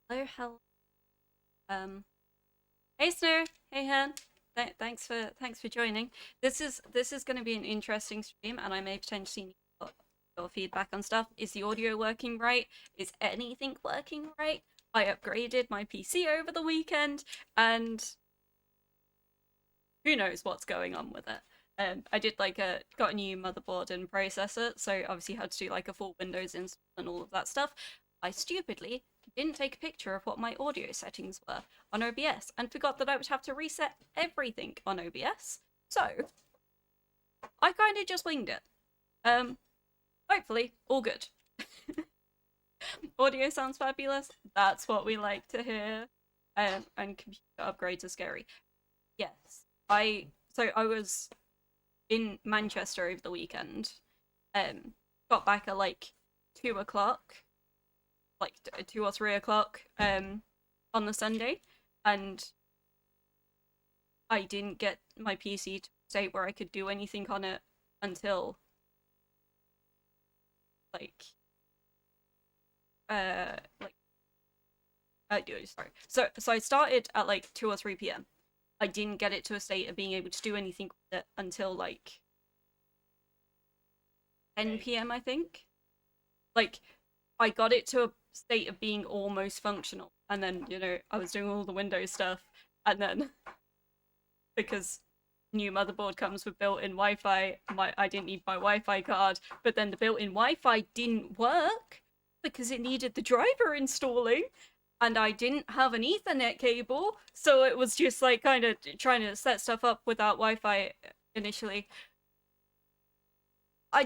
Hello, hello. Hey Snow. Hey Hen. Thanks for joining. This is going to be an interesting stream, and I may potentially need your feedback on stuff. Is the audio working right? Is anything working right? I upgraded my PC over the weekend, and who knows what's going on with it. I did got a new motherboard and processor, so obviously had to do like a full Windows install and all of that stuff. I stupidly didn't take a picture of what my audio settings were on OBS and forgot that I would have to reset everything on OBS. So I kind of just winged it. Um, Hopefully all good. Audio sounds fabulous. That's what we like to hear. And computer upgrades are scary. Yes, I was in Manchester over the weekend. Got back at like 2 o'clock, like 2 or 3 o'clock, on the Sunday, and I didn't get my PC to a state where I could do anything on it until like like sorry. So I started at like 2 or 3 p.m. I didn't get it to a state of being able to do anything with it until like 10 p.m. I think. Like I got it to a state of being almost functional, and then I was doing all the Windows stuff, and then because new motherboard comes with built-in Wi-Fi, I didn't need my Wi-Fi card, but then the built-in Wi-Fi didn't work because it needed the driver installing, and I didn't have an Ethernet cable, so it was just like kind of trying to set stuff up without Wi-Fi initially.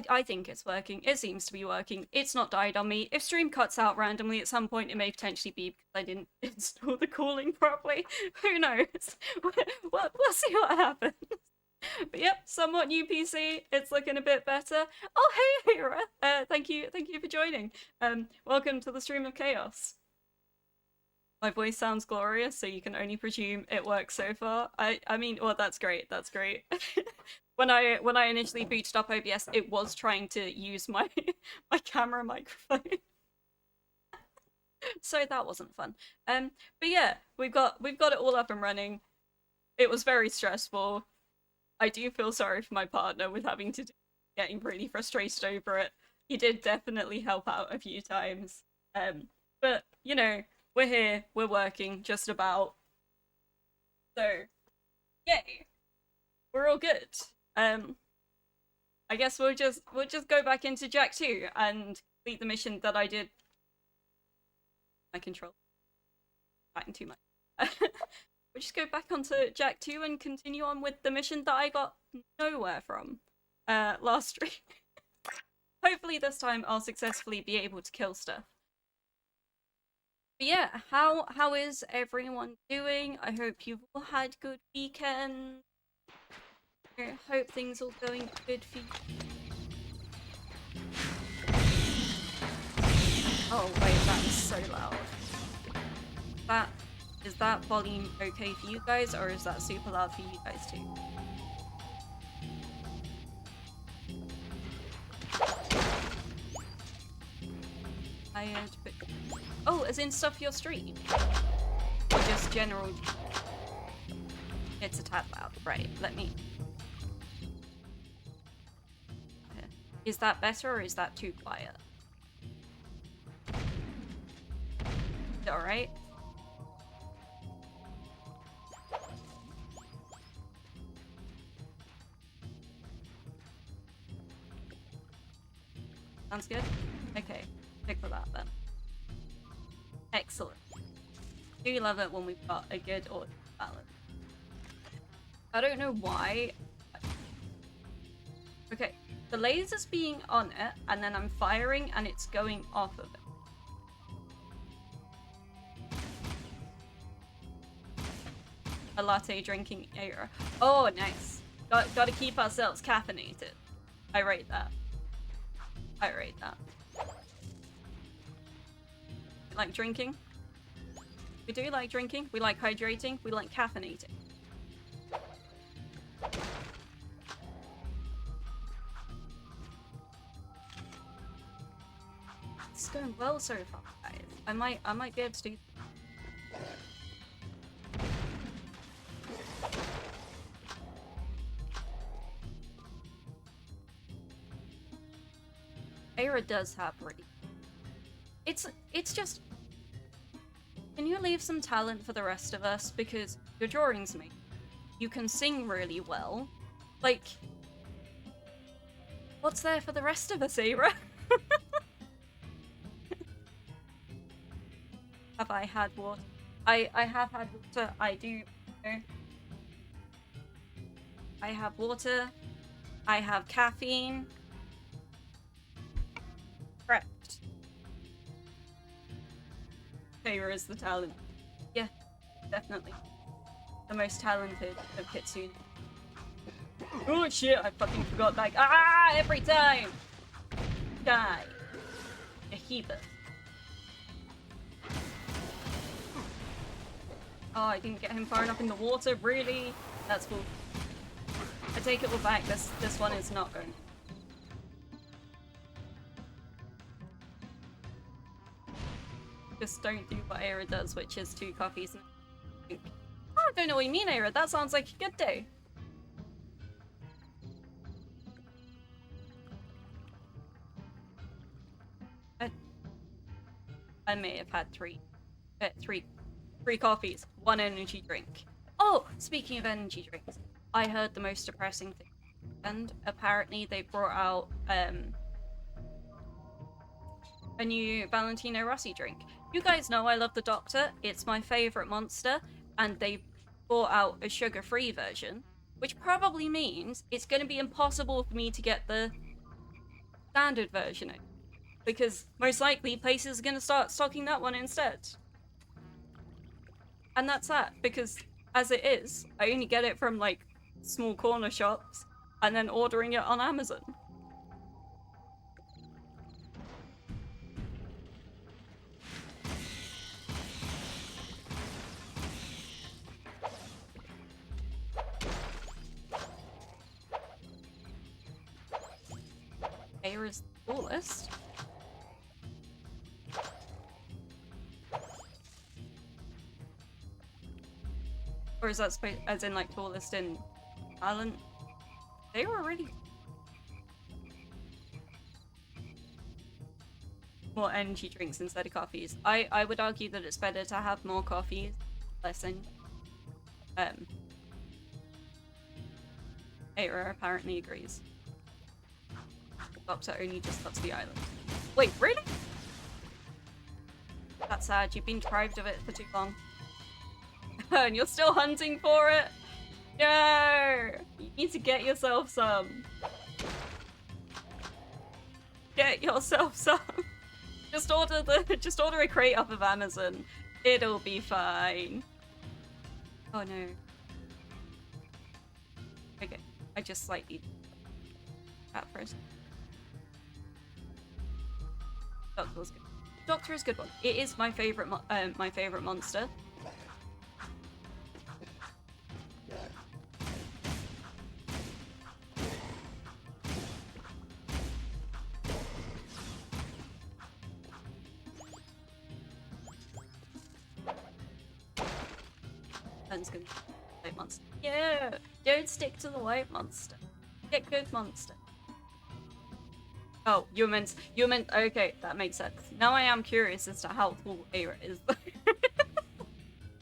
I think it's working. It seems to be working. It's not died on me. If stream cuts out randomly at some point, it may potentially be because I didn't install the cooling properly. Who knows? We'll see what happens. But yep, somewhat new PC. It's looking a bit better. Oh hey Hira, thank you for joining. Welcome to the stream of chaos. My voice sounds glorious, so you can only presume it works so far. I mean, well, that's great. That's great. When I initially booted up OBS, it was trying to use my my camera microphone, so that wasn't fun. But yeah, we've got it all up and running. It was very stressful. I do feel sorry for my partner with having to getting really frustrated over it. He did definitely help out a few times. But we're here, we're working just about. So yay, we're all good. Um, I guess we'll just go back into Jak 2 and complete the mission that I did. My control fighting too much. We'll just go back onto Jak 2 and continue on with the mission that I got nowhere from last stream. Hopefully this time I'll successfully be able to kill stuff. But yeah, how is everyone doing? I hope you've all had good weekends. I hope things all going good for you. Oh wait, that is so loud. That is that volume okay for you guys, or is that super loud for you guys too? Tired, but oh, as in stuff your stream, or just general. It's a tad loud, right? Let me. Is that better, or is that too quiet? All right. Sounds good? Okay, stick with that then. Excellent. Do you love it when we've got a good audio balance? I don't know why. Okay, the laser's being on it, and then I'm firing, and it's going off of it. A latte drinking era. Oh, nice. Gotta keep ourselves caffeinated. I rate that. I rate that. We like drinking. We do like drinking. We like hydrating. We like caffeinating. It's going well so far, guys. I might be able to do Aira does have really... It's just... Can you leave some talent for the rest of us? Because your drawing's me. You can sing really well. Like... What's there for the rest of us, Aira? Have I had water? I have had water. I do. I have water. I have caffeine. Correct. Aira is the talent. Yeah, definitely. The most talented of Kitsune. Oh shit, I fucking forgot that. Ah, every time! Die. A heaper. Oh, I didn't get him far enough in the water, really? That's cool. I take it all back, this one is not going. Just don't do what Aira does, which is 2 coffees and a drink. Oh, I don't know what you mean, Aira. That sounds like a good day. I may have had three coffees, 1 energy drink. Oh, speaking of energy drinks, I heard the most depressing thing. And apparently they brought out a new Valentino Rossi drink. You guys know I love the Doctor. It's my favorite monster. And they brought out a sugar-free version, which probably means it's going to be impossible for me to get the standard version, because most likely places are going to start stocking that one instead. And that's that, because as it is, I only get it from like small corner shops and then ordering it on Amazon. Aira's the coolest. Or is that as in like tallest in talent? They were really more energy drinks instead of coffees. I would argue that it's better to have more coffees, less energy. Aira apparently agrees. The Doctor only just got to the island. Wait, really? That's sad. You've been deprived of it for too long. And you're still hunting for it? No! You need to get yourself some. Get yourself some. Just order a crate off of Amazon. It'll be fine. Oh no. Okay, I just slightly that first. Doctor was good. Doctor is a good one. It is my favorite monster. That's good. White monster. Yeah! Don't stick to the white monster. Get good monster. Oh, you meant, okay, that makes sense. Now I am curious as to how tall Aira is.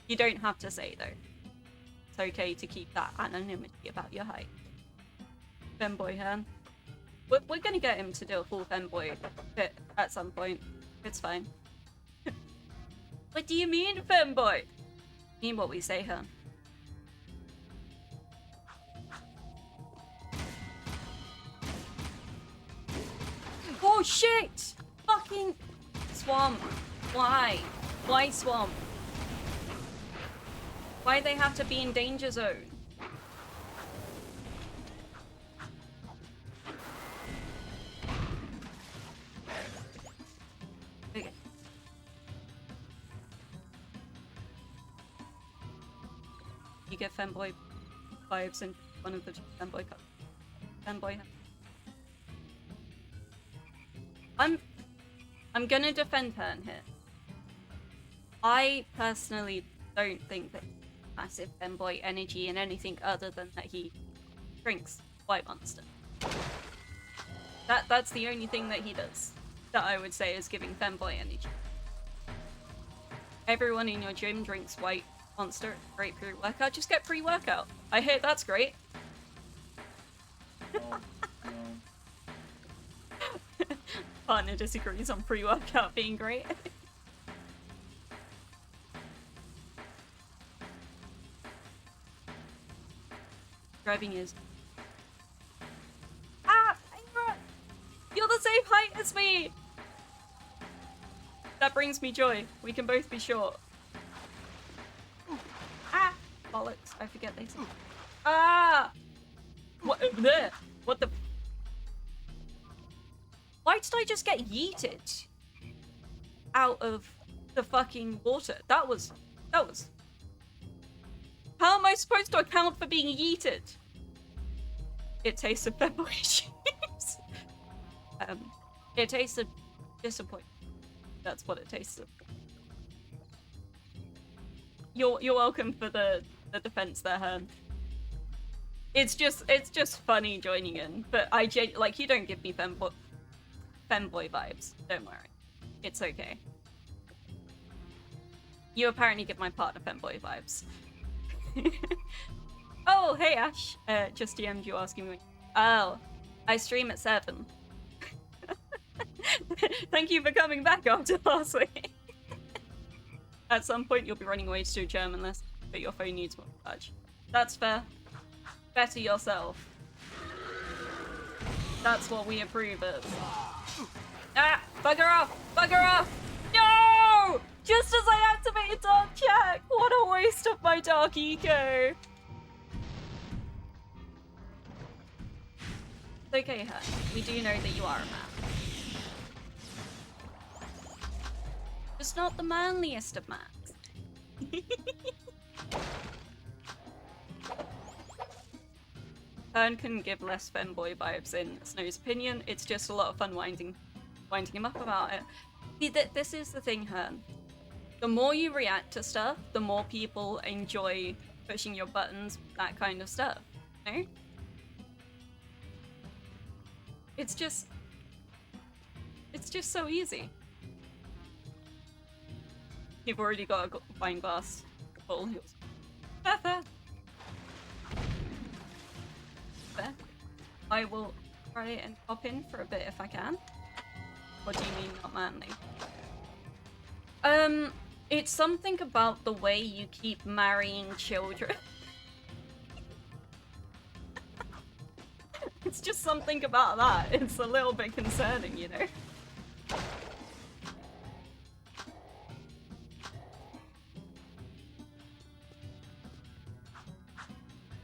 You don't have to say, though. It's okay to keep that anonymity about your height. Femboy hand. We're gonna get him to do a full femboy bit at some point. It's fine. What do you mean, femboy? Mean what we say, huh? Oh shit! Fucking swamp. Why? Why swamp? Why they have to be in danger zone? Okay. You get femboy vibes in one of the two femboy cups. Femboy. I'm gonna defend her in here. I personally don't think that massive femboy energy in anything other than that he drinks White Monster. That's the only thing that he does. that I would say is giving femboy energy. Everyone in your gym drinks white Monster. Great pre-workout. Just get pre-workout. I hear that's great. Partner disagrees on pre-workout being great. Driving is... Ah! You're the same height as me! That brings me joy. We can both be short. Ah! Bollocks. I forget they say. Ah! What? There! What the... Why did I just get yeeted out of the fucking water? That was... How am I supposed to account for being yeeted? It tasted peppery chips. It tasted disappointing. That's what it tasted. You're welcome for the defense there, Hearn. It's just funny joining in, but like, you don't give me femboy vibes. Don't worry, it's okay. You apparently give my partner femboy vibes. Oh, hey Ash. Just DM'd you asking me. Oh, I stream at 7. Thank you for coming back after last week. At some point you'll be running away to do a German lesson, but your phone needs more charge. That's fair. Better yourself. That's what we approve of. Ah! Bugger off! Bugger off! No! Just as I activated Dark Jack! What a waste of my Dark Eco! It's okay, Hun. We do know that you are a man. Just not the manliest of mans. Hearn can give less femboy vibes in Snow's opinion. It's just a lot of fun winding him up about it. See, this is the thing, Hearn. The more you react to stuff, the more people enjoy pushing your buttons, that kind of stuff. You know? It's just so easy. You've already got a wine glass full. Fair. I will try and pop in for a bit if I can. What do you mean not manly? It's something about the way you keep marrying children. It's just something about that. It's a little bit concerning, you know?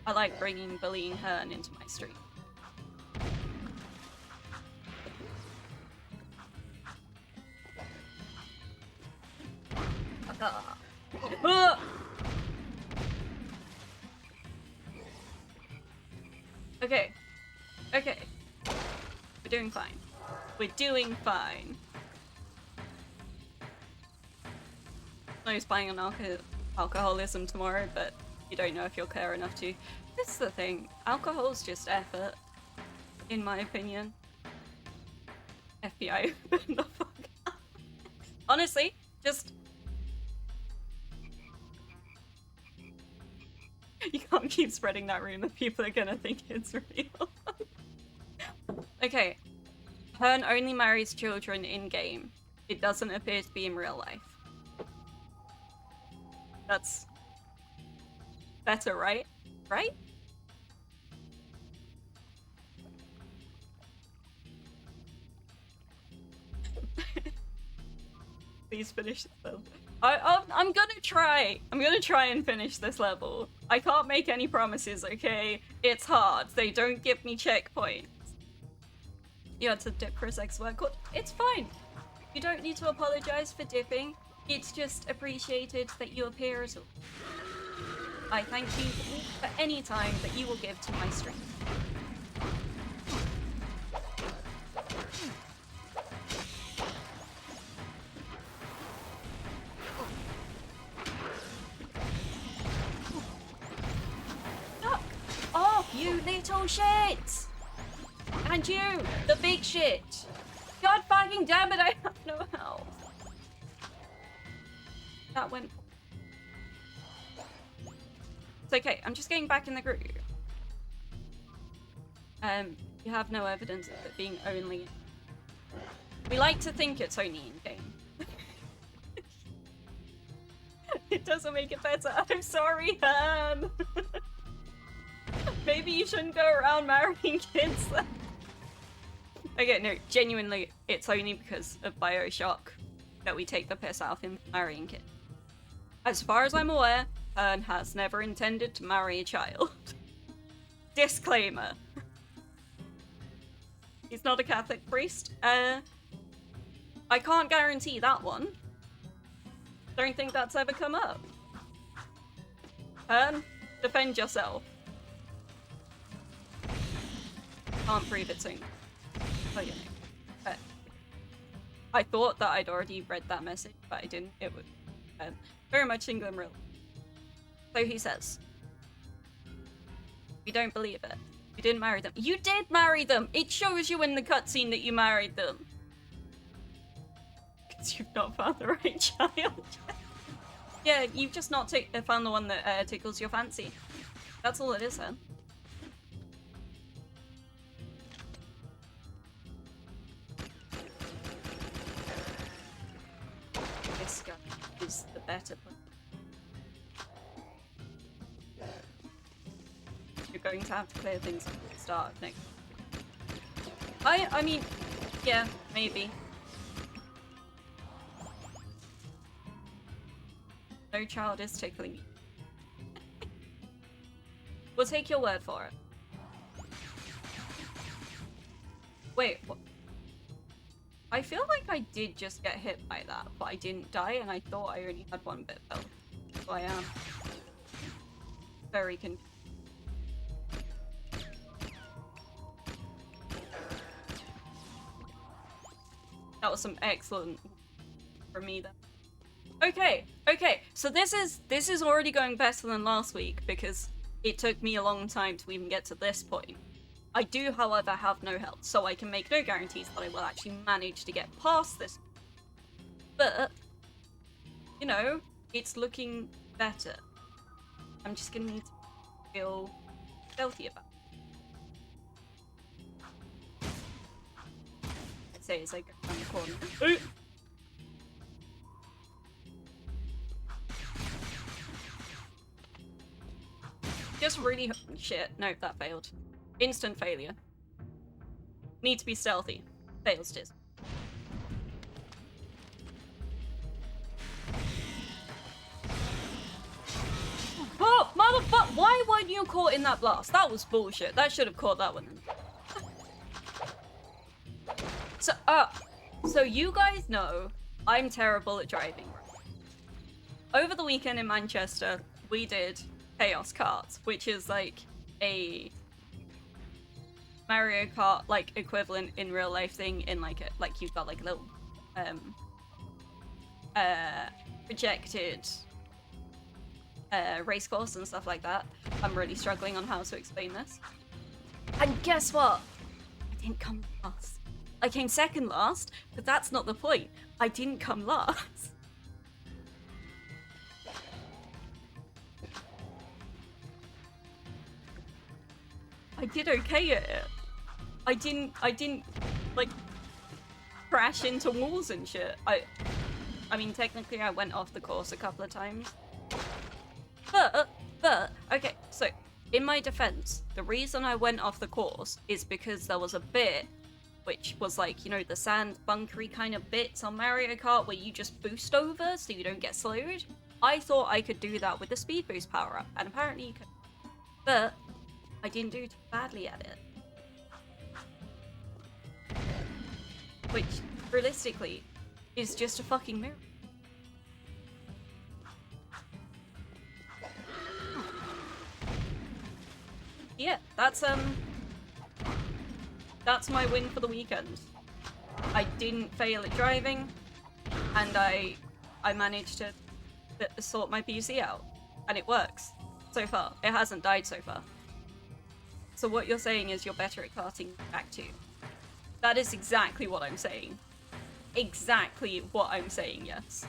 I like bringing bullying Hearn into my stream. Okay. We're doing fine. We're doing fine. I was planning on alcoholism tomorrow, but you don't know if you'll care enough to. This is the thing. Alcohol's just effort, in my opinion. FBI, open the fuck up. Honestly, just... You can't keep spreading that rumor. People are gonna think it's real. Okay. Hearn only marries children in-game. It doesn't appear to be in real life. That's... better, right? Right? Please finish this level. I'm gonna try. I'm gonna try and finish this level. I can't make any promises, okay? It's hard. They don't give me checkpoints. You had to dip for a sex word called. It's fine. You don't need to apologize for dipping. It's just appreciated that you appear at all. I thank you for any time that you will give to my stream. Fuck off, you little shit! And you, the big shit! God fucking damn it, I have no health. That went... It's okay, I'm just getting back in the group. You have no evidence of it being only... We like to think it's only in-game. It doesn't make it better. I'm sorry, Han. Maybe you shouldn't go around marrying kids then. Okay, no, genuinely, it's only because of Bioshock that we take the piss out of him marrying kids. As far as I'm aware, Hearn has never intended to marry a child. Disclaimer. He's not a Catholic priest. I can't guarantee that one. Don't think that's ever come up. Hearn, defend yourself. Can't prove it soon. Oh, yeah. I thought that I'd already read that message, but I didn't. It would very much single and real. So he says, "We don't believe it. You didn't marry them. You did marry them. It shows you in the cutscene that you married them. Because you've not found the right child. Yeah, you've just not found the one that tickles your fancy. That's all it is, then." This guy is the better player. You're going to have to clear things up at the start of next. I mean, yeah, maybe. No child is tickling you. We'll take your word for it. Wait, what? I feel like I did just get hit by that, but I didn't die, and I thought I only had one bit of health. So I am very confused. That was some excellent from me then. Okay, so this is already going better than last week because it took me a long time to even get to this point. I do, however, have no health, so I can make no guarantees that I will actually manage to get past this. But, you know, it's looking better. I'm just gonna need to feel stealthy about it. I'd say as I go around the corner. Ooh. Just really... Shit, no, that failed. Instant failure. Need to be stealthy. Fails just. Oh, motherfucker! Why weren't you caught in that blast? That was bullshit. That should have caught that one. So you guys know I'm terrible at driving. Over the weekend in Manchester, we did Chaos Karts, which is like a Mario Kart like equivalent in real life thing in like you've got like a little projected race course and stuff like that. I'm really struggling on how to explain this. And guess what? I didn't come last. I came second last, but that's not the point. I didn't come last. I did okay at it. I didn't like crash into walls and shit. I mean technically I went off the course a couple of times. But okay, so in my defense, the reason I went off the course is because there was a bit which was like, you know, the sand bunkery kind of bits on Mario Kart where you just boost over so you don't get slowed. I thought I could do that with the speed boost power up, and apparently you could. But I didn't do too badly at it. Which, realistically, is just a fucking miracle. Yeah, that's my win for the weekend. I didn't fail at driving, and I managed to sort my PC out, and it works so far. It hasn't died so far. So what you're saying is you're better at karting back too. That is exactly what I'm saying. exactly what I'm saying, yes.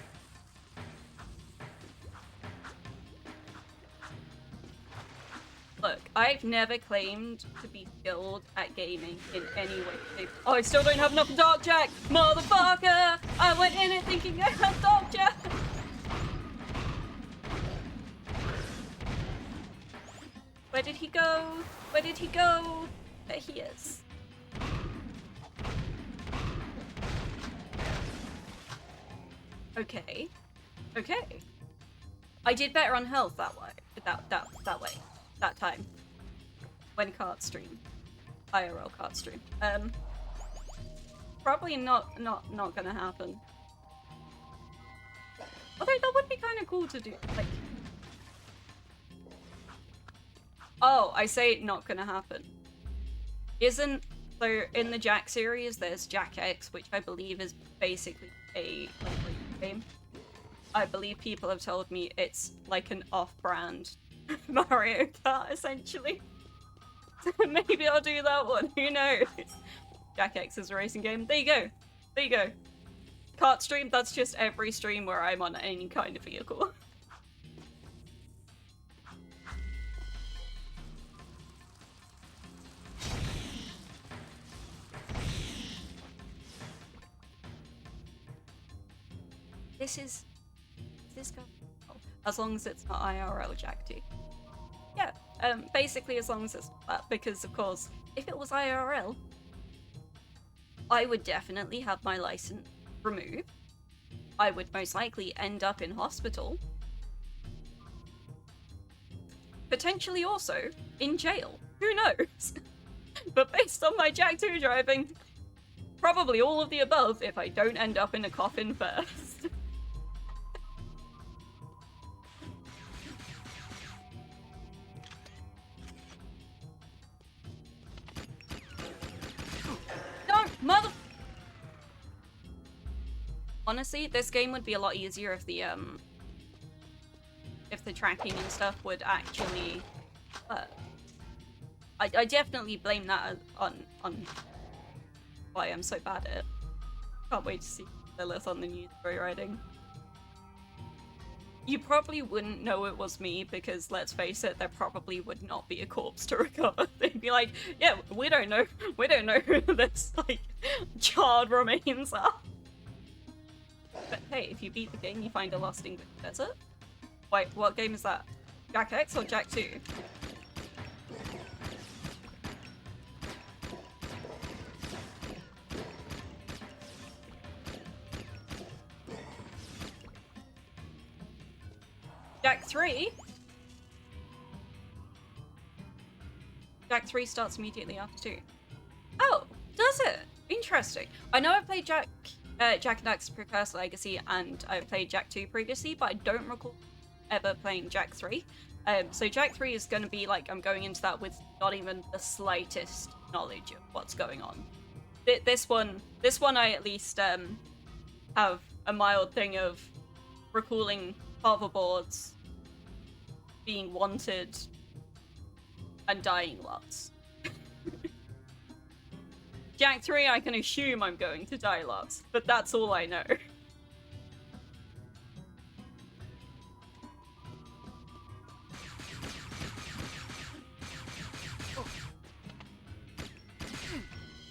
Look, I've never claimed to be skilled at gaming in any way. Oh, I still don't have enough Dark Jack! Motherfucker! I went in it thinking I had Dark Jack! Where did he go? Where did he go? There he is. Okay. Okay. I did better on health that way. That way. That time. When card stream. IRL card stream. Probably not gonna happen. Although that would be kind of cool to do. Like, oh, I say not gonna happen. Isn't so in the Jak series? There's Jak X, which I believe is basically a game. I believe people have told me it's like an off-brand Mario Kart, essentially. Maybe I'll do that one. Who knows? Jak X is a racing game. There you go. There you go. Kart stream, that's just every stream where I'm on any kind of vehicle. This guy. Oh, as long as it's not IRL Jak 2. Yeah, basically as long as it's not that, because of course, if it was IRL, I would definitely have my license removed. I would most likely end up in hospital. Potentially also in jail. Who knows? But based on my Jak 2 driving, probably all of the above if I don't end up in a coffin first. No, mother... Honestly, this game would be a lot easier if the tracking and stuff would actually I definitely blame that on why I'm so bad at it. Can't wait to see Lilith on the news riding. You probably wouldn't know it was me because, let's face it, there probably would not be a corpse to recover. They'd be like, yeah, we don't know who this, like, charred remains are. But hey, if you beat the game, you find a lost English desert. Wait, what game is that? Jak X or Jak 2? Jak 3? Jak 3 starts immediately after 2. Oh, does it? Interesting. I know I've played jakanddaxter Precursor Legacy and I've played Jak 2 previously, but I don't recall ever playing Jak 3. So Jak 3 is going to be like, I'm going into that with not even the slightest knowledge of what's going on. This one I at least have a mild thing of recalling hoverboards being wanted and dying lots. Jak 3, I can assume I'm going to die lots, but that's all I know.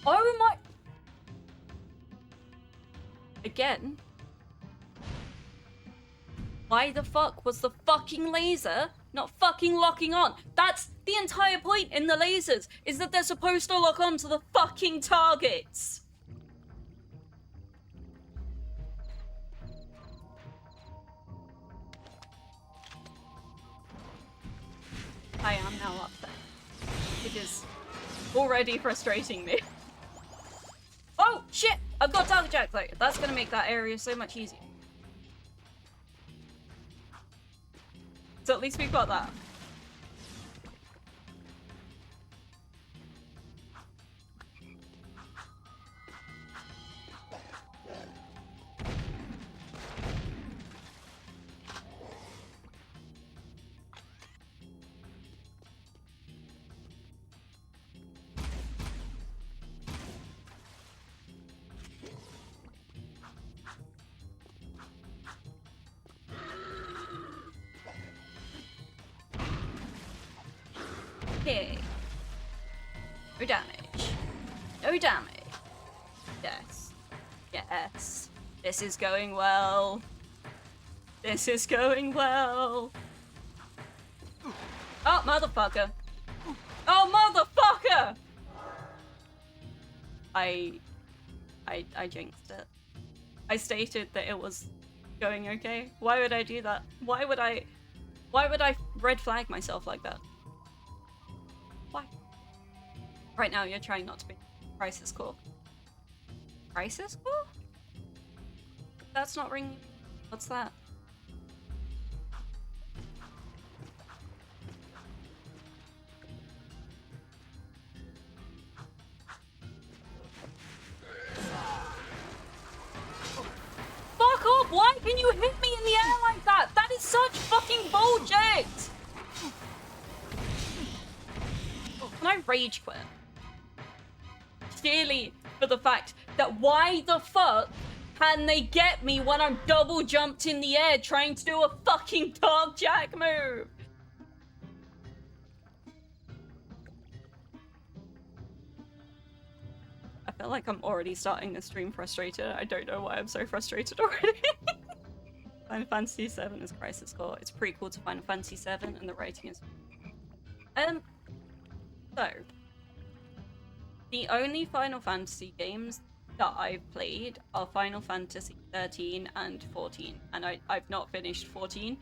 Oh my... Again? Why the fuck was the fucking laser not fucking locking on? That's the entire point in the lasers, is that they're supposed to lock on to the fucking targets. I am now upset. It is already frustrating me. Oh, shit! I've got Dark Jack though. That's gonna make that area so much easier. So at least we've got that. Okay. No damage. No damage. Yes. Yes. This is going well. This is going well. Oh, motherfucker. Oh, motherfucker! I jinxed it. I stated that it was going okay. Why would I do that? Why would I red flag myself like that? Why? Right now you're trying not to be crisis core. Crisis core? That's not ringing. What's that? Fuck off! Why can you hit me in the air like that? That is such fucking bullshit! Can I rage quit? Clearly for the fact that why the fuck can they get me when I'm double jumped in the air trying to do a fucking dog jack move? I feel like I'm already starting the stream frustrated. I don't know why I'm so frustrated already. Final Fantasy VII is crisis core. It's prequel to Final Fantasy VII and the writing is... So, the only Final Fantasy games that I've played are Final Fantasy 13 and 14, and I've not finished 14.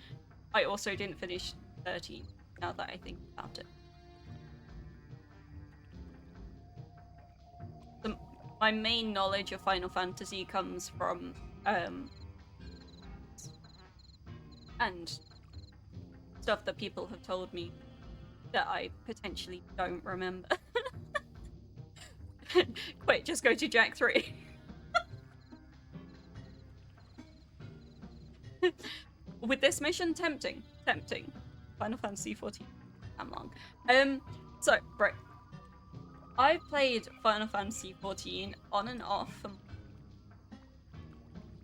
I also didn't finish 13, now that I think about it. My main knowledge of Final Fantasy comes from, and stuff that people have told me that I potentially don't remember. Wait, just go to Jack 3. With this mission, tempting. Final Fantasy 14. I'm long. So, right. I've played Final Fantasy 14 on and off.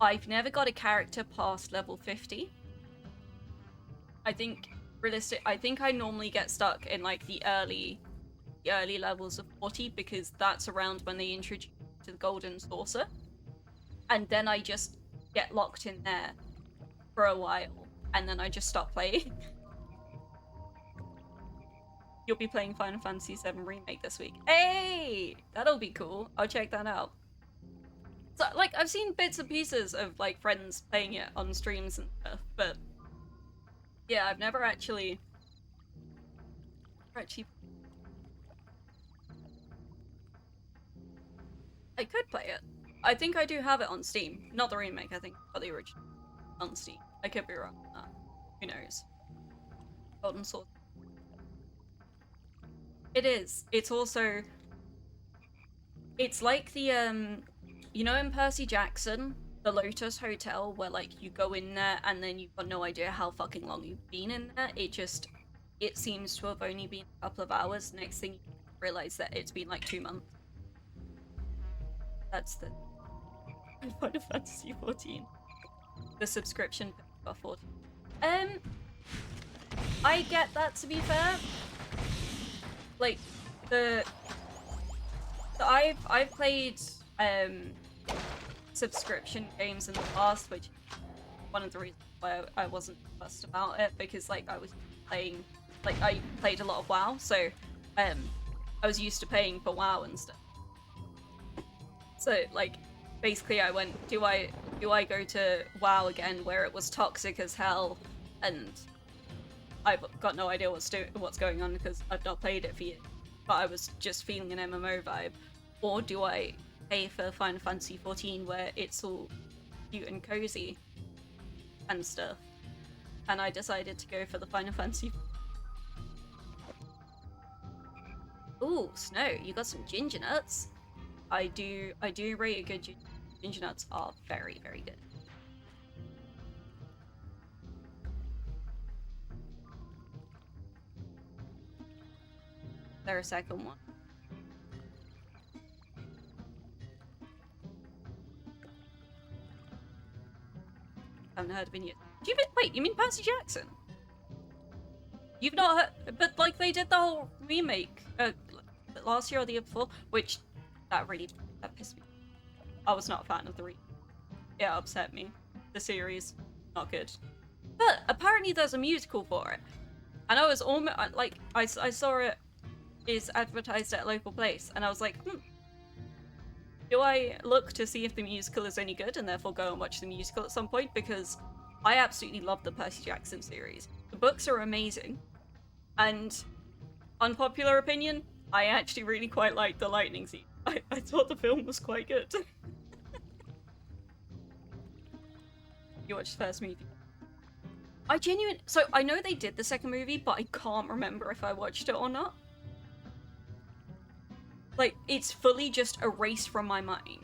I've never got a character past level 50. I think I normally get stuck in like the early levels of 40 because that's around when they introduce to the Golden Saucer. And then I just get locked in there for a while and then I just stop playing. You'll be playing Final Fantasy VII Remake this week. Hey! That'll be cool. I'll check that out. So, like, I've seen bits and pieces of, like, friends playing it on streams and stuff, but... yeah, I've never actually... I could play it. I think I do have it on Steam. Not the remake, I think I've got the original on Steam. I could be wrong on that. Who knows? Golden Sword. It is. It's also... it's like the, you know in Percy Jackson, the Lotus Hotel, where, like, you go in there and then you've got no idea how fucking long you've been in there? It seems to have only been a couple of hours. Next thing you realize that it's been, like, 2 months. That's the... Final Fantasy 14. The subscription for 14. I get that, to be fair. Like, I've played subscription games in the past, which is one of the reasons why I wasn't fussed about it, because like I was playing, like I played a lot of WoW, so I was used to paying for WoW and stuff. So like basically I went, do I go to WoW again where it was toxic as hell and I've got no idea what's going on because I've not played it for years, but I was just feeling an MMO vibe, or do I pay for Final Fantasy 14 where it's all cute and cozy and stuff? And I decided to go for the Final Fantasy. Ooh, Snow, you got some ginger nuts. I do rate a good ginger nuts are very, very good. There a second one? Haven't heard of it yet. Wait, you mean Percy Jackson? You've not heard, but like they did the whole remake last year or the year before, which that pissed me. I was not a fan of the remake. It upset me. The series, not good. But apparently there's a musical for it, and I was almost like I saw it is advertised at a local place, and I was like, do I look to see if the musical is any good and therefore go and watch the musical at some point? Because I absolutely love the Percy Jackson series. The books are amazing, and unpopular opinion, I actually really quite like the lightning scene. I thought the film was quite good. You watched the first movie? So I know they did the second movie, but I can't remember if I watched it or not. Like, it's fully just erased from my mind.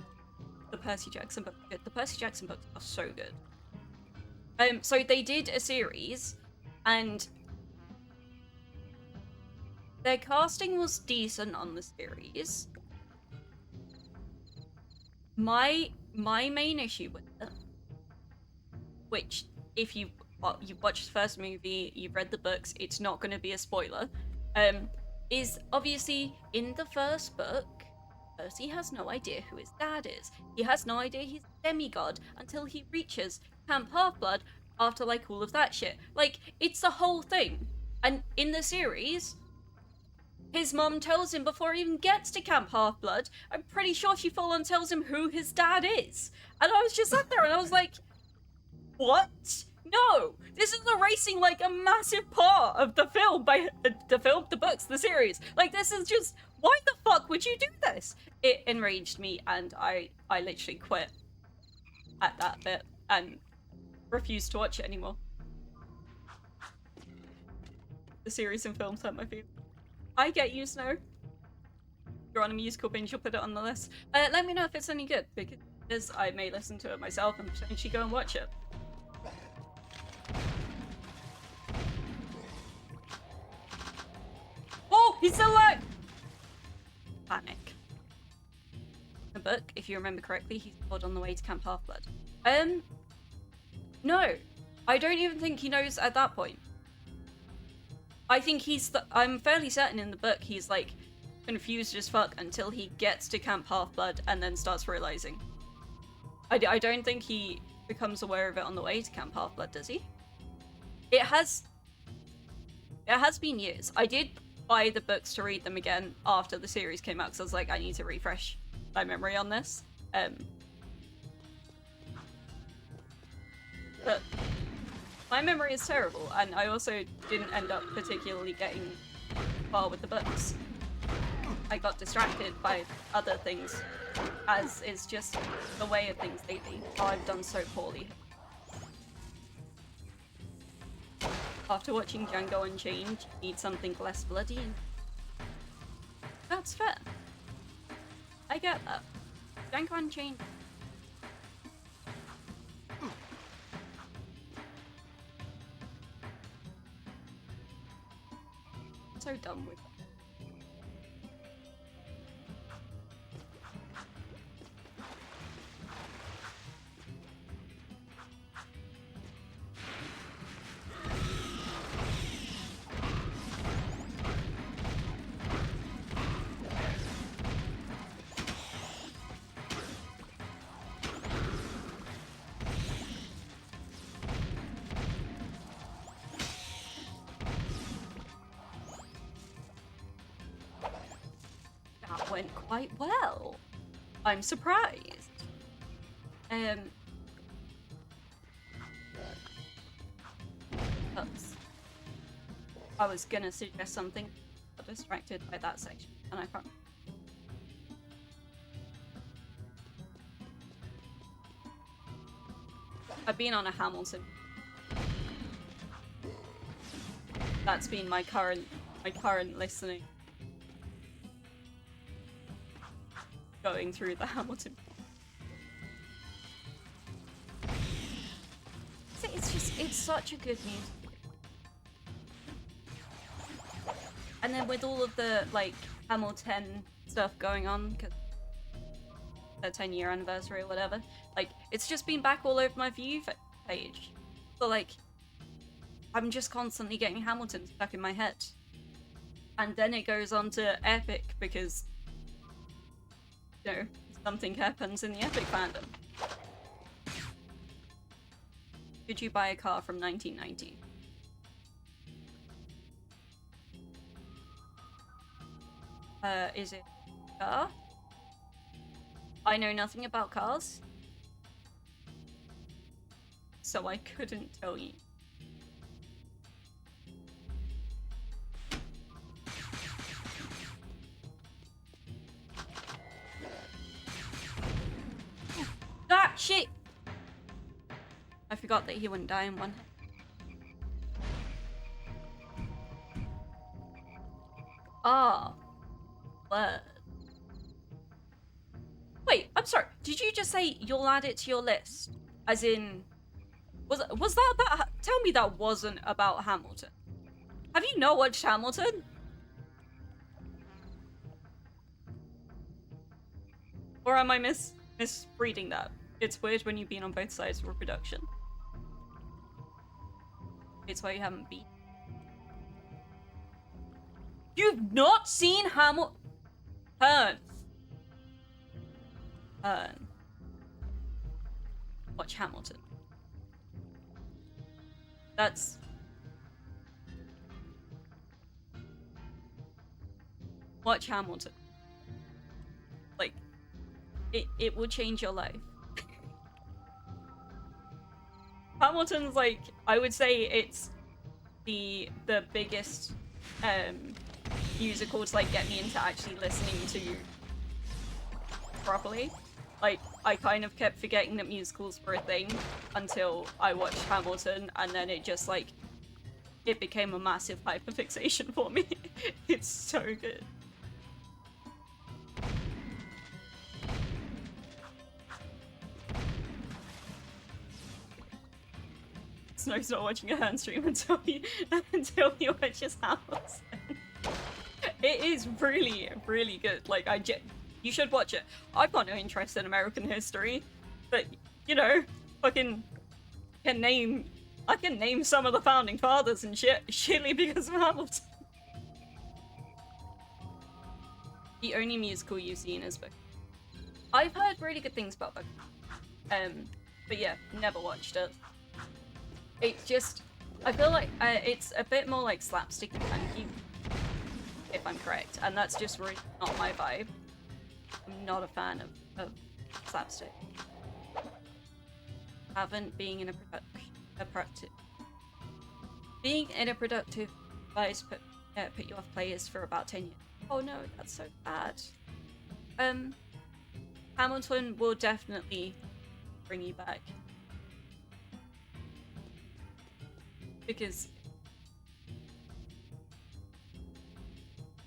The Percy Jackson books are good. The Percy Jackson books are so good. So they did a series, and their casting was decent on the series. My main issue with it, which if you've watched the first movie, you've read the books, it's not going to be a spoiler, is obviously in the first book, Percy has no idea who his dad is. He has no idea he's a demigod until he reaches Camp Half-Blood after, like, all of that shit. Like, it's the whole thing. And in the series, his mom tells him before he even gets to Camp Half-Blood, I'm pretty sure she full on tells him who his dad is. And I was just sat there and I was like, what? No! This is erasing, like, a massive part of the film by the books, the series. Like, this is just, why the fuck would you do this? It enraged me, and I literally quit at that bit and refused to watch it anymore. The series and films hurt my feelings. I get you, Snow. If you're on a musical binge, you'll put it on the list. Let me know if it's any good, because I may listen to it myself and potentially go and watch it. Oh, he's still alive! Panic. The book, if you remember correctly, he's called on the way to Camp Half-Blood. No. I don't even think he knows at that point. I think I'm fairly certain in the book he's, like, confused as fuck until he gets to Camp Half-Blood and then starts realizing. I don't think he becomes aware of it on the way to Camp Half-Blood, does he? It has been years. I did buy the books to read them again after the series came out because I was like, I need to refresh my memory on this. But my memory is terrible, and I also didn't end up particularly getting far with the books. I got distracted by other things, as is just the way of things lately. Oh, I've done so poorly. After watching Django Unchained, you need something less bloody. That's fair. I get that. Django Unchained. So dumb with it. Went quite well. I'm surprised. Oops. I was gonna suggest something, but distracted by that section, and I can't. I've been on a Hamilton. That's been my current listening. Going through the Hamilton. It's such a good music. And then with all of the, like, Hamilton stuff going on, because their 10-year anniversary or whatever, like, it's just been back all over my View page. So, like, I'm just constantly getting Hamilton stuck in my head. And then it goes on to Epic because, you know, something happens in the Epic fandom. Could you buy a car from 1990? Is it a car? I know nothing about cars, so I couldn't tell you. Ah, shit! I forgot that he wouldn't die in one hit. Ah. Word. Wait, I'm sorry. Did you just say you'll add it to your list? As in... Was that about... Tell me that wasn't about Hamilton. Have you not watched Hamilton? Or am I misreading that? It's weird when you've been on both sides of a production. It's why you haven't been. You've not seen Hamilton? Turn. Watch Hamilton. That's... Watch Hamilton. Like, it will change your life. Hamilton's like, I would say it's the biggest musical to like get me into actually listening to properly. Like, I kind of kept forgetting that musicals were a thing until I watched Hamilton, and then it just like, it became a massive hyperfixation for me. It's so good. Snow's not watching a hand stream until he watches Hamilton. It is really, really good. Like, you should watch it. I've got no interest in American history, but you know, I can name some of the founding fathers and shit, surely because of Hamilton. The only musical you've seen is Book. I've heard really good things about Book. But yeah, never watched it. It's just, I feel like it's a bit more like slapsticky funky, if I'm correct, and that's just really not my vibe. I'm not a fan of slapstick. Haven't being in a productive advice put you off players for about 10 years. Oh no, that's so bad. Hamilton will definitely bring you back. Because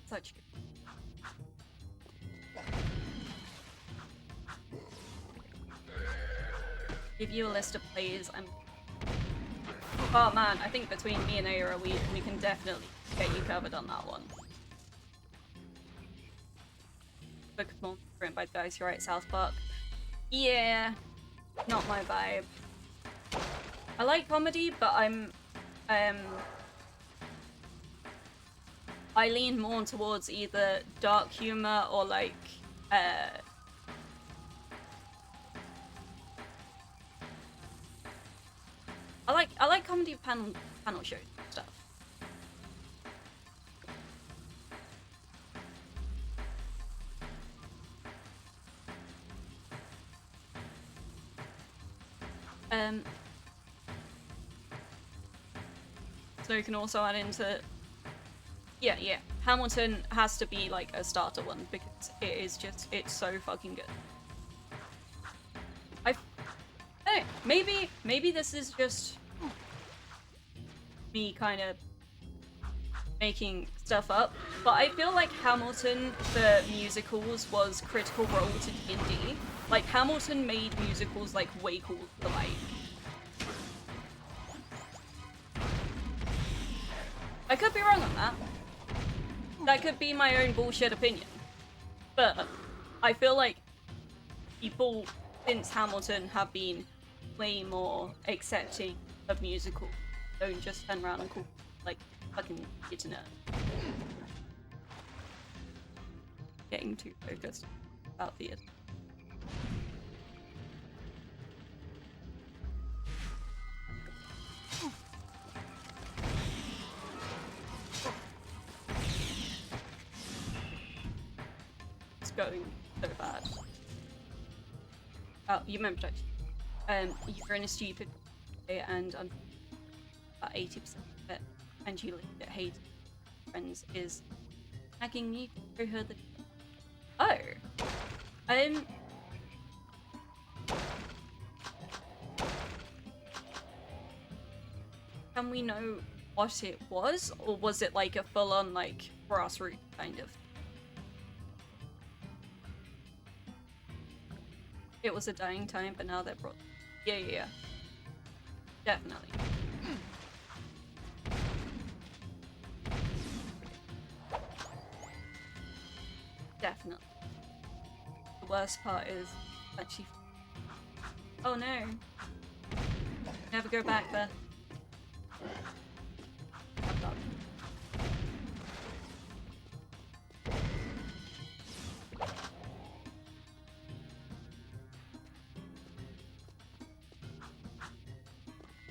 such good. Give you a list of plays. Oh man, I think between me and Aira, we can definitely get you covered on that one. Book of Monsters written by the guys who write South Park. Yeah, not my vibe. I like comedy, but I lean more towards either dark humor or like I like comedy panel shows and stuff. So you can also add into yeah, Hamilton has to be like a starter one because it's so fucking good. Hey, maybe this is just me kind of making stuff up, but I feel like Hamilton for musicals was Critical Role to D&D. Like, Hamilton made musicals like way cool to like. I could be wrong on that. That could be my own bullshit opinion. But I feel like people since Hamilton have been way more accepting of musicals don't just turn around and call like fucking internet. Getting too focused about the it. It's going so bad. Oh, you remember you're in a stupid way and about 80% of it, and you legit hate friends is nagging you to show her the. Oh, can we know what it was, or was it like a full-on like grassroots kind of? It was a dying time, but now they're brought. Yeah. Definitely. Definitely. The worst part is actually. Oh no. Never go back there.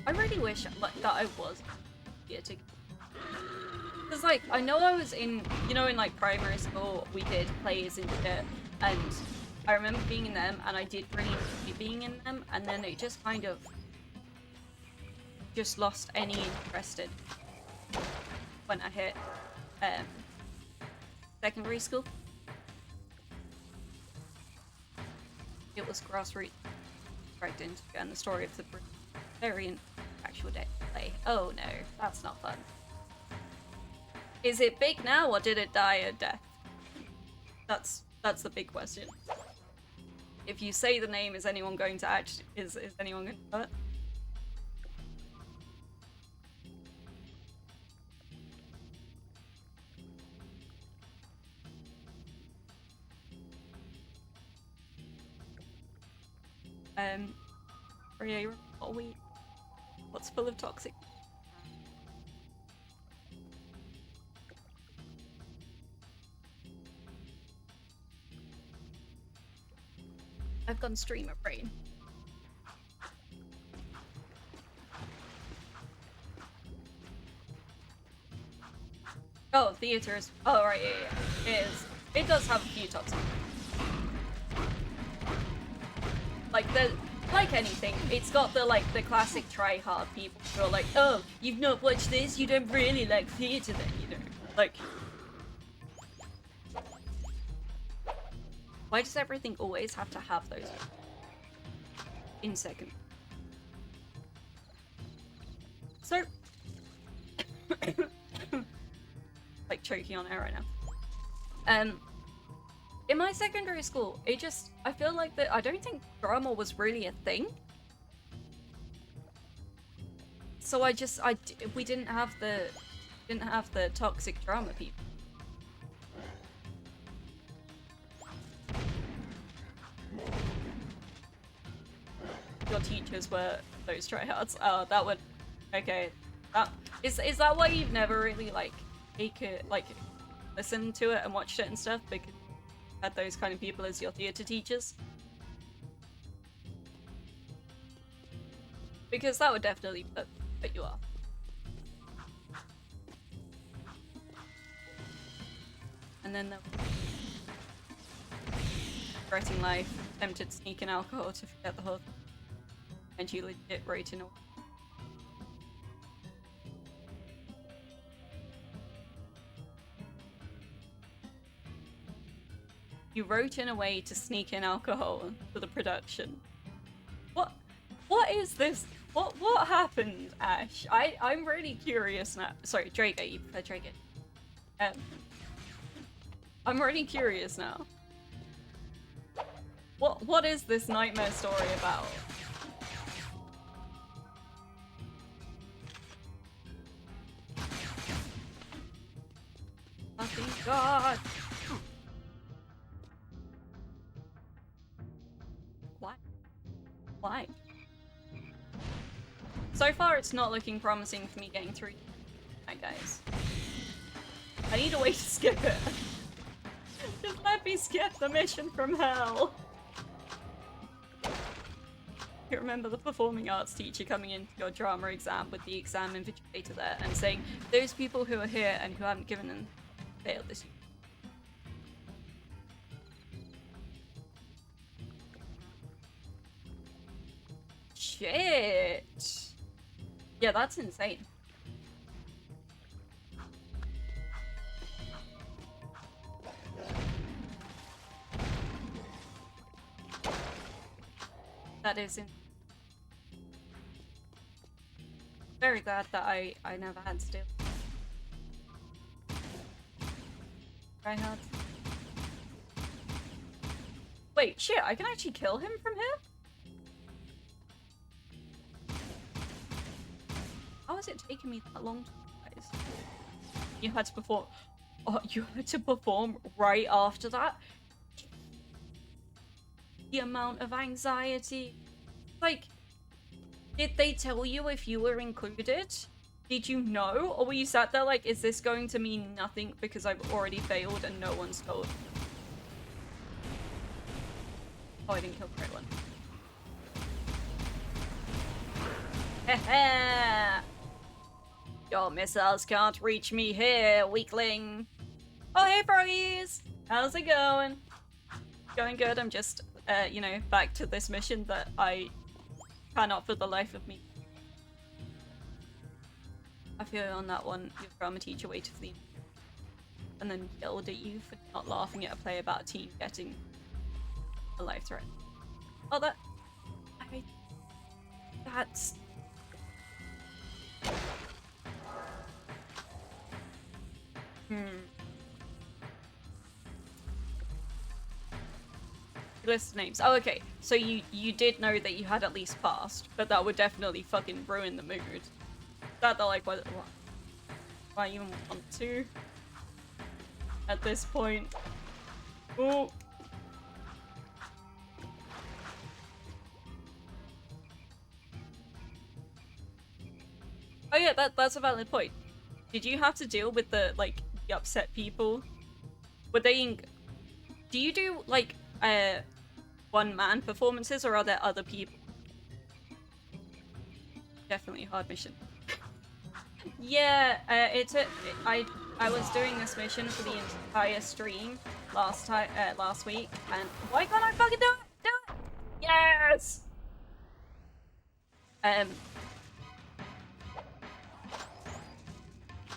I really wish like that I was here to, because like I know I was in, you know, in like primary school we did plays and shit, and I remember being in them and I did really enjoy being in them, and then it just kind of just lost any interest in when I hit secondary school. It was grassroots dragged into and the story of the very actual day play. Oh no, that's not fun. Is it big now or did it die a death? That's the big question. If you say the name, is anyone going to actually is anyone going to hurt? Rio, what are we? What's full of toxic? I've gone streamer brain. Oh, theaters. Oh right, yeah. It is. It does have a few toxic. Like anything, it's got the classic try-hard people who are like, oh, you've not watched this, you don't really like theatre then, you know? Like, why does everything always have to have those in second? So, like choking on air right now. In my secondary school, I feel like that I don't think drama was really a thing. So we didn't have the toxic drama people. Your teachers were those tryhards. Oh, that would, okay. Is that why you've never really listened to it and watched it and stuff? Because had those kind of people as your theatre teachers? Because that would definitely put you off. And then the regretting life, tempted sneaking alcohol to forget the whole thing. And you legit wrote in a You wrote in a way to sneak in alcohol for the production. What is this? What happened, Ash? I'm really curious now. Sorry, Drago, you prefer Drago. I'm really curious now. What is this nightmare story about? Fucking God! Why? So far far, it's not looking promising for me getting through. Right, guys. I need a way to skip it. Just let me skip the mission from hell. You remember the performing arts teacher coming into your drama exam with the exam invigilator there and saying, those people who are here and who haven't given them failed this year. Shit. Yeah, that's insane. That is very glad that I never had to do. Try hard. Wait, shit, I can actually kill him from here? How is it taking me that long to guys? You had to perform. Oh, you had to perform right after that? The amount of anxiety. Like, did they tell you if you were included? Did you know? Or were you sat there like, is this going to mean nothing because I've already failed and no one's told? Oh, I didn't kill the right one. Heh. Your missiles can't reach me here, weakling. Oh, hey, froggies! How's it going? Going good. I'm just, you know, back to this mission that I cannot for the life of me. I feel on that one, your drama teacher waited for the and then yelled at you for not laughing at a play about a team getting a life threat. Oh, that's... List names. Oh, okay. So you did know that you had at least passed, but that would definitely fucking ruin the mood. That like why you want to at this point? Ooh. Oh yeah, that's a valid point. Did you have to deal with the like the upset people? Were they do you do like one-man performances, or are there other people? Definitely a hard mission. Yeah, I was doing this mission for the entire stream last week, and why can't I fucking do it? Do it! Yes.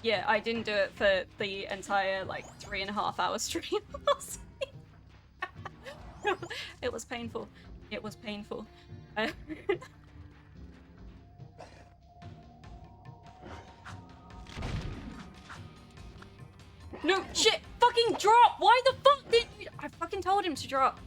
Yeah, I didn't do it for the entire like 3.5 hour stream last week. It was painful. It was painful. No, shit! Fucking drop! Why the fuck did you? I fucking told him to drop.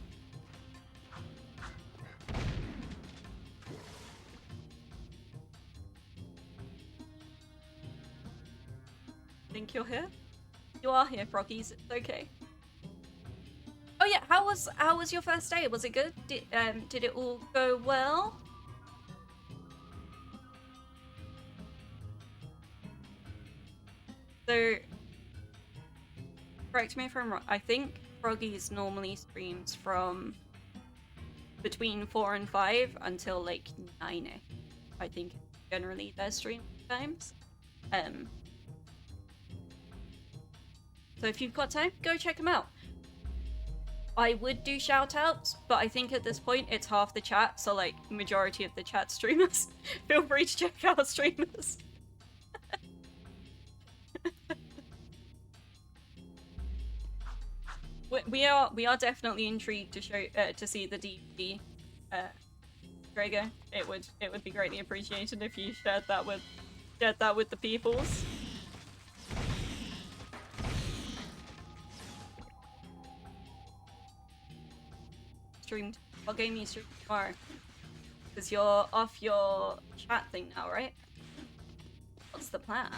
Think you're here? You are here, froggies. It's okay. Oh yeah, how was your first day? Was it good? Did it all go well? So, correct me if I'm wrong. I think Froggies normally streams from between 4 and 5 until like 9. I think generally their stream times. So if you've got time, go check them out. I would do shoutouts, but I think at this point it's half the chat, so like majority of the chat streamers. Feel free to check out streamers. we are definitely intrigued to see the DVD. Drago, it would be greatly appreciated if you shared that with the peoples. Streamed. What game are you streaming tomorrow? Because you're off your chat thing now, right? What's the plan?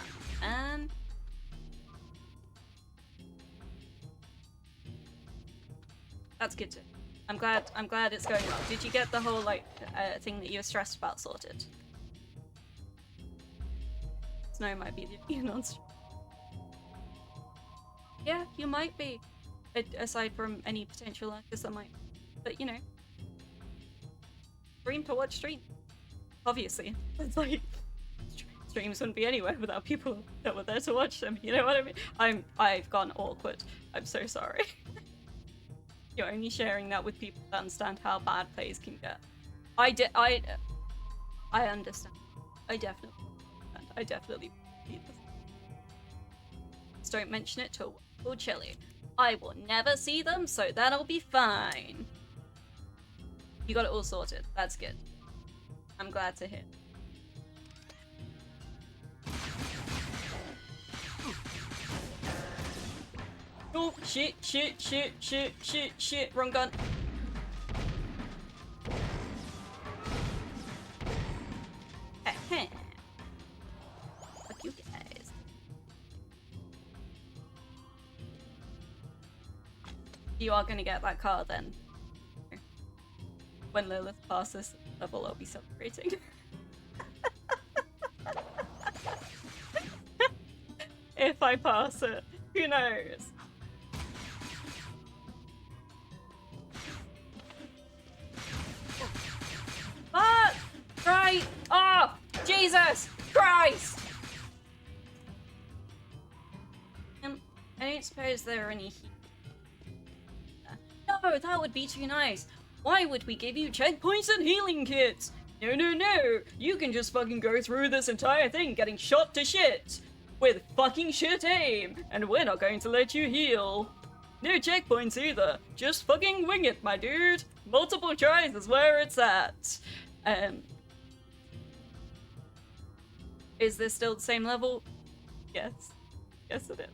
That's good too. I'm glad it's going well. Did you get the whole like thing that you were stressed about sorted? Snow might be the non-stream. Yeah, you might be. Aside from any potential lurkers that might. But, you know. Stream to watch stream. Obviously. It's like, streams wouldn't be anywhere without people that were there to watch them. You know what I mean? I've gone awkward. I'm so sorry. You're only sharing that with people that understand how bad plays can get. I understand. I definitely understand. I definitely need this. Just don't mention it to Will Chili. I will never see them, so that'll be fine. You got it all sorted. That's good. I'm glad to hear. Oh, shit, wrong gun. Fuck you guys. You are gonna get that car then. When Lilith passes level, I'll be celebrating. If I pass it, who knows? Ah! Right! Oh! Jesus Christ! I don't suppose there are any heat. No, that would be too nice. Why would we give you checkpoints and healing kits? No, no, no! You can just fucking go through this entire thing getting shot to shit! With fucking shit aim! And we're not going to let you heal! No checkpoints either! Just fucking wing it, my dude! Multiple tries is where it's at! Is this still the same level? Yes. Yes it is.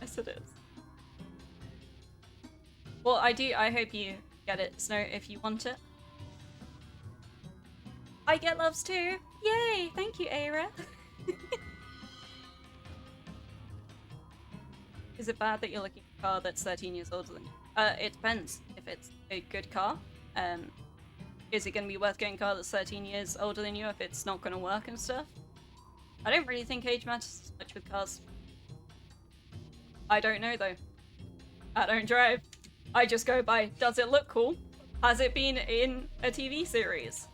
Yes it is. Well, I hope you get it, Snow, if you want it. I get loves too! Yay! Thank you, Aira! Is it bad that you're looking for a car that's 13 years older than you? It depends if it's a good car. Is it going to be worth getting a car that's 13 years older than you if it's not going to work and stuff? I don't really think age matters much with cars. I don't know though. I don't drive. I just go by, does it look cool? Has it been in a TV series?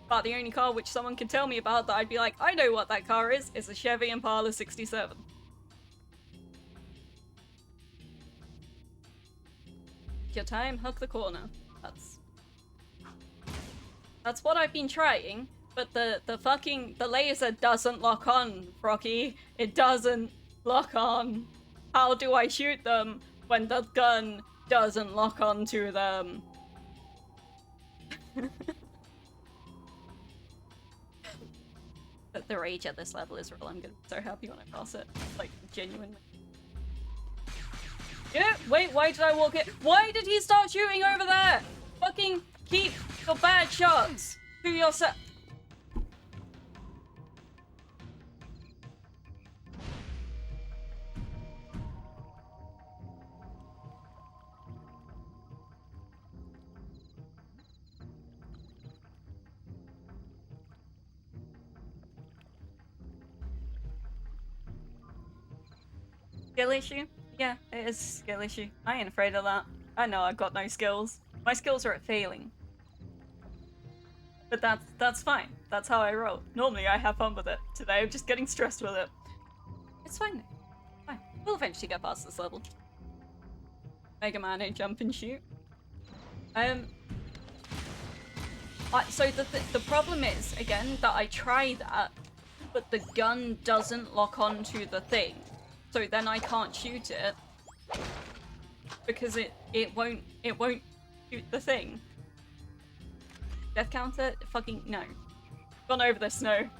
But the only car which someone can tell me about that I'd be like, I know what that car is a Chevy Impala 67. Your time, hook the corner. That's what I've been trying, but the laser doesn't lock on, Rocky. It doesn't lock on. How do I shoot them when the gun doesn't lock onto them? The rage at this level is real. I'm gonna be so happy when I pass it. Like, genuinely. Yeah, wait, why did I walk it? Why did he start shooting over there? Fucking keep your bad shots to yourself. Skill issue? Yeah, it is a skill issue. I ain't afraid of that. I know I've got no skills. My skills are at failing. But that's fine. That's how I roll. Normally I have fun with it. Today I'm just getting stressed with it. It's fine though. Fine. We'll eventually get past this level. Mega Man ain't jump and shoot. So the problem is, again, that I try that, but the gun doesn't lock onto the thing. So then I can't shoot it because it won't shoot the thing. Death counter? Fucking no. Gone over this, no.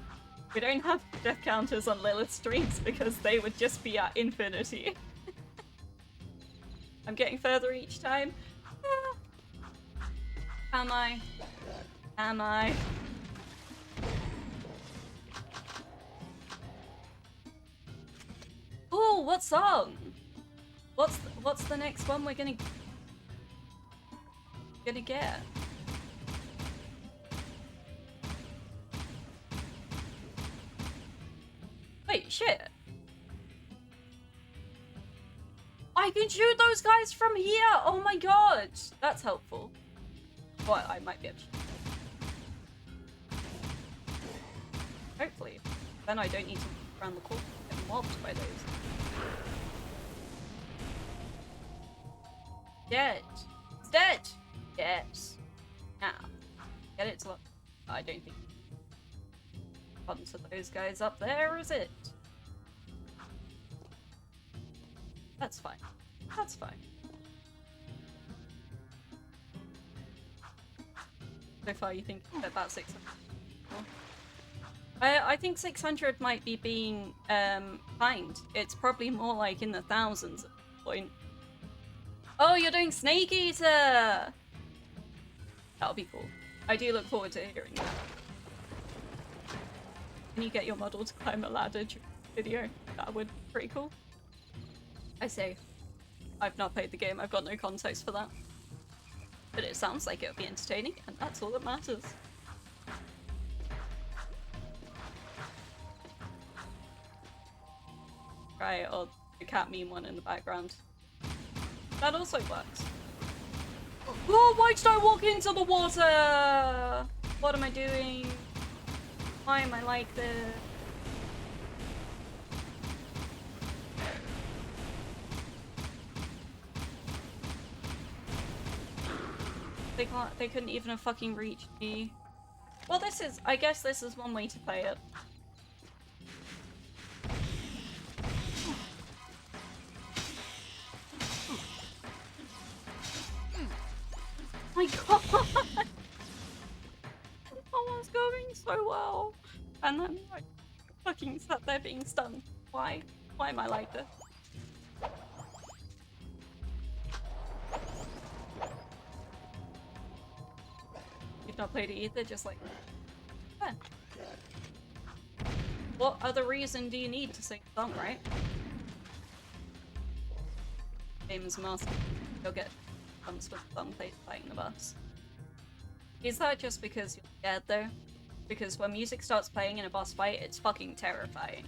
We don't have death counters on Lilith streams because they would just be at infinity. I'm getting further each time. Am I? Am I? Ooh, what song? What's the next one we're gonna get? Wait, shit. I can shoot those guys from here! Oh my god! That's helpful. Well, I might be able to shoot. Hopefully. Then I don't need to look around the corner and get mobbed by those. Dead! It's dead! Yes. Now. Get it to... I don't think... Onto those guys up there, is it? That's fine. That's fine. So far, you think about 600? I think 600 might be being kind. It's probably more like in the thousands at this point. Oh, you're doing Snake Eater! That'll be cool. I do look forward to hearing that. Can you get your model to climb a ladder during the video? That would be pretty cool. I say, I've not played the game, I've got no context for that. But it sounds like it'll be entertaining, and that's all that matters. Right, or the cat meme one in the background. That also works. Oh, why did I walk into the water? What am I doing? Why am I like this? They couldn't even have fucking reached me. Well, I guess this is one way to play it. My god! That was going so well. And then I fucking sat there being stunned. Why? Why am I like this? You've not played it either, just like... Yeah. What other reason do you need to sing a song, right? Game's master. You'll get comes with song playing the bus. Is that just because you're scared though? Because when music starts playing in a boss fight, it's fucking terrifying.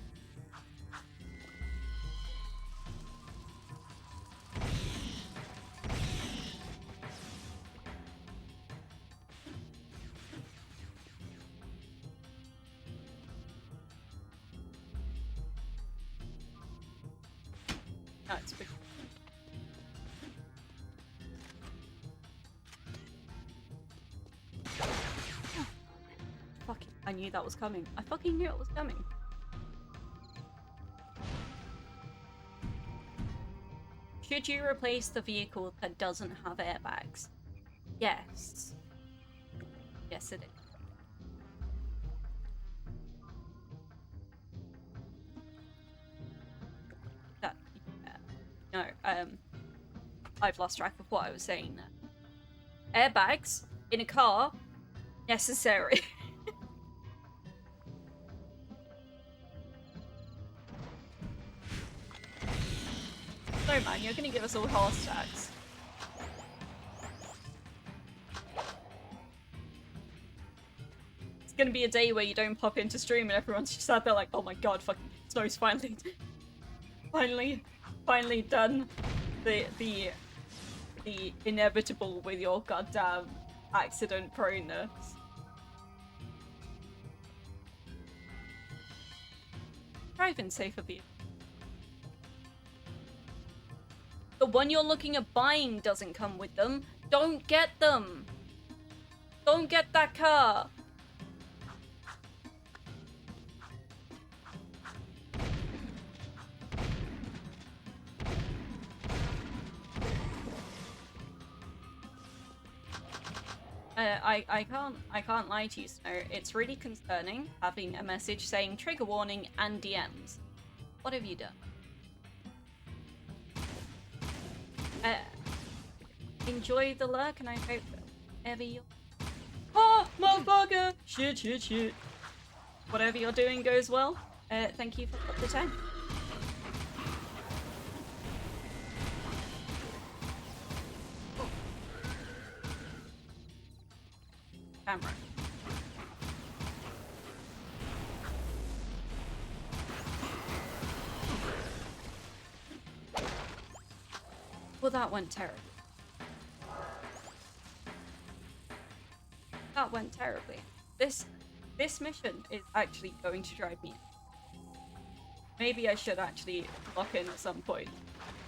No, it's good. Fucking, I knew that was coming. I fucking knew it was coming. Should you replace the vehicle that doesn't have airbags? Yes. Yes, it is. That, yeah. No, I've lost track of what I was saying there. Airbags in a car, necessary. No man, you're gonna give us all horse stacks. It's gonna be a day where you don't pop into stream and everyone's just out there like, oh my god, fucking Snow's finally done the inevitable with your goddamn accident proneness. Driving safer vehicle. The one you're looking at buying doesn't come with them. Don't get them. Don't get that car. I can't lie to you, Snow. It's really concerning having a message saying trigger warning and DMs. What have you done? Enjoy the lurk, and I hope that whatever you... Oh, motherfucker! Shit, shit, shit. Whatever you're doing goes well. Thank you for the 10. Camera. Well, that went terribly. That went terribly. This mission is actually going to drive me. Maybe I should actually lock in at some point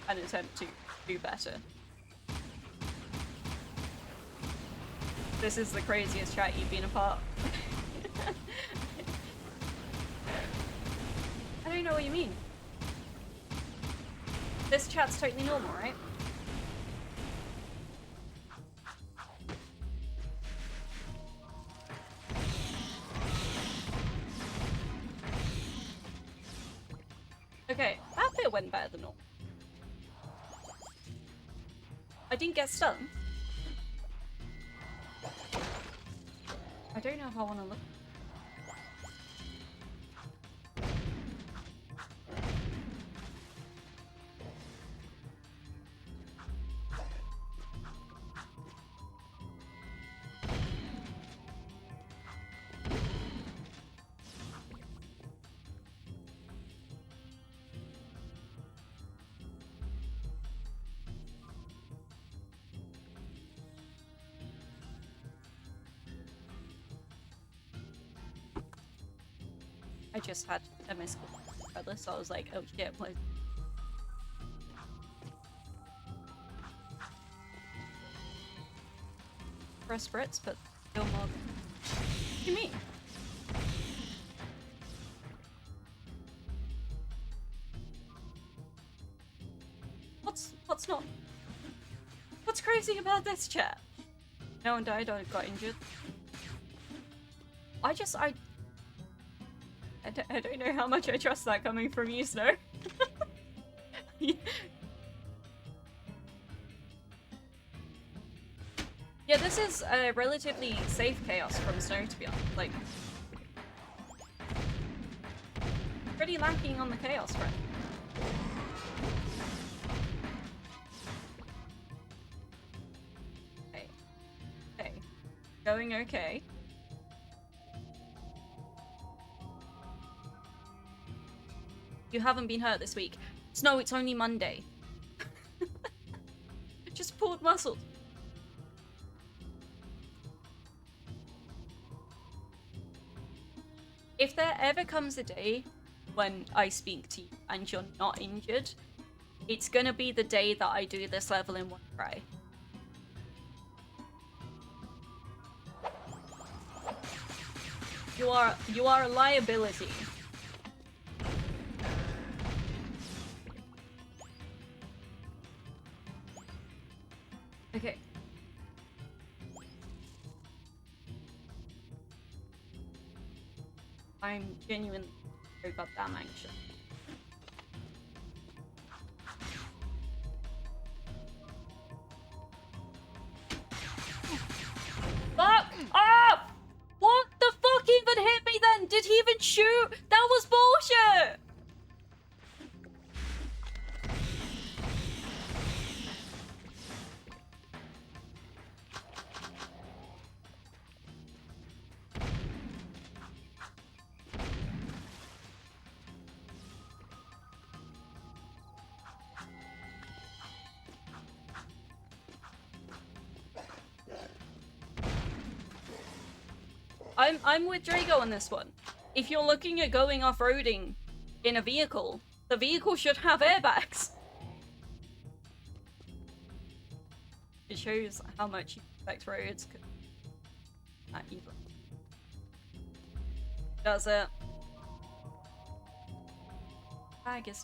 and attempt to do better. This is the craziest chat you've been a part. I don't know what you mean. This chat's totally normal, right? Okay, that bit went better than normal. I didn't get stung. I don't know if I want to look. I just had a missed call, so I was like, oh shit, what? Press Brits, but still more. What do you mean? What's not? What's crazy about this chat? No one died or got injured. I don't know how much I trust that coming from you, Snow. Yeah, this is a relatively safe chaos from Snow, to be honest. Like, pretty lacking on the chaos front. Okay. Okay. Going okay. You haven't been hurt this week. Snow, it's only Monday. Just pulled muscles. If there ever comes a day when I speak to you and you're not injured, it's gonna be the day that I do this level in one try. You are a liability. Okay. I'm genuinely very goddamn anxious. Fuck off! What the fuck even hit me then? Did he even shoot? That was bullshit! I'm with Drago on this one. If you're looking at going off-roading in a vehicle, the vehicle should have airbags. It shows how much you respect roads. Not evil. Does it? Bag is...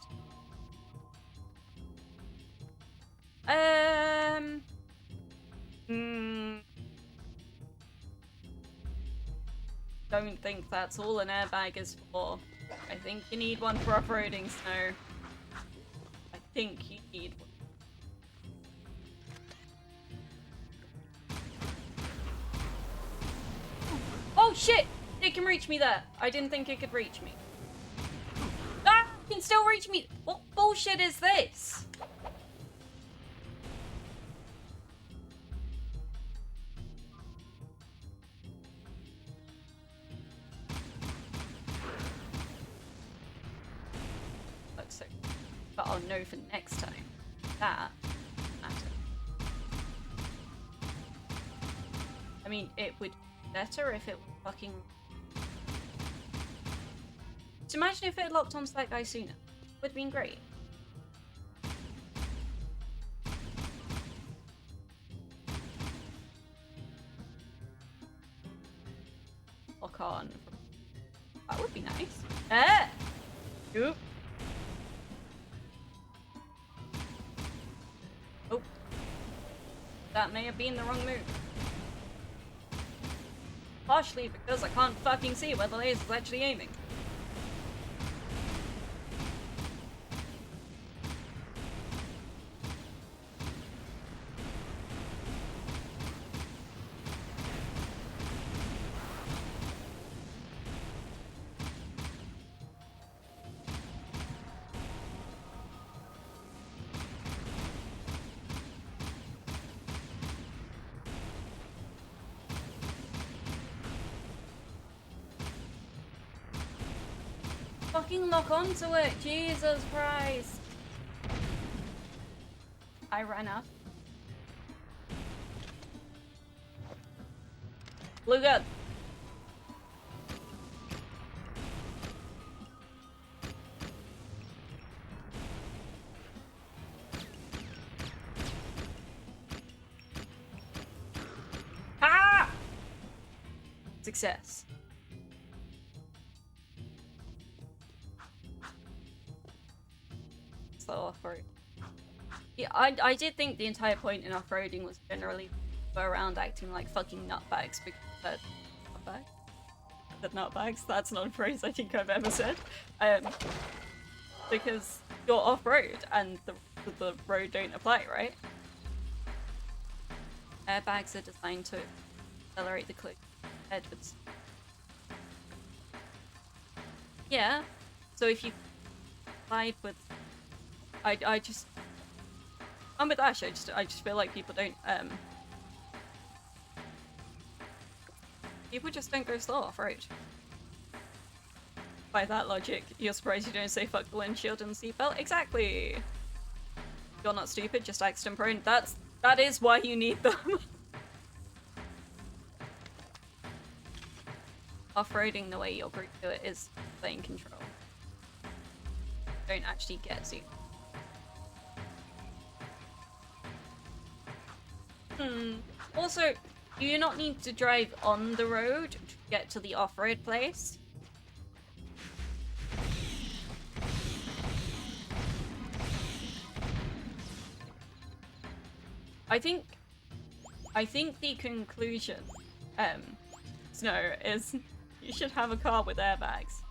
Don't think that's all an airbag is for. I think you need one for off-roading, Snow. I think you need one. Oh shit! It can reach me there. I didn't think it could reach me. Ah! It can still reach me! What bullshit is this? But I'll know for next time that mean, it would be better if it was fucking... Just imagine if it had locked onto that guy sooner. Would have been great. Lock on. That would be nice. Ah! Oop. Oh. That may have been the wrong move. Partially because I can't fucking see where the laser's actually aiming. Fucking lock onto it, Jesus Christ. I ran up. Blue gun. Ah! Success. Slow off-road. Yeah, I did think the entire point in off-roading was generally go around acting like fucking nutbags because nutbags? The nutbags? That's not a phrase I think I've ever said. Because you're off-road and the road don't apply, right? Airbags are designed to accelerate the click edwards. Yeah. So if you slide with I'm with Ash, I just feel like people don't people just don't go slow off road. By that logic, you're surprised you don't say fuck the windshield and seatbelt? Exactly! You're not stupid, just accident prone. That is why you need them. Off-roading the way your group do it is playing control. Don't actually get to. Also, do you not need to drive on the road to get to the off-road place? I think the conclusion, Snow, is you should have a car with airbags.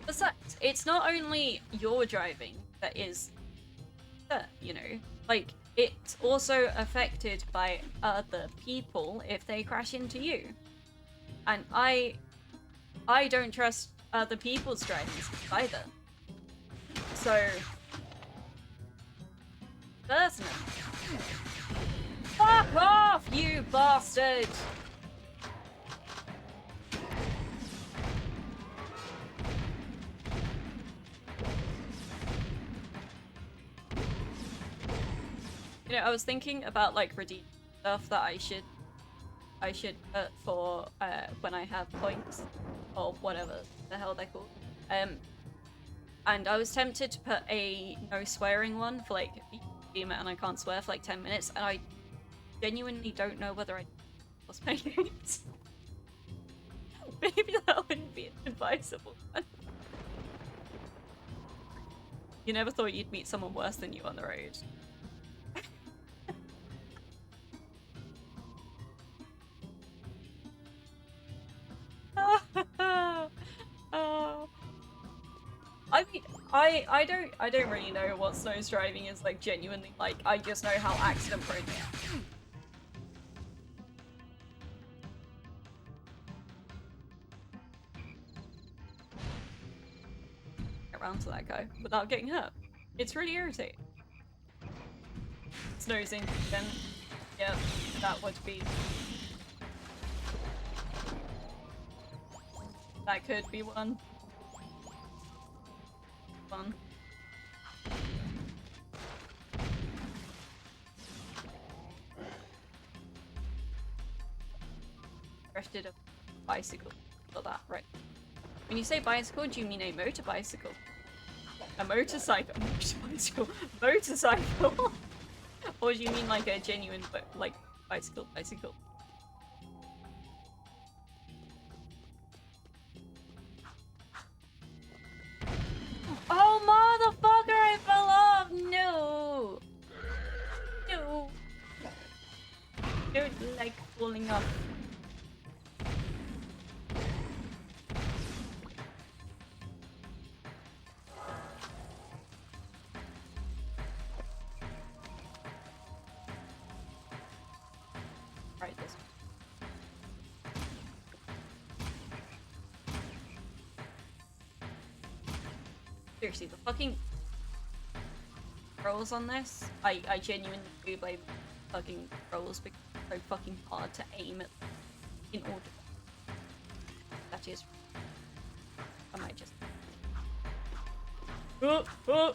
Besides, it's not only your driving that is, you know, like, it's also affected by other people if they crash into you. And I don't trust other people's driving either. So, personally, fuck off, you bastard! You know, I was thinking about like redeem stuff that I should put for when I have points or whatever the hell they're called. And I was tempted to put a no swearing one for like redeem it and I can't swear for like 10 minutes, and I genuinely don't know whether I was paying it. Maybe that wouldn't be advisable. You never thought you'd meet someone worse than you on the road. I mean, I don't really know what Snow's driving is like genuinely like. I just know how accident prone they are. get around to that guy without getting hurt. It's really irritating. Snoozing again. Yeah, that would be... That could be one. One. Drifted a bicycle. Got that right. When you say bicycle, do you mean a motor bicycle? A motorcycle? A motor bicycle? Motorcycle? Or do you mean like a genuine, like, bicycle? Oh, motherfucker, I fell off! No! No! Don't like falling off. Right, this one. Seriously, the fucking rolls on this, I genuinely do blame fucking rolls because it's so fucking hard to aim at in order. That is. I might just. Oh, oh.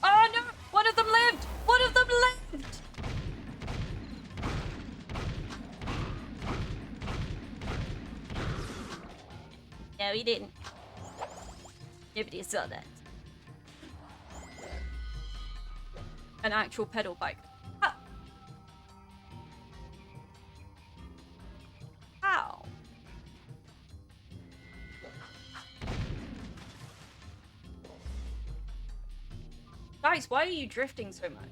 Oh no! One of them lived! One of them lived! No, he didn't. Nobody saw that. An actual pedal bike. Ah. How? Guys, why are you drifting so much?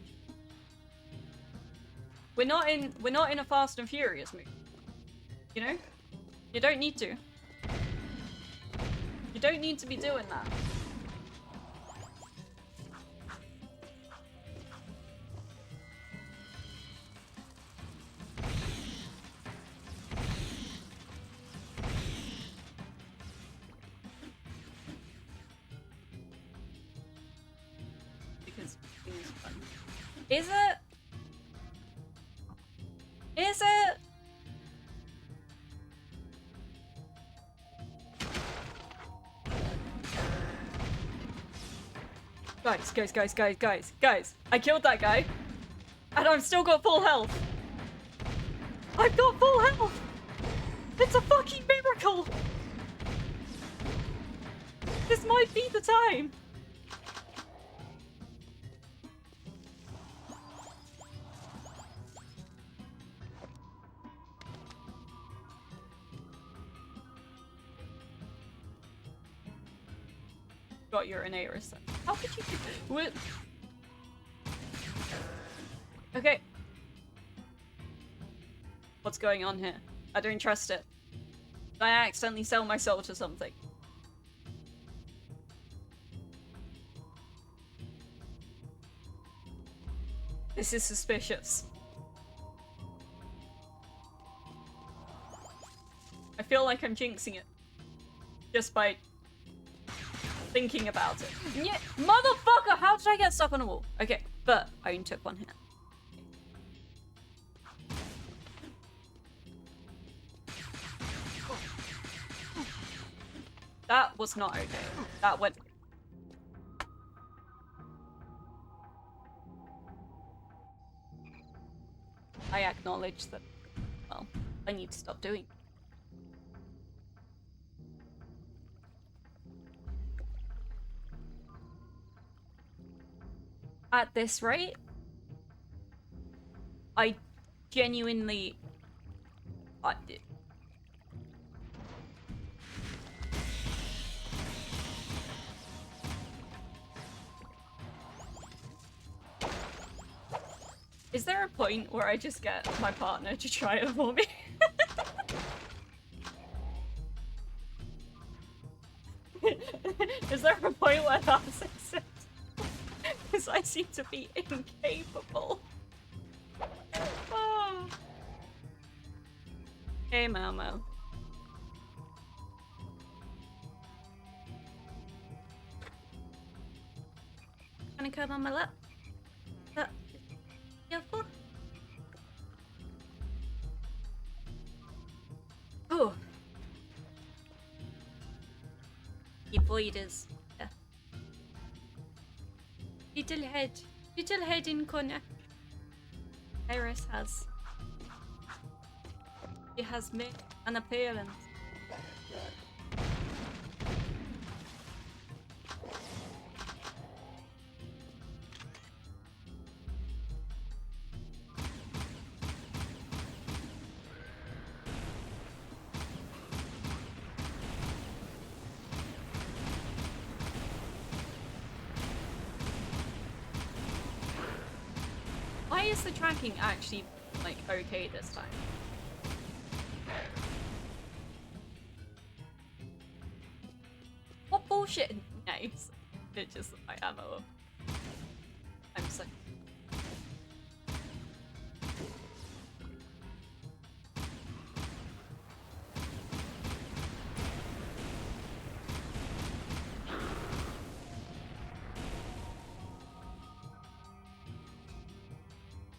We're not in a Fast and Furious movie. You know? You don't need to. You don't need to be doing that. Because it's fun. Is it? Is it? Guys, I killed that guy. And I've still got full health. I've got full health. It's a fucking miracle. This might be the time. Got your Inaris. How could you do that? Okay. What's going on here? I don't trust it. Did I accidentally sell my soul to something? This is suspicious. I feel like I'm jinxing it. Just by thinking about it. Yeah, motherfucker! How did I get stuck on a wall? Okay, but I only took one hit. That was not okay. That went. I acknowledge that. Well, I need to stop doing. At this rate, I genuinely... Is there a point where I just get my partner to try it for me? Is there a point where that's accepted? Because I seem to be incapable. Hey, Momo. Wanna come on my lap? Careful. Oh. Your voiders. Yeah. Little head in corner. Iris has. She has made an appearance. Why is the tracking actually, like, okay this time? What bullshit? Nice. It just my ammo. I'm so.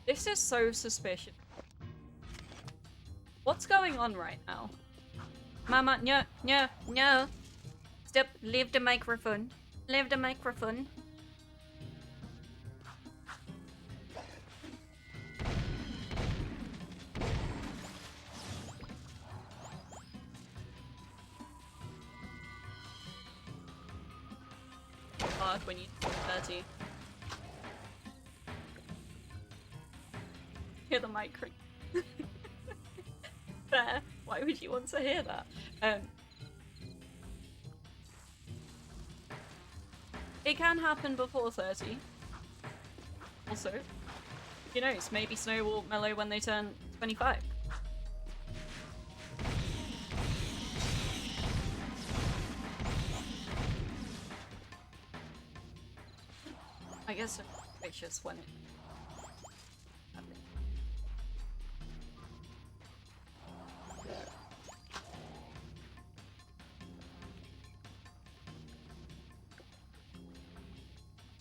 This is so suspicious. What's going on right now? Mama, no, no, no. Stop, leave the microphone. Leave the microphone. Hard when you 30. Hear the mic ring. Fair. Why would you want to hear that? It can happen before 30. Also, who knows? Maybe Snow will mellow when they turn 25. I guess it's just when it.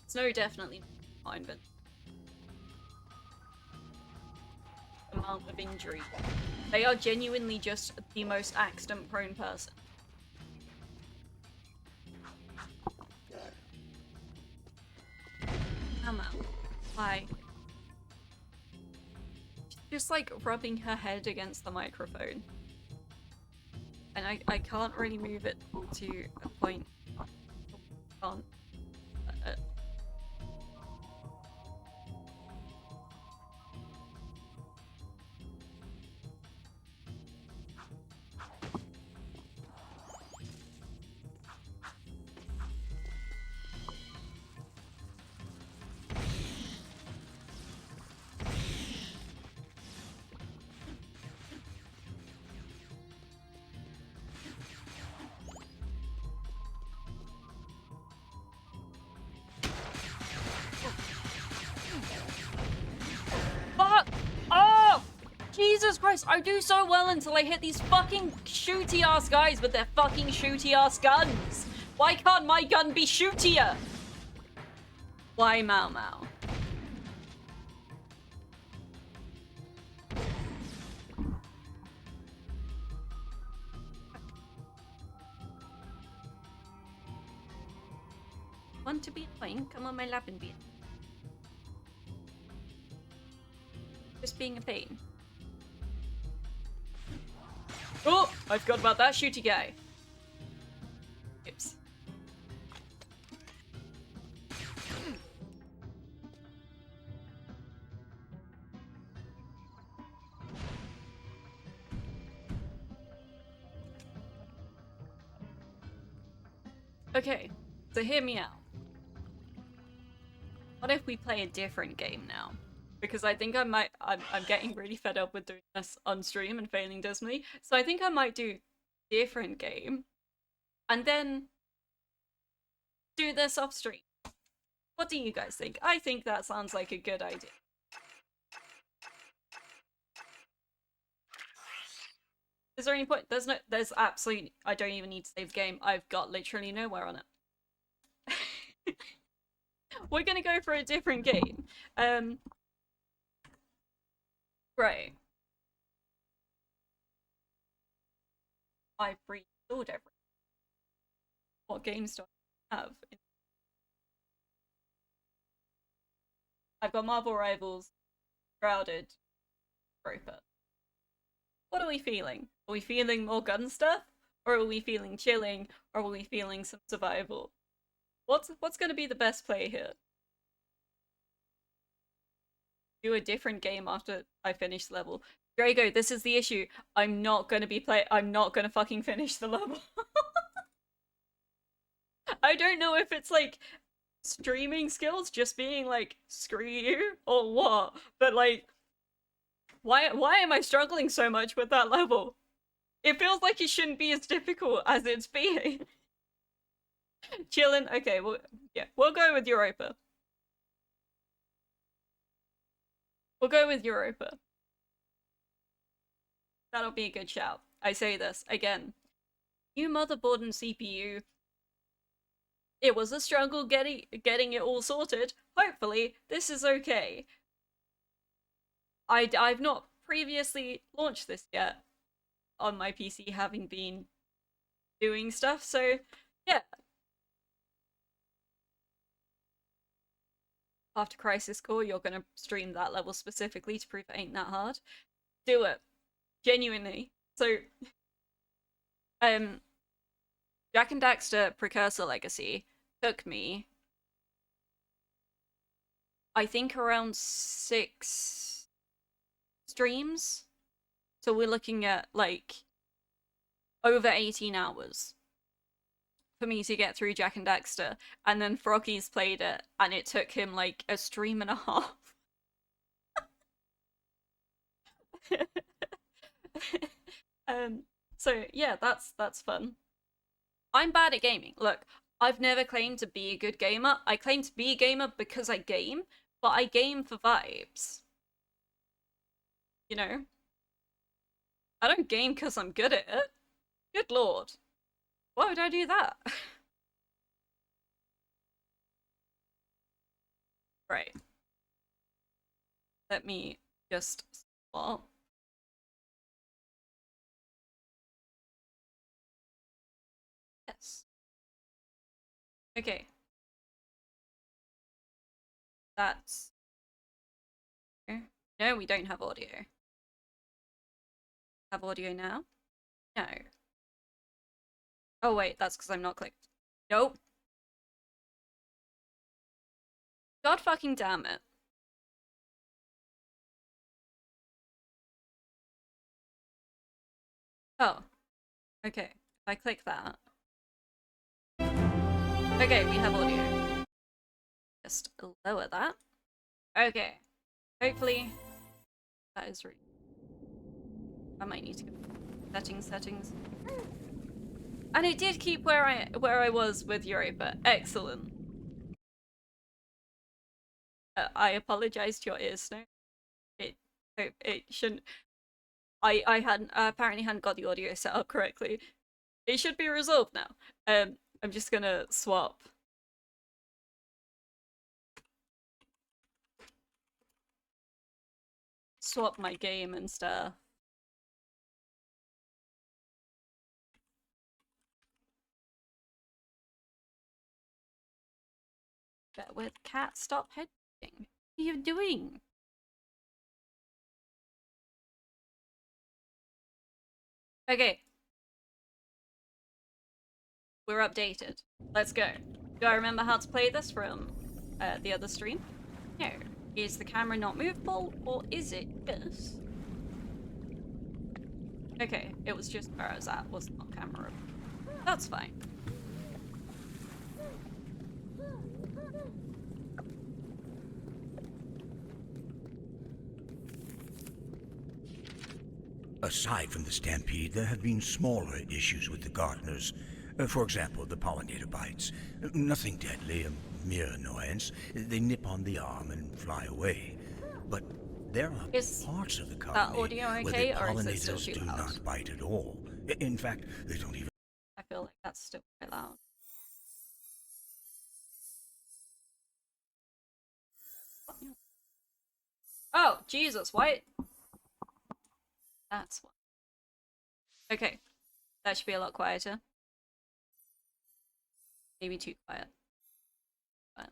Snow definitely fine, but amount of injury. They are genuinely just the most accident-prone person. Come on. Why? Just like rubbing her head against the microphone. And I can't really move it to a point. Can't. Jesus Christ, I do so well until I hit these fucking shooty-ass guys with their fucking shooty-ass guns. Why can't my gun be shootier? Why, Mau Mau? Want to be annoying? Come on my lap and be. Just being a pain. Oh, I forgot about that shooty guy. Oops. Okay, so hear me out. What if we play a different game now? Because I think I'm getting really fed up with doing this on stream and failing dismally. So I think I might do a different game and then do this off stream. What do you guys think? I think that sounds like a good idea. Is there any point? There's absolutely, I don't even need to save the game. I've got literally nowhere on it. We're gonna go for a different game. Right. I've reinstalled everything. What games do I have? I've got Marvel Rivals, Shrouded, Europa. What are we feeling? Are we feeling more gun stuff? Or are we feeling chilling? Or are we feeling some survival? What's gonna be the best play here? Do a different game after I finish the level. Drago, this is the issue. I'm not gonna fucking finish the level. I don't know if it's like streaming skills just being like screw you or what, but like why am I struggling so much with that level? It feels like it shouldn't be as difficult as it's being. Chillin', okay, well yeah, we'll go with Europa. We'll go with Europa. That'll be a good shout. I say this again. New motherboard and CPU. It was a struggle getting it all sorted. Hopefully, this is okay. I've not previously launched this yet on my PC, having been doing stuff, so yeah. After Crisis Core, you're gonna stream that level specifically to prove it ain't that hard. Do it. Genuinely. So, jakanddaxter Precursor Legacy took me, I think, around 6 streams. So we're looking at like over 18 hours for me to get through jakanddaxter, and then Froggy's played it and it took him like a stream and a half. So yeah, that's fun. I'm bad at gaming. Look, I've never claimed to be a good gamer. I claim to be a gamer because I game, but I game for vibes. You know? I don't game because I'm good at it. Good lord. Why would I do that? Right. Let me just swap. Yes. Okay. That's... No, we don't have audio. Have audio now? No. Oh wait, that's because I'm not clicked. Nope. God fucking damn it. Oh. Okay. If I click that. Okay, we have audio. Just lower that. Okay. Hopefully that is right. I might need to go settings. And it did keep where I was with Europa. Excellent. I apologize to your ears, no? It shouldn't. I hadn't apparently hadn't got the audio set up correctly. It should be resolved now. I'm just gonna swap. Swap my game and stuff. But with cat, stop heading. What are you doing? Okay. We're updated. Let's go. Do I remember how to play this from the other stream? No. Is the camera not movable, or is it yes? Okay, it was just where I was at, was not camera. That's fine. Aside from the stampede, there have been smaller issues with the gardeners. For example, the pollinator bites. Nothing deadly, a mere annoyance. They nip on the arm and fly away. But There are Is parts of the that colony audio where okay, the or is it still pollinators too do loud? not bite at all. In fact, they don't even. I feel like that's still quite loud. Oh, Jesus, why? That's what. Okay, that should be a lot quieter. Maybe too quiet. But...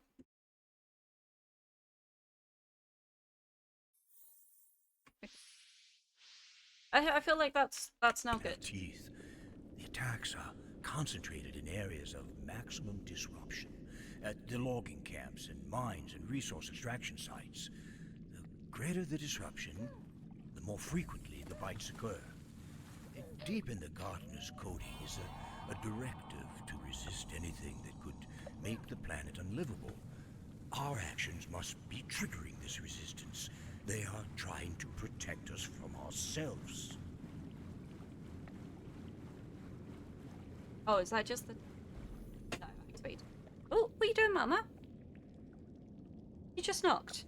I feel like that's now good. Teeth. The attacks are concentrated in areas of maximum disruption. At the logging camps and mines and resource extraction sites. The greater the disruption, the more frequently the bites occur. Deep in the gardener's coding is a directive to resist anything that could make the planet unlivable. Our actions must be triggering this resistance. They are trying to protect us from ourselves. Oh, is that just the... No, activate. Oh, what are you doing, Mama? You just knocked.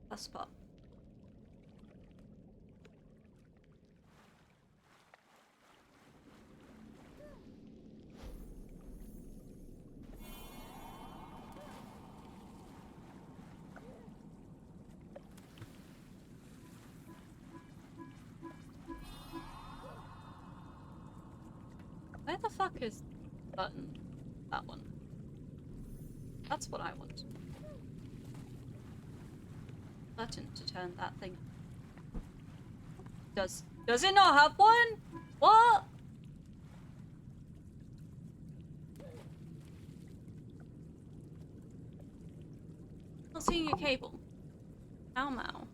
That's spot. Where the fuck is the button? That one. That's what I want. Button to turn that thing. Does it not have one? What? Not seeing a cable. Ow, Mao.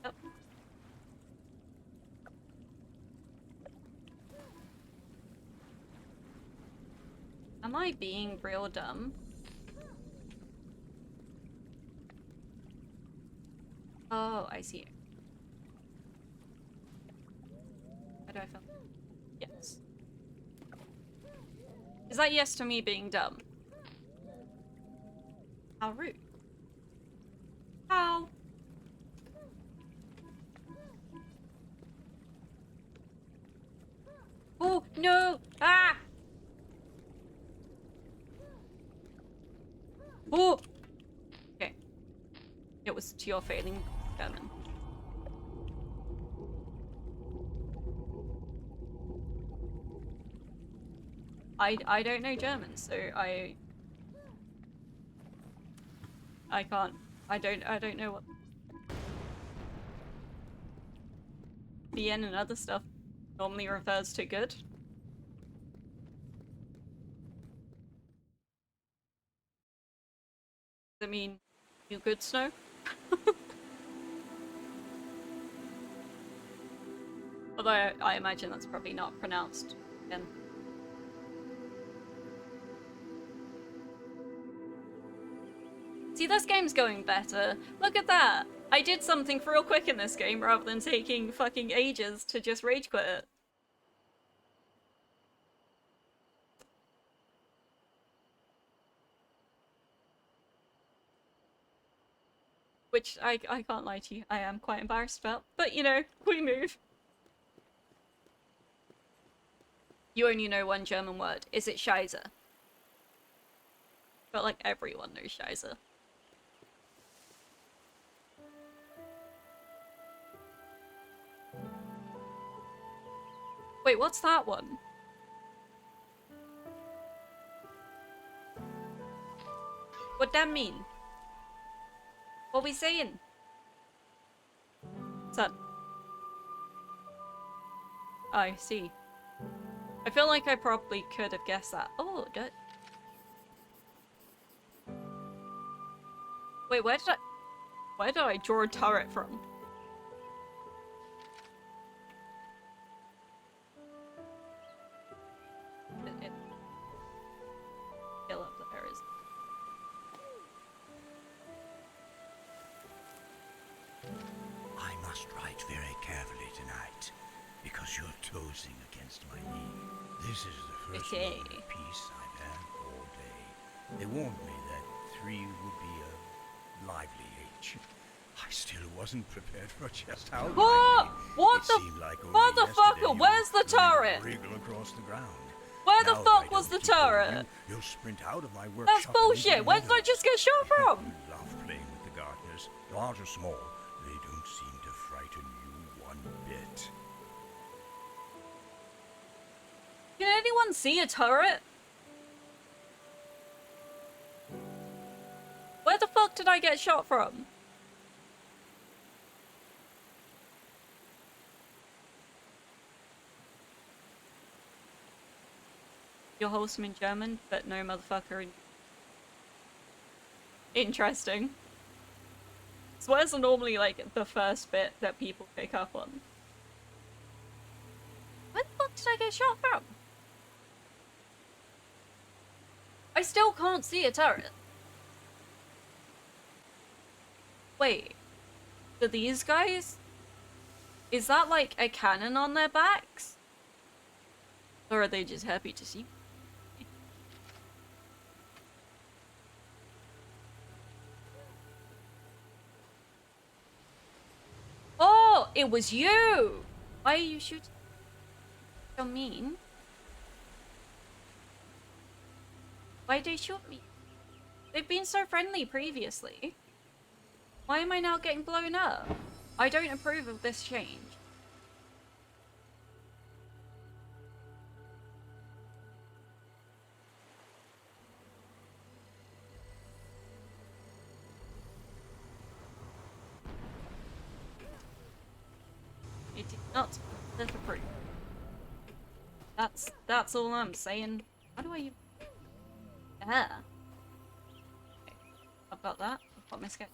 Yep. Am I being real dumb? Oh, I see it. How do I feel? Yes. Is that yes to me being dumb? How rude. How? Oh, no! Ah! Oh! Okay. It was to your failing, German. I don't know German, so I can't. I don't know what BN and other stuff normally refers to good. Does it mean you good, Snow? Although I imagine that's probably not pronounced again. See, this game's going better. Look at that! I did something real quick in this game rather than taking fucking ages to just rage quit it. Which I can't lie to you, I am quite embarrassed about. But you know, we move. You only know one German word. Is it Scheiße? But like everyone knows Scheiße. Wait, what's that one? What that mean? What we saying? Son. I see. I feel like I probably could have guessed that. Oh, dirt. Wait, where did I draw a turret from? Kill up there is. I must write bouncing against my knee. This is the first Okay. moment of peace I've had all day. They warned me that 3 would be a lively age. I still wasn't prepared for just how lively. What It the seemed like only motherfucker? yesterday you Where's the were learning turret? to wriggle across the ground. Where the Now, if fuck I was don't the keep hold of turret? You'll sprint out of my workshop. That's bullshit. Where did I just get shot from? You love playing with the gardeners. Large or small, they don't seem to frighten you one bit. Can anyone see a turret? Where the fuck did I get shot from? You're wholesome in German, but no motherfucker in... Interesting. Swears are normally like the first bit that people pick up on. Where the fuck did I get shot from? I still can't see a turret. Wait. Do these guys? Is that like a cannon on their backs? Or are they just happy to see me? Oh, it was you! Why are you shooting so mean? Why'd they shoot me? They've been so friendly previously. Why am I now getting blown up? I don't approve of this change. It did not disapprove. That's all I'm saying. How do I... Yeah. Okay. I've got that. I've got my sketch.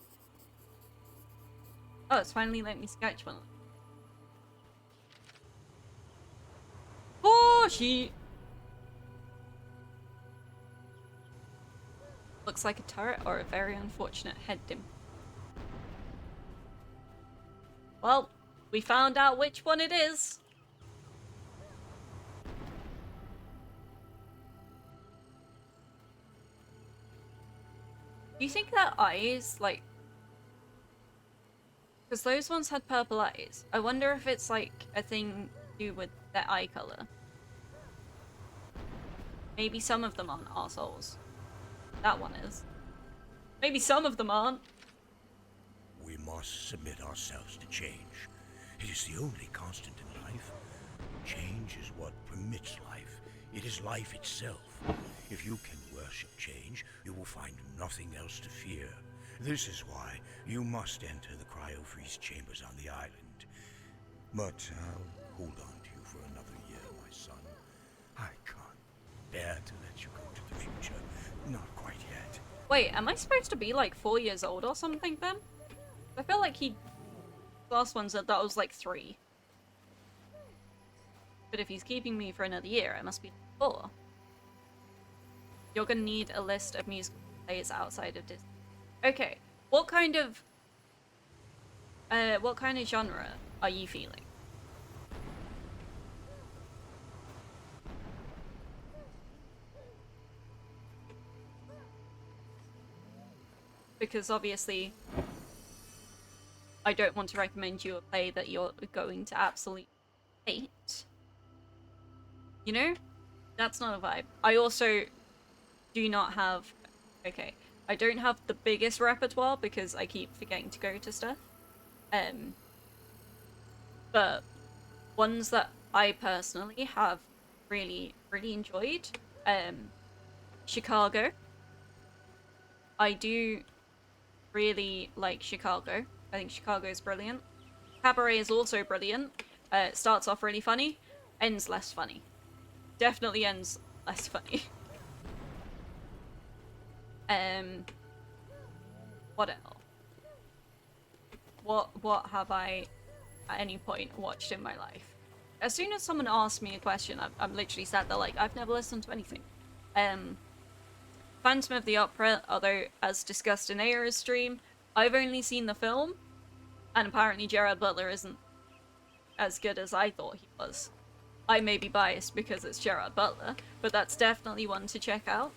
Oh, it's finally letting me sketch one. Oh, she... Looks like a turret or a very unfortunate head dim. Well, we found out which one it is. Do you think their eyes, like... Because those ones had purple eyes. I wonder if it's, like, a thing to do with their eye color. Maybe some of them aren't arseholes. That one is. Maybe some of them aren't. We must submit ourselves to change. It is the only constant in life. Change is what permits life. It is life itself. If you can worship change, you will find nothing else to fear. This is why you must enter the cryo-freeze chambers on the island. But I'll hold on to you for another year, my son. I can't bear to let you go to the future. Not quite yet. Wait, am I supposed to be like 4 years old or something then? I feel like last one said that I was like 3. But if he's keeping me for another year, I must be 4. You're gonna need a list of musical plays outside of Disney. Okay, what kind of genre are you feeling? Because obviously, I don't want to recommend you a play that you're going to absolutely hate. You know? That's not a vibe. I also do not have... Okay, I don't have the biggest repertoire because I keep forgetting to go to stuff. But ones that I personally have really, really enjoyed. Chicago. I do really like Chicago. I think Chicago is brilliant. Cabaret is also brilliant. It starts off really funny, ends less funny. Definitely ends less funny. What else? What have I at any point watched in my life? As soon as someone asks me a question, I'm literally sat there like, I've never listened to anything. Phantom of the Opera, although as discussed in Aira's stream, I've only seen the film, and apparently Gerard Butler isn't as good as I thought he was. I may be biased because it's Gerard Butler, but that's definitely one to check out.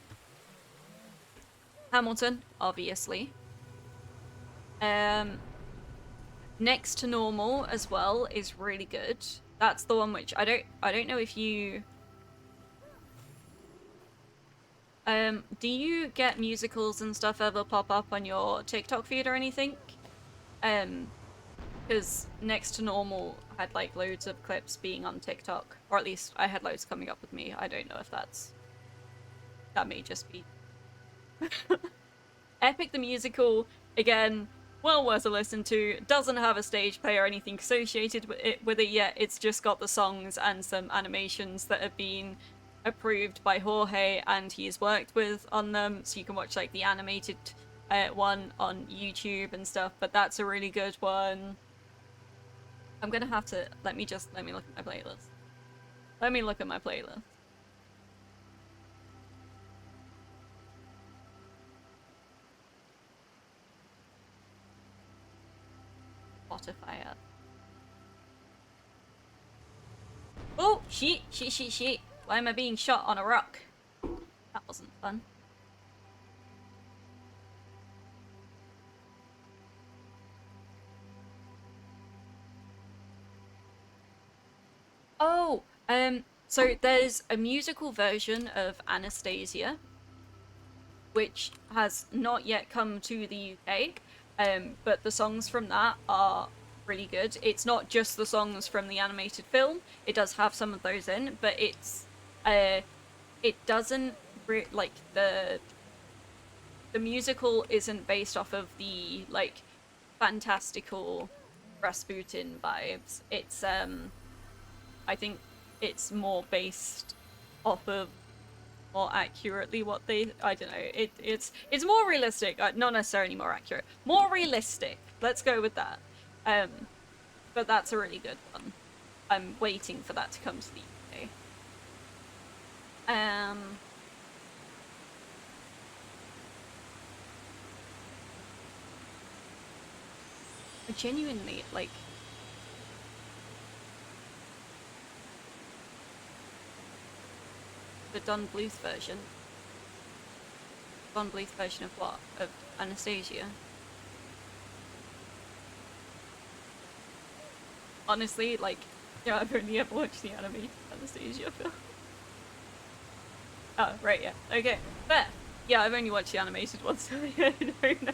Hamilton, obviously. Um, Next to Normal as well is really good. That's the one which I don't know if you do you get musicals and stuff ever pop up on your TikTok feed or anything? Um because Next to Normal had like loads of clips being on TikTok, or at least I had loads coming up with me. I don't know if that may just be Epic the Musical, again, well worth a listen to. Doesn't have a stage play or anything associated with it yet. It's just got the songs and some animations that have been approved by Jorge and he's worked with on them. So you can watch like the animated one on YouTube and stuff. But that's a really good one. I'm gonna have to let me look at my playlist. Let me look at my playlist. Spotify up. Oh, shit. Why am I being shot on a rock? That wasn't fun. Oh, so there's a musical version of Anastasia, which has not yet come to the UK, but the songs from that are really good. It's not just the songs from the animated film. It does have some of those in, but it doesn't like the musical isn't based off of the like fantastical Rasputin vibes. It's I think it's more based off of more accurately what they I don't know. It's more realistic, not necessarily more accurate. More realistic. Let's go with that. Um but that's a really good one. I'm waiting for that to come to the UK. I genuinely like the Don Bluth version. Don Bluth version of what? Of Anastasia. Honestly, like, yeah, I've only ever watched the anime Anastasia film. Oh, right, yeah. Okay, fair. Yeah, I've only watched the animated one, so I don't know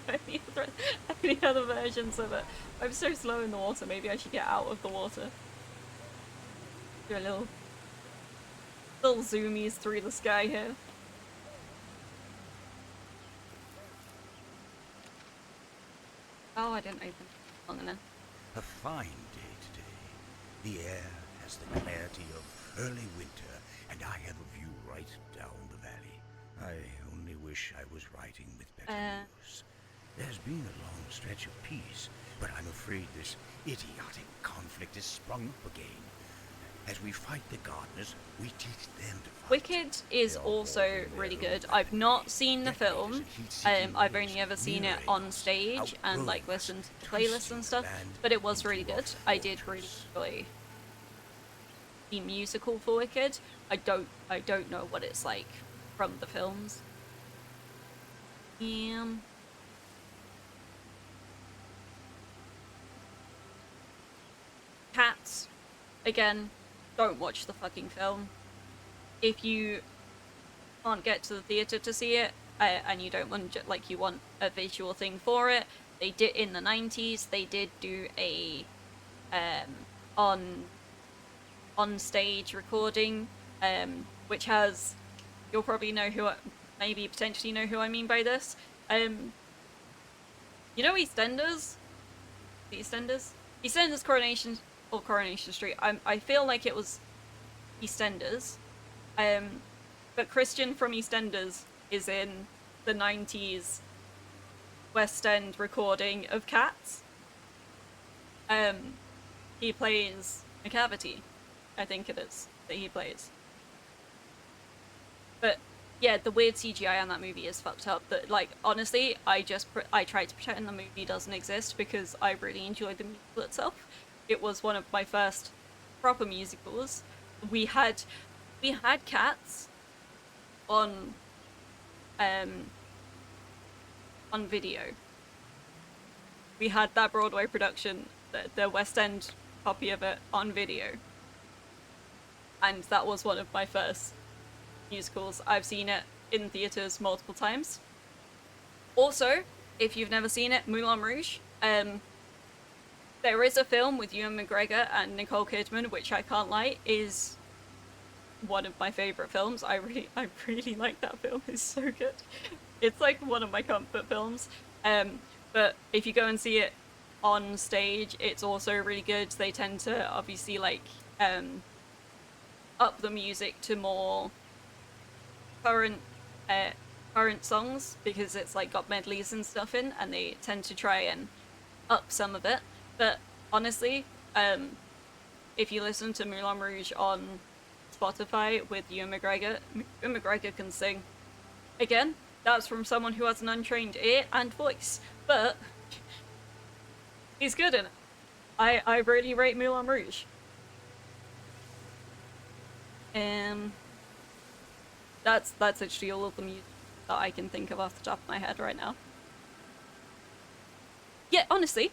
any other versions of it. I'm so slow in the water, maybe I should get out of the water. Do a little zoomies through the sky here. Oh, I didn't open it long enough. A fine day today. The air has the clarity of early winter, and I have a view right down the valley. I only wish I was writing with better news. There's been a long stretch of peace, but I'm afraid this idiotic conflict has sprung up again. As we fight the gardeners, we teach them to fight. Wicked is also really good. I've not seen the film. I've only ever seen it on stage and like listened to playlists and stuff. But it was really good. I did really enjoy the musical for Wicked. I don't know what it's like from the films. Cats, again, don't watch the fucking film. If you can't get to the theater to see it, and you don't want like you want a visual thing for it, they did in the 90s. They did do a on stage recording, which has you'll probably know who maybe potentially know who I mean by this. You know EastEnders? The EastEnders Coronation or Coronation Street. I feel like it was EastEnders. But Christian from EastEnders is in the 90s West End recording of Cats. He plays McCavity, I think it is, that he plays. But yeah, the weird CGI on that movie is fucked up. That like honestly, I tried to pretend the movie doesn't exist because I really enjoyed the musical itself. It was one of my first proper musicals. we had Cats on um on video. We had that Broadway production, the West End copy of it on video, and that was one of my first musicals. I've seen it in theaters multiple times. Also, if you've never seen it, Moulin Rouge. There is a film with Ewan McGregor and Nicole Kidman, which I can't lie is one of my favorite films. I really like that film. It's so good. It's like one of my comfort films. But if you go and see it on stage, it's also really good. They tend to obviously like up the music to more current current songs because it's like got medleys and stuff in, and they tend to try and up some of it. But honestly, if you listen to Moulin Rouge on Spotify with Ewan McGregor, Ewan McGregor can sing. Again, that's from someone who has an untrained ear and voice, but he's good in it. I really rate Moulin Rouge. That's actually all of the music that I can think of off the top of my head right now. Yeah, honestly,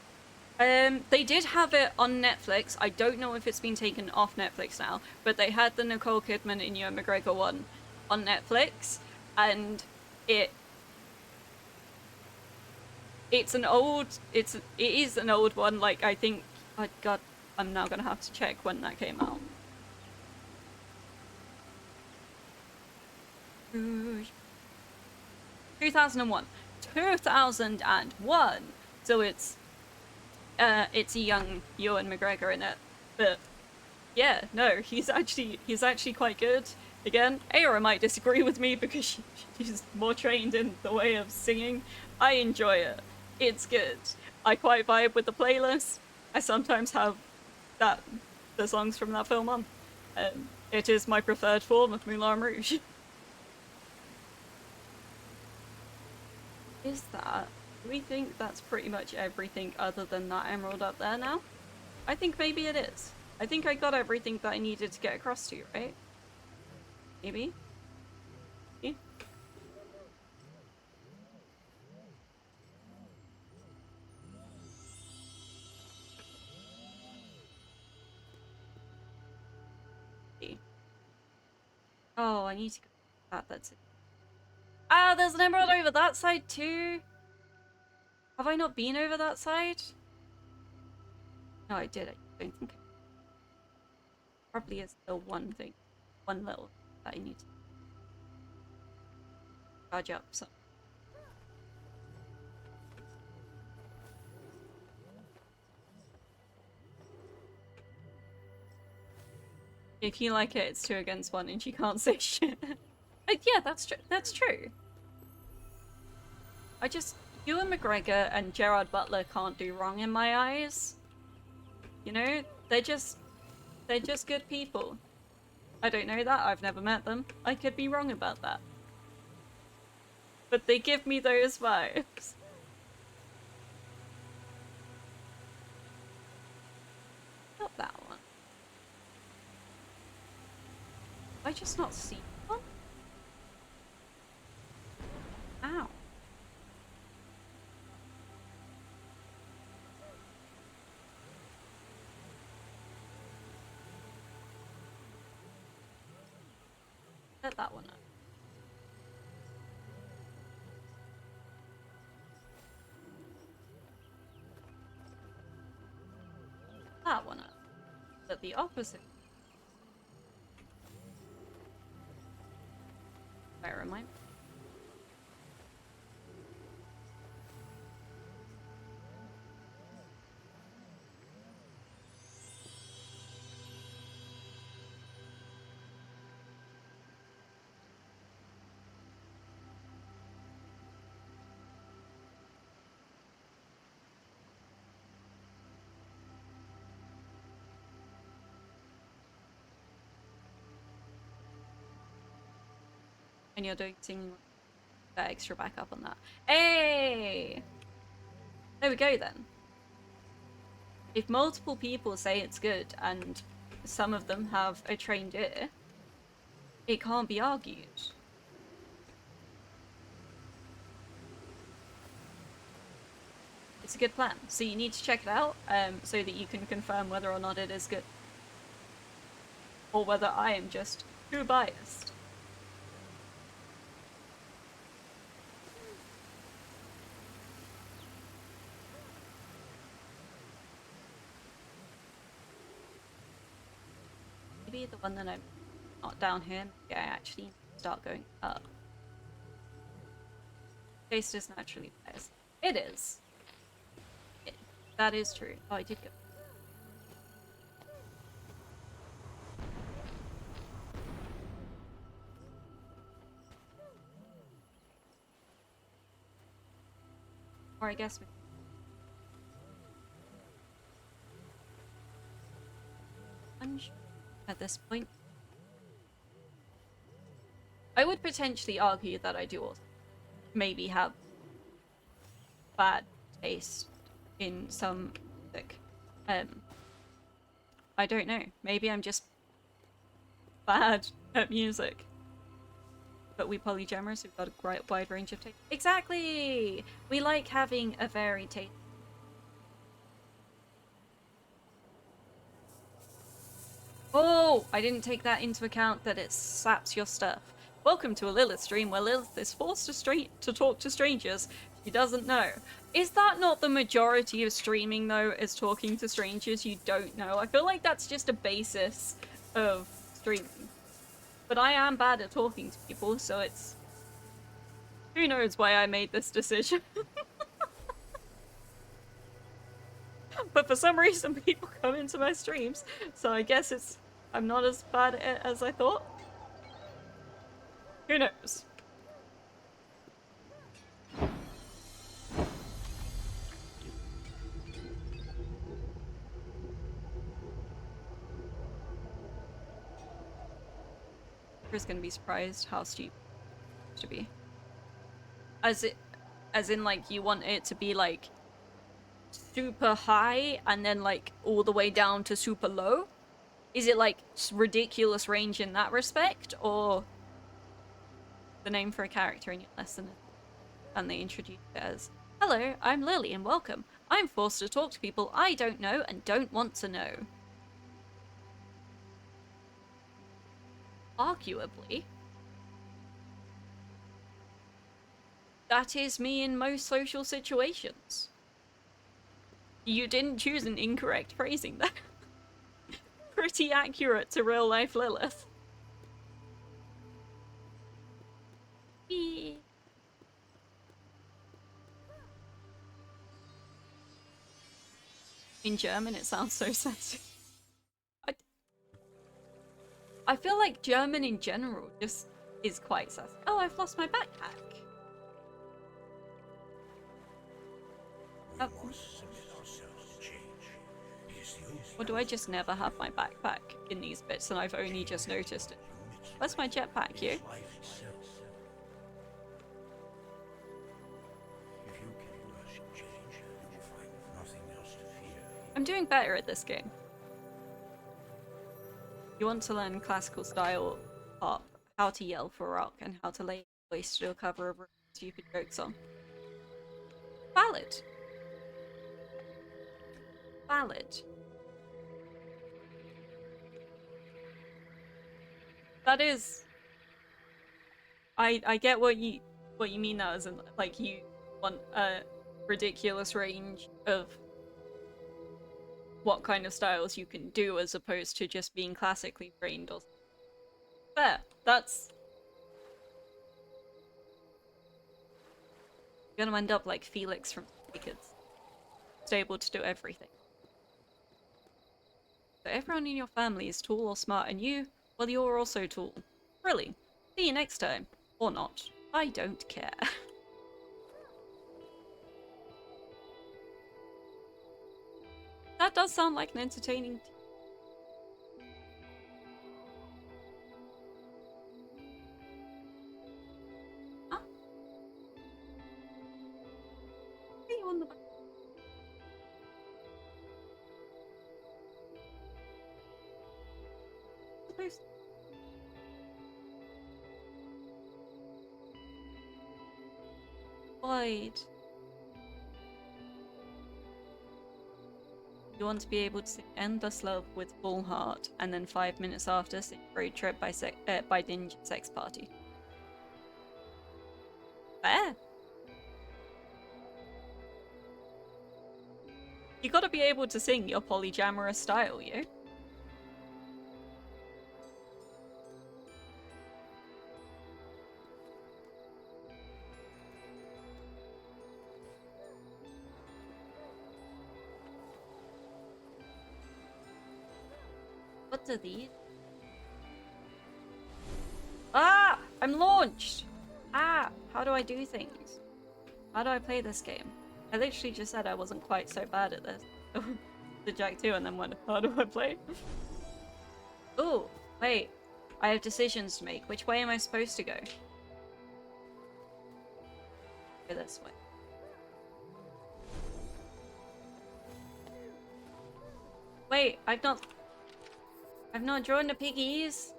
they did have it on Netflix. I don't know if it's been taken off Netflix now, but they had the Nicole Kidman and Ewan McGregor one on Netflix, and it is an old one. Like I think, oh God, I'm now gonna have to check when that came out. 2001. 2001. So it's a young Ewan McGregor in it, but yeah, no, he's actually quite good. Again, Aira might disagree with me because she's more trained in the way of singing. I enjoy it. It's good. I quite vibe with the playlist. I sometimes have the songs from that film on. It is my preferred form of Moulin Rouge. Is that? Do we think that's pretty much everything other than that emerald up there now? I think maybe it is. I think I got everything that I needed to get across to you, right? Maybe? Yeah. Oh, I need to go. That's it. Ah, there's an emerald over that side too. Have I not been over that side? No, I did. I don't think. Probably is still one thing, one little that I need to charge up. So. If you like it, it's 2 against 1, and she can't say shit. Yeah, that's true. That's true. Ewan McGregor and Gerard Butler can't do wrong in my eyes. You know, they're just good people. I don't know that. I've never met them. I could be wrong about that. But they give me those vibes. Not that one. I just not see one? Ow. Set that one up. That one up. But the opposite. Where am I? And you're doing that extra backup on that. Hey! There we go then. If multiple people say it's good and some of them have a trained ear, it can't be argued. It's a good plan. So you need to check it out so that you can confirm whether or not it is good. Or whether I am just too biased. Maybe the one that I'm not down here, maybe I actually need to start going up. Taste is naturally biased. It is. That is true. Oh, I did go. Or I guess at this point. I would potentially argue that I do also maybe have bad taste in some music. I don't know. Maybe I'm just bad at music. But we polygamers, we've got a great wide range of taste. Exactly! We like having a varied taste. Oh, I didn't take that into account that it saps your stuff. Welcome to a Lilith stream where Lilith is forced to talk to strangers she doesn't know. Is that not the majority of streaming, though, is talking to strangers you don't know? I feel like that's just a basis of streaming. But I am bad at talking to people, so it's... Who knows why I made this decision? But for some reason people come into my streams, so I guess it's... I'm not as bad at it as I thought. Who knows? Who's gonna be surprised how stupid it to be. As in like you want it to be like super high and then like all the way down to super low? Is it like ridiculous range in that respect, or the name for a character in your lesson and they introduce it as, hello, I'm Lily and welcome. I'm forced to talk to people I don't know and don't want to know. Arguably, that is me in most social situations. You didn't choose an incorrect phrasing there. Pretty accurate to real life Lilith. In German, it sounds so sassy. I feel like German in general just is quite sassy. Oh, I've lost my backpack. Oh. Or do I just never have my backpack in these bits and I've only just noticed it? Where's my jetpack, you? I'm doing better at this game. You want to learn classical style pop, how to yell for rock, and how to lay a voice to do a cover of stupid jokes on. Valid. Valid. That is... I get what you mean now, as in, like, you want a ridiculous range of what kind of styles you can do as opposed to just being classically trained or... Fair. That's... You're gonna end up like Felix from Kids. Just able to do everything. So everyone in your family is tall or smart, and you, well, you're also tall. Really. See you next time. Or not. I don't care. That does sound like an entertaining... Huh? Are you on the back? close. Wide. You want to be able to sing Endless Love with Full Heart, and then 5 minutes after sing Road Trip by Dinge Sex Party. Fair. You gotta be able to sing your polyamorous style, you. What are these? Ah! I'm launched! Ah! How do I do things? How do I play this game? I literally just said I wasn't quite so bad at this. The Jack 2 and then went, how do I play? Ooh, wait. I have decisions to make. Which way am I supposed to go? Go this way. Wait, I've not drawn the piggies.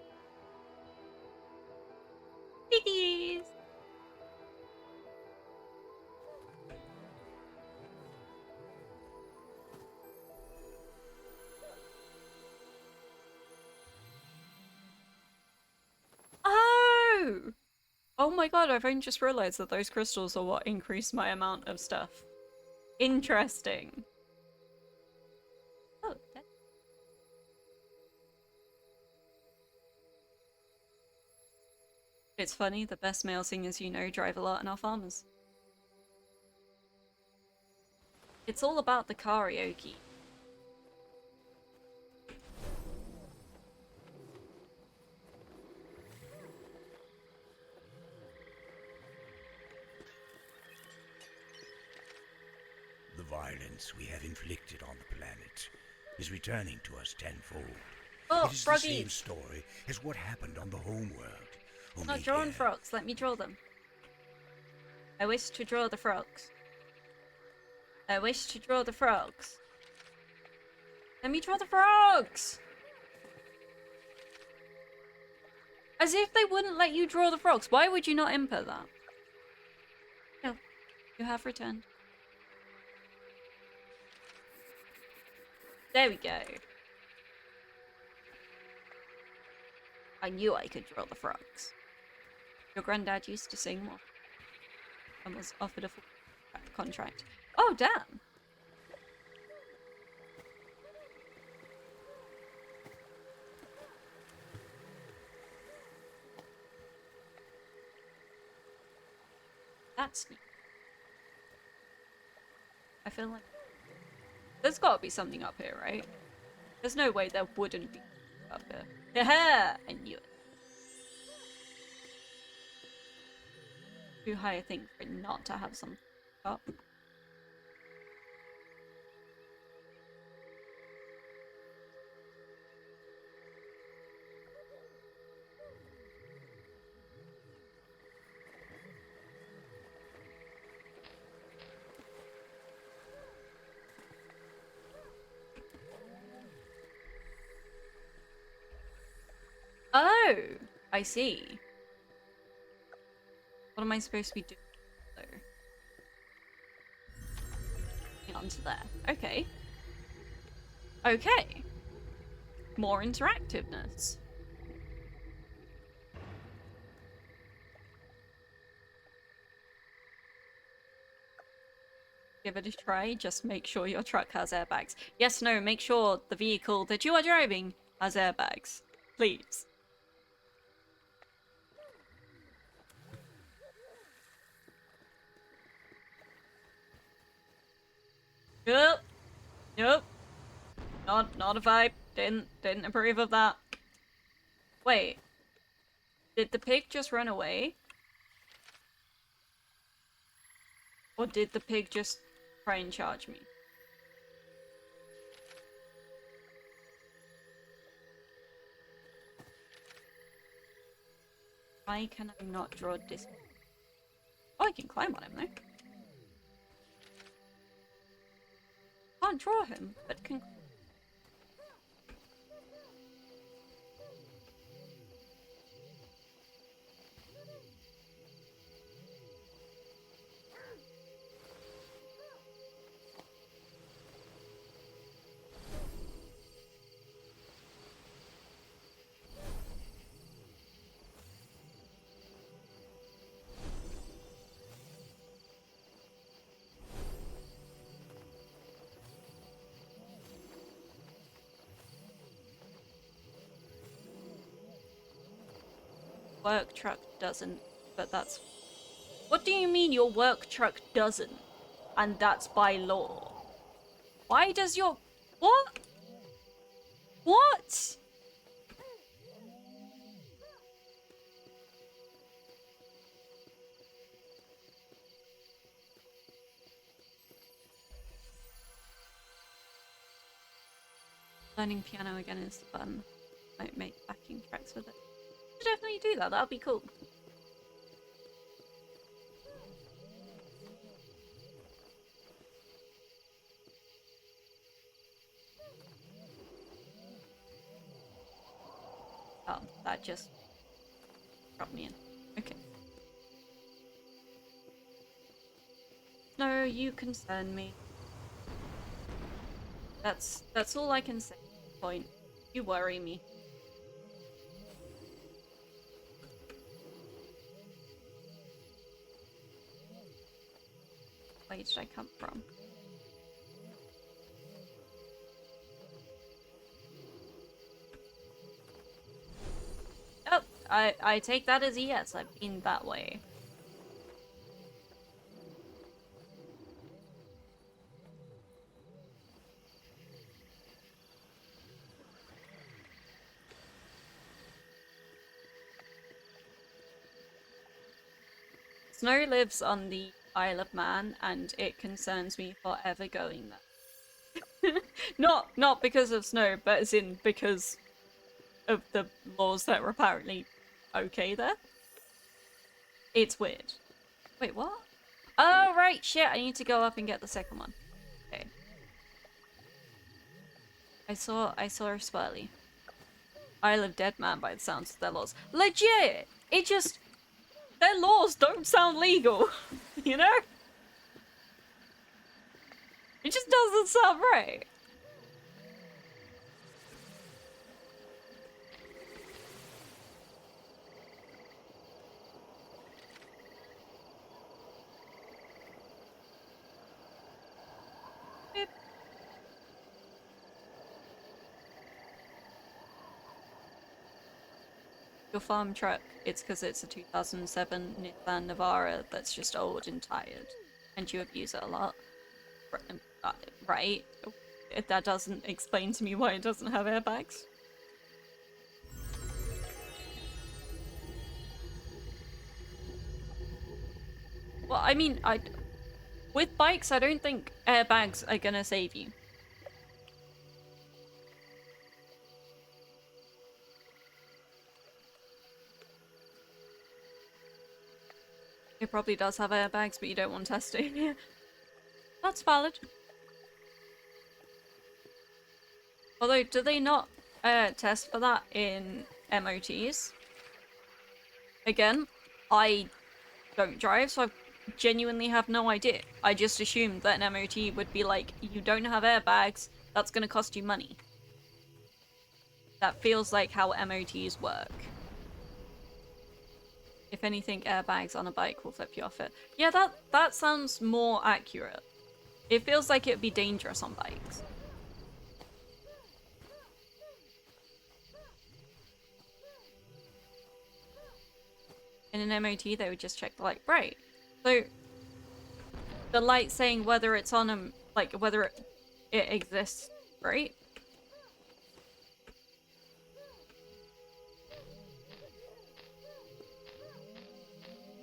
Piggies! Oh! Oh my god, I've only just realized that those crystals are what increase my amount of stuff. Interesting. Oh, that... It's funny, the best male singers you know drive a lot and are farmers. It's all about the karaoke. The violence we have inflicted on the planet is returning to us tenfold. Oh, it is froggies. the same story as what happened on the homeworld. Not drawn frogs. Let me draw them. I wish to draw the frogs. I wish to draw the frogs. Let me draw the frogs! As if they wouldn't let you draw the frogs. Why would you not input that? No. You have returned. There we go. I knew I could draw the frogs. Your granddad used to sing more and was offered a full contract. Oh, damn! That's new. I feel like there's gotta be something up here, right? There's no way there wouldn't be up here. Yeah, I knew it. Too high a thing for it not to have some up. Oh, I see. What am I supposed to be doing though? Hang on to there. Okay. Okay. More interactiveness. Give it a try. Just make sure your truck has airbags. Yes, no, make sure the vehicle that you are driving has airbags. Please. Nope. Nope. Not a vibe. Didn't approve of that. Wait. Did the pig just run away? Or did the pig just try and charge me? Why can I not draw this? Oh, I can climb on him though. Can't draw him, but can... work truck doesn't, but that's... What do you mean your work truck doesn't? And that's by law. Why does your... What? What? Learning piano again is fun. Might make backing tracks with it. Should definitely do that. That'd be cool. Oh, that just dropped me in. Okay. No, you concern me. That's all I can say at this point. You worry me. Where did I come from? Oh, I take that as a yes. I've been that way. Snow lives on the Isle of Man, and it concerns me forever going there. Not because of snow, but as in because of the laws that are apparently okay there. It's weird. Wait, what? Oh, right, shit, I need to go up and get the second one. Okay. I saw a swirly. Isle of Dead Man by the sounds of their laws. Legit! It just... Their laws don't sound legal, you know? It just doesn't sound right. Beep. Your farm truck, it's because it's a 2007 Nissan Navara that's just old and tired, and you abuse it a lot. Right? That doesn't explain to me why it doesn't have airbags. Well, I mean, with bikes, I don't think airbags are gonna save you. It probably does have airbags, but you don't want testing. Yeah. That's valid. Although, do they not test for that in MOTs? Again, I don't drive, so I genuinely have no idea. I just assumed that an MOT would be like, you don't have airbags, that's gonna cost you money. That feels like how MOTs work. If anything, airbags on a bike will flip you off it. Yeah, that sounds more accurate. It feels like it would be dangerous on bikes. In an MOT, they would just check the light. Right. So, the light saying whether it's on them, like, whether it exists, right?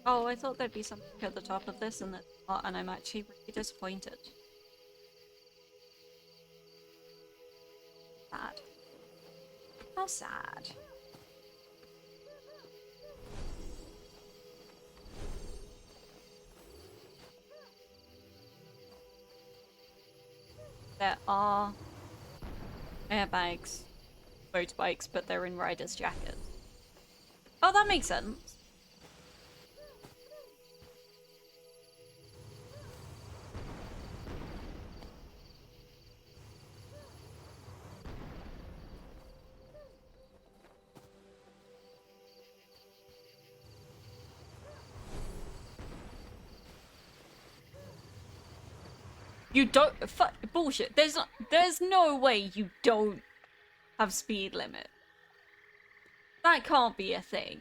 Oh, I thought there'd be something at the top of this, and that's not, and I'm actually really disappointed. Sad. How sad. There are airbags, motorbikes, but they're in rider's jackets. Oh, that makes sense. You don't bullshit. There's no way you don't have speed limit. That can't be a thing.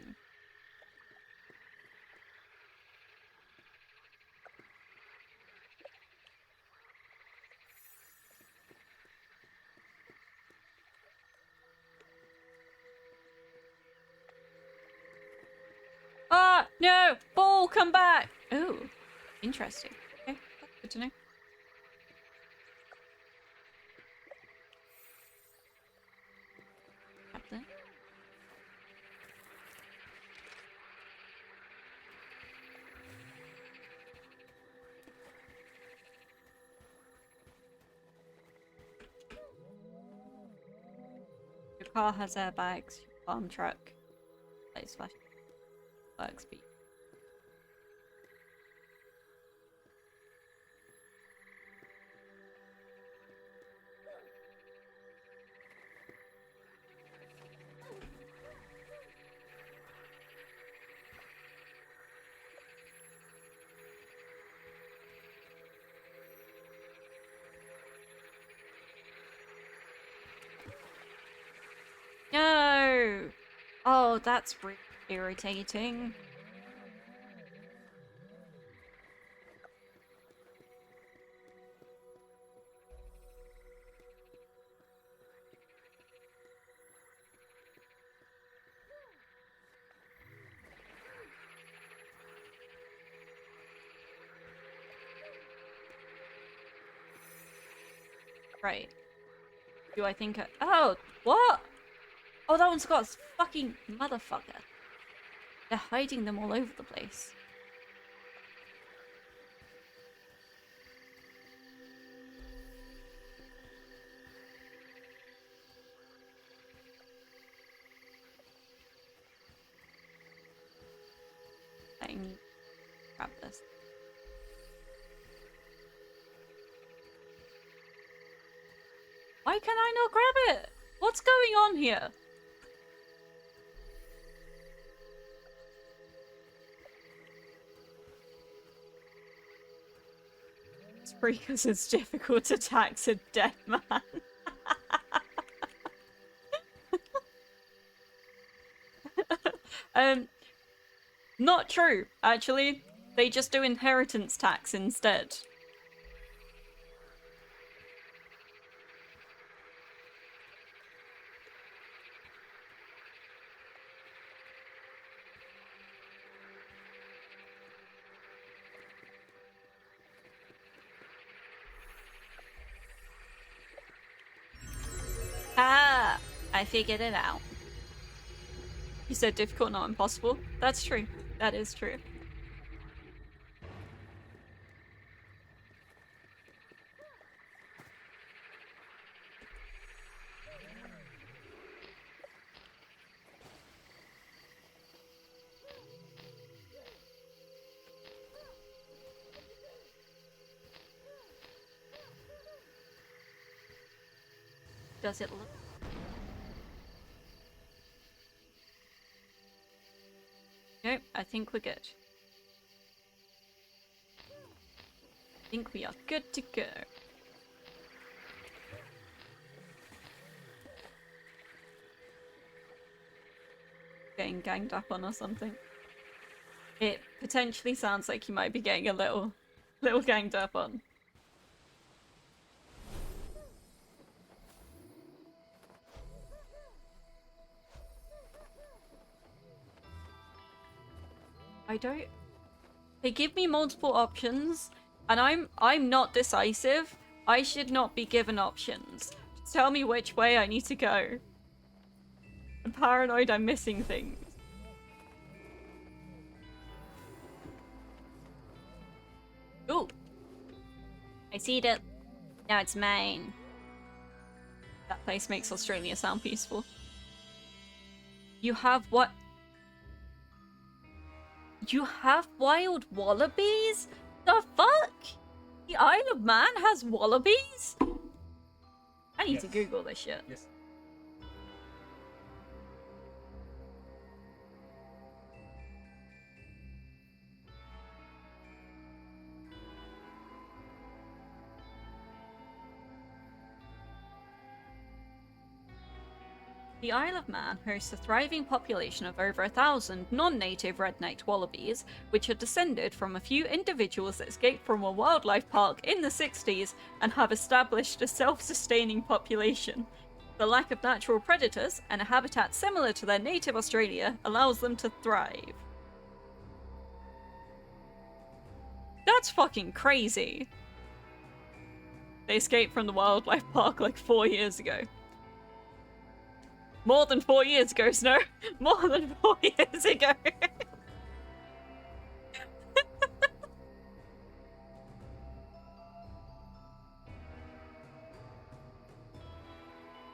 No! Ball, come back! Oh, interesting. Okay, that's good to know. Grab that. Your car has airbags. Your farm truck. Lights flash. Work speed. No! Oh, that's really irritating. Right. Do I think oh, what? Oh, that one's got a fucking motherfucker. They're hiding them all over the place. I need to grab this. Why can I not grab it? What's going on here? It's because it's difficult to tax a dead man. Not true, actually. They just do inheritance tax instead. Ah, I figured it out. You said difficult, not impossible. That's true. That is true. Does it look? Nope, I think we're good. I think we are good to go. Getting ganged up on or something. It potentially sounds like you might be getting a little ganged up on. I don't... They give me multiple options, and I'm not decisive. I should not be given options. Just tell me which way I need to go. I'm paranoid I'm missing things. Ooh! I see it. Now it's mine. That place makes Australia sound peaceful. You have what? You have wild wallabies? The fuck? The Isle of Man has wallabies? I need to Google this shit. Yes. The Isle of Man hosts a thriving population of over 1,000 non-native red-necked wallabies, which are descended from a few individuals that escaped from a wildlife park in the 60s and have established a self-sustaining population. The lack of natural predators and a habitat similar to their native Australia allows them to thrive. That's fucking crazy. They escaped from the wildlife park like 4 years ago. More than 4 years ago, Snow. More than 4 years ago.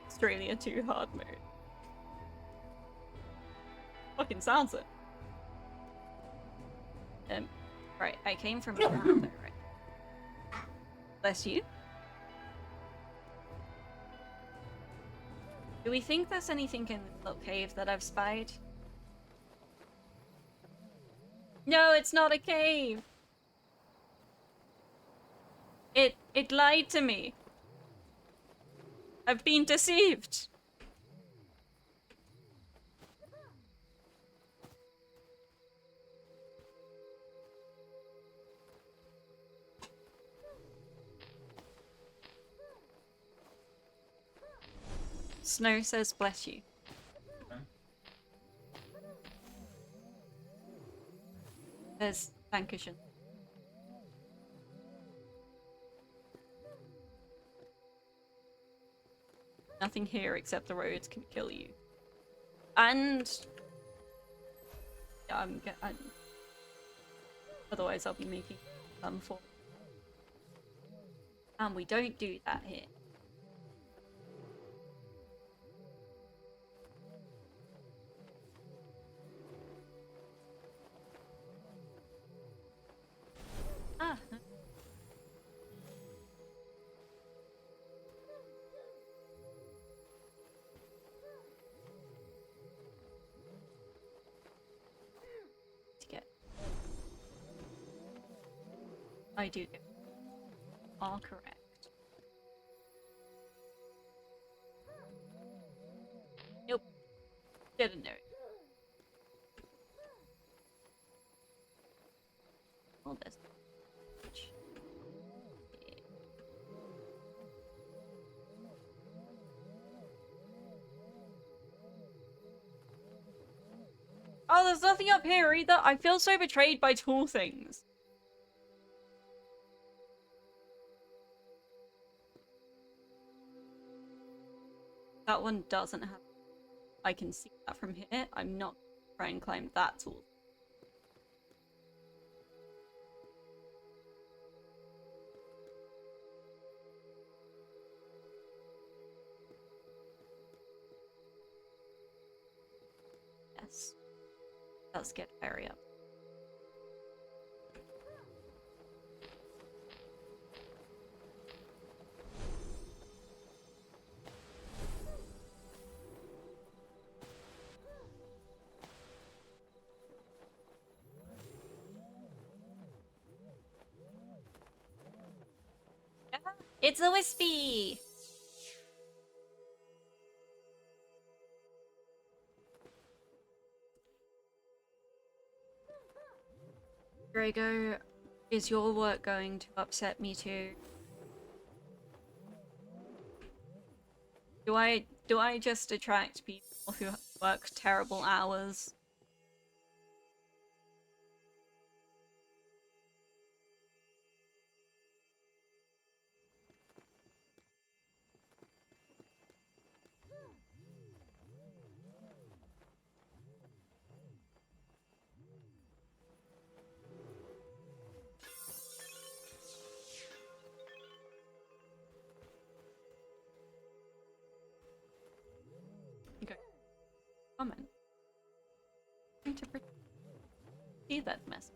Australia 2 hard mode. Fucking sounds it. Right, I came from Canada, right? Bless you. Do we think there's anything in the little cave that I've spied? No, it's not a cave! It lied to me. I've been deceived. Snow says bless you. There's Dankeschön. Nothing here except the roads can kill you. And yeah, otherwise I'll be making some form. And we don't do that here. Ah. I do get all correct. Nope. Didn't know. All this. Oh, there's nothing up here either. I feel so betrayed by tall things. That one doesn't have... I can see that from here. I'm not trying to climb that tall. Yes. Let's get very up. It's a wispy! Drago, is your work going to upset me too? Do I just attract people who work terrible hours? Okay. Comment. I'm trying to see that mess.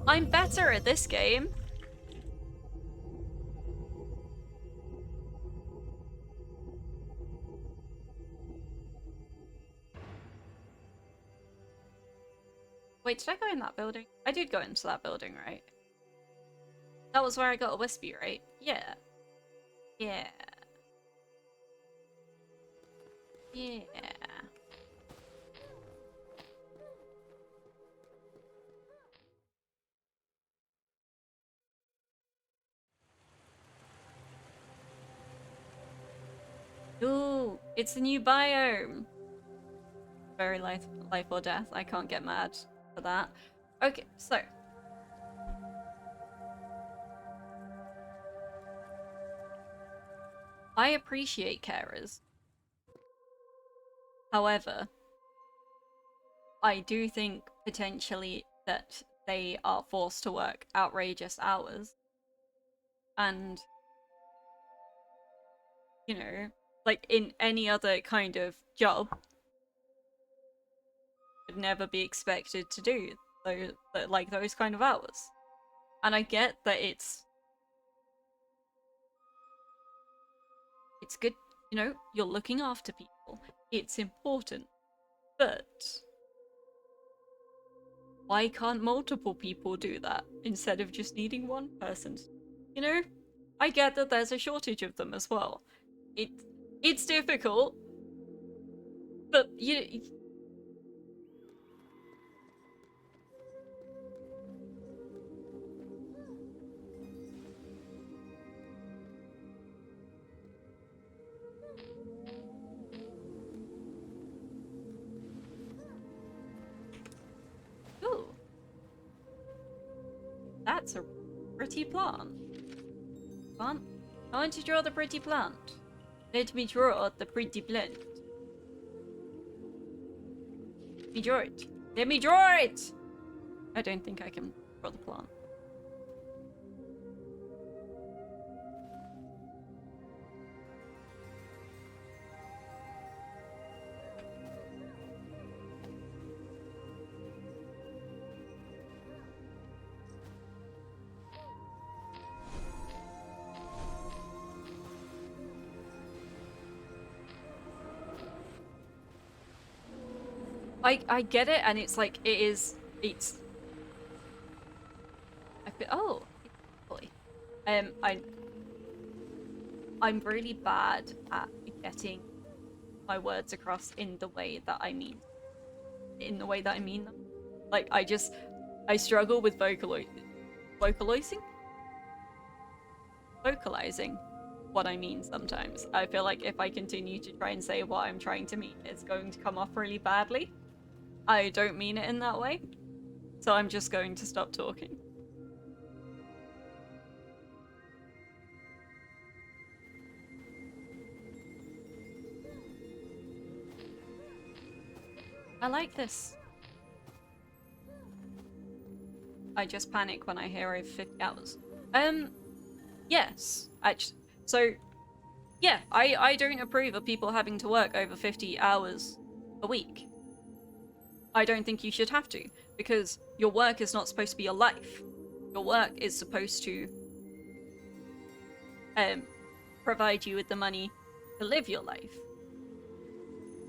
I'm better at this game. Wait, did I go in that building? I did go into that building, right? That was where I got a wispy, right? Yeah. Yeah. Yeah. It's a new biome. Very life or death. I can't get mad for that. Okay, so I appreciate carers. However, I do think potentially that they are forced to work outrageous hours. And, you know, like in any other kind of job, would never be expected to do those kind of hours. And I get that it's good, you know, you're looking after people. It's important. But why can't multiple people do that instead of just needing one person? You know? I get that there's a shortage of them as well. It's difficult, but you ooh, that's a pretty plant. Plant? I want to draw the pretty plant. Let me draw the pretty plant. Let me draw it. Let me draw it! I don't think I can draw the plant. I get it, and it's like it's I feel boy. I'm really bad at getting my words across in the way that I mean them. Like I struggle with vocalizing what I mean sometimes. I feel like if I continue to try and say what I'm trying to mean, it's going to come off really badly. I don't mean it in that way, so I'm just going to stop talking. I like this. I just panic when I hear over 50 hours. Yes, actually. So, yeah, I don't approve of people having to work over 50 hours a week. I don't think you should have to, because your work is not supposed to be your life. Your work is supposed to provide you with the money to live your life.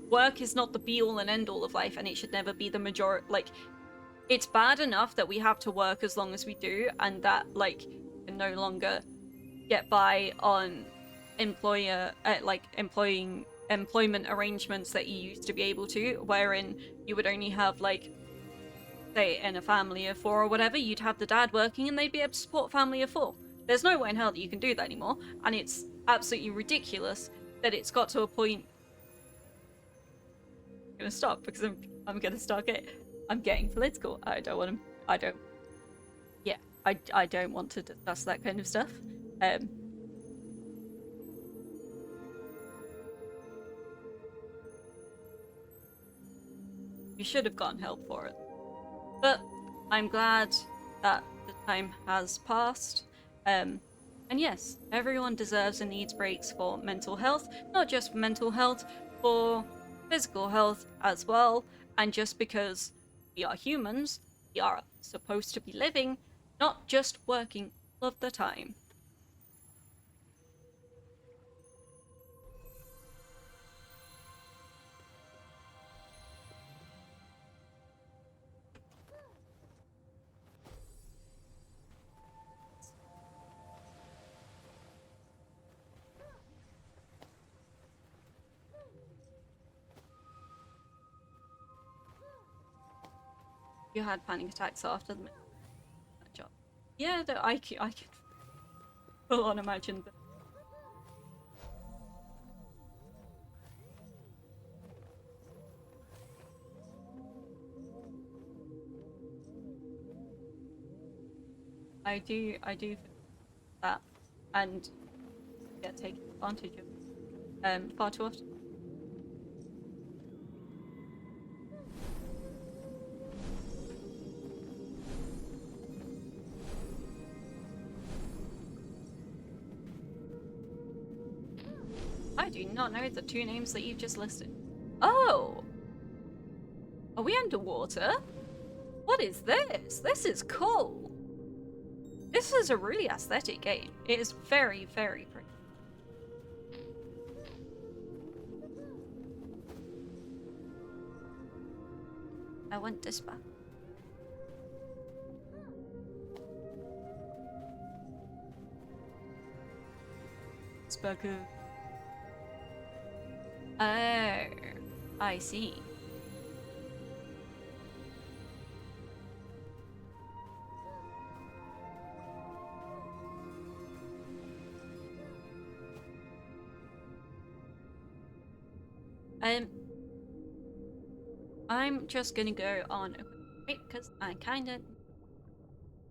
Work is not the be-all and end-all of life, and it should never be the majority. Like, it's bad enough that we have to work as long as we do, and that, like, can no longer get by on employment arrangements that you used to be able to, wherein you would only have, like, say in a family of 4 or whatever, you'd have the dad working and they'd be able to support a family of 4. There's no way in hell that you can do that anymore, and it's absolutely ridiculous that it's got to a point. I'm gonna stop because I'm gonna I'm getting political. I don't want to discuss that kind of stuff. You should have gotten help for it. But I'm glad that the time has passed. And yes, everyone deserves and needs breaks for mental health. Not just for mental health, for physical health as well. And just because we are humans, we are supposed to be living, not just working all of the time. You had panic attacks after the job. Yeah, I can full on imagine that. I do feel that, and get taken advantage of far too often. I do not know the two names that you've just listed. Oh! Are we underwater? What is this? This is cool! This is a really aesthetic game. It is very, very pretty. I want this back. Spaku. Oh, I see. I'm just gonna go on a quick break because I kinda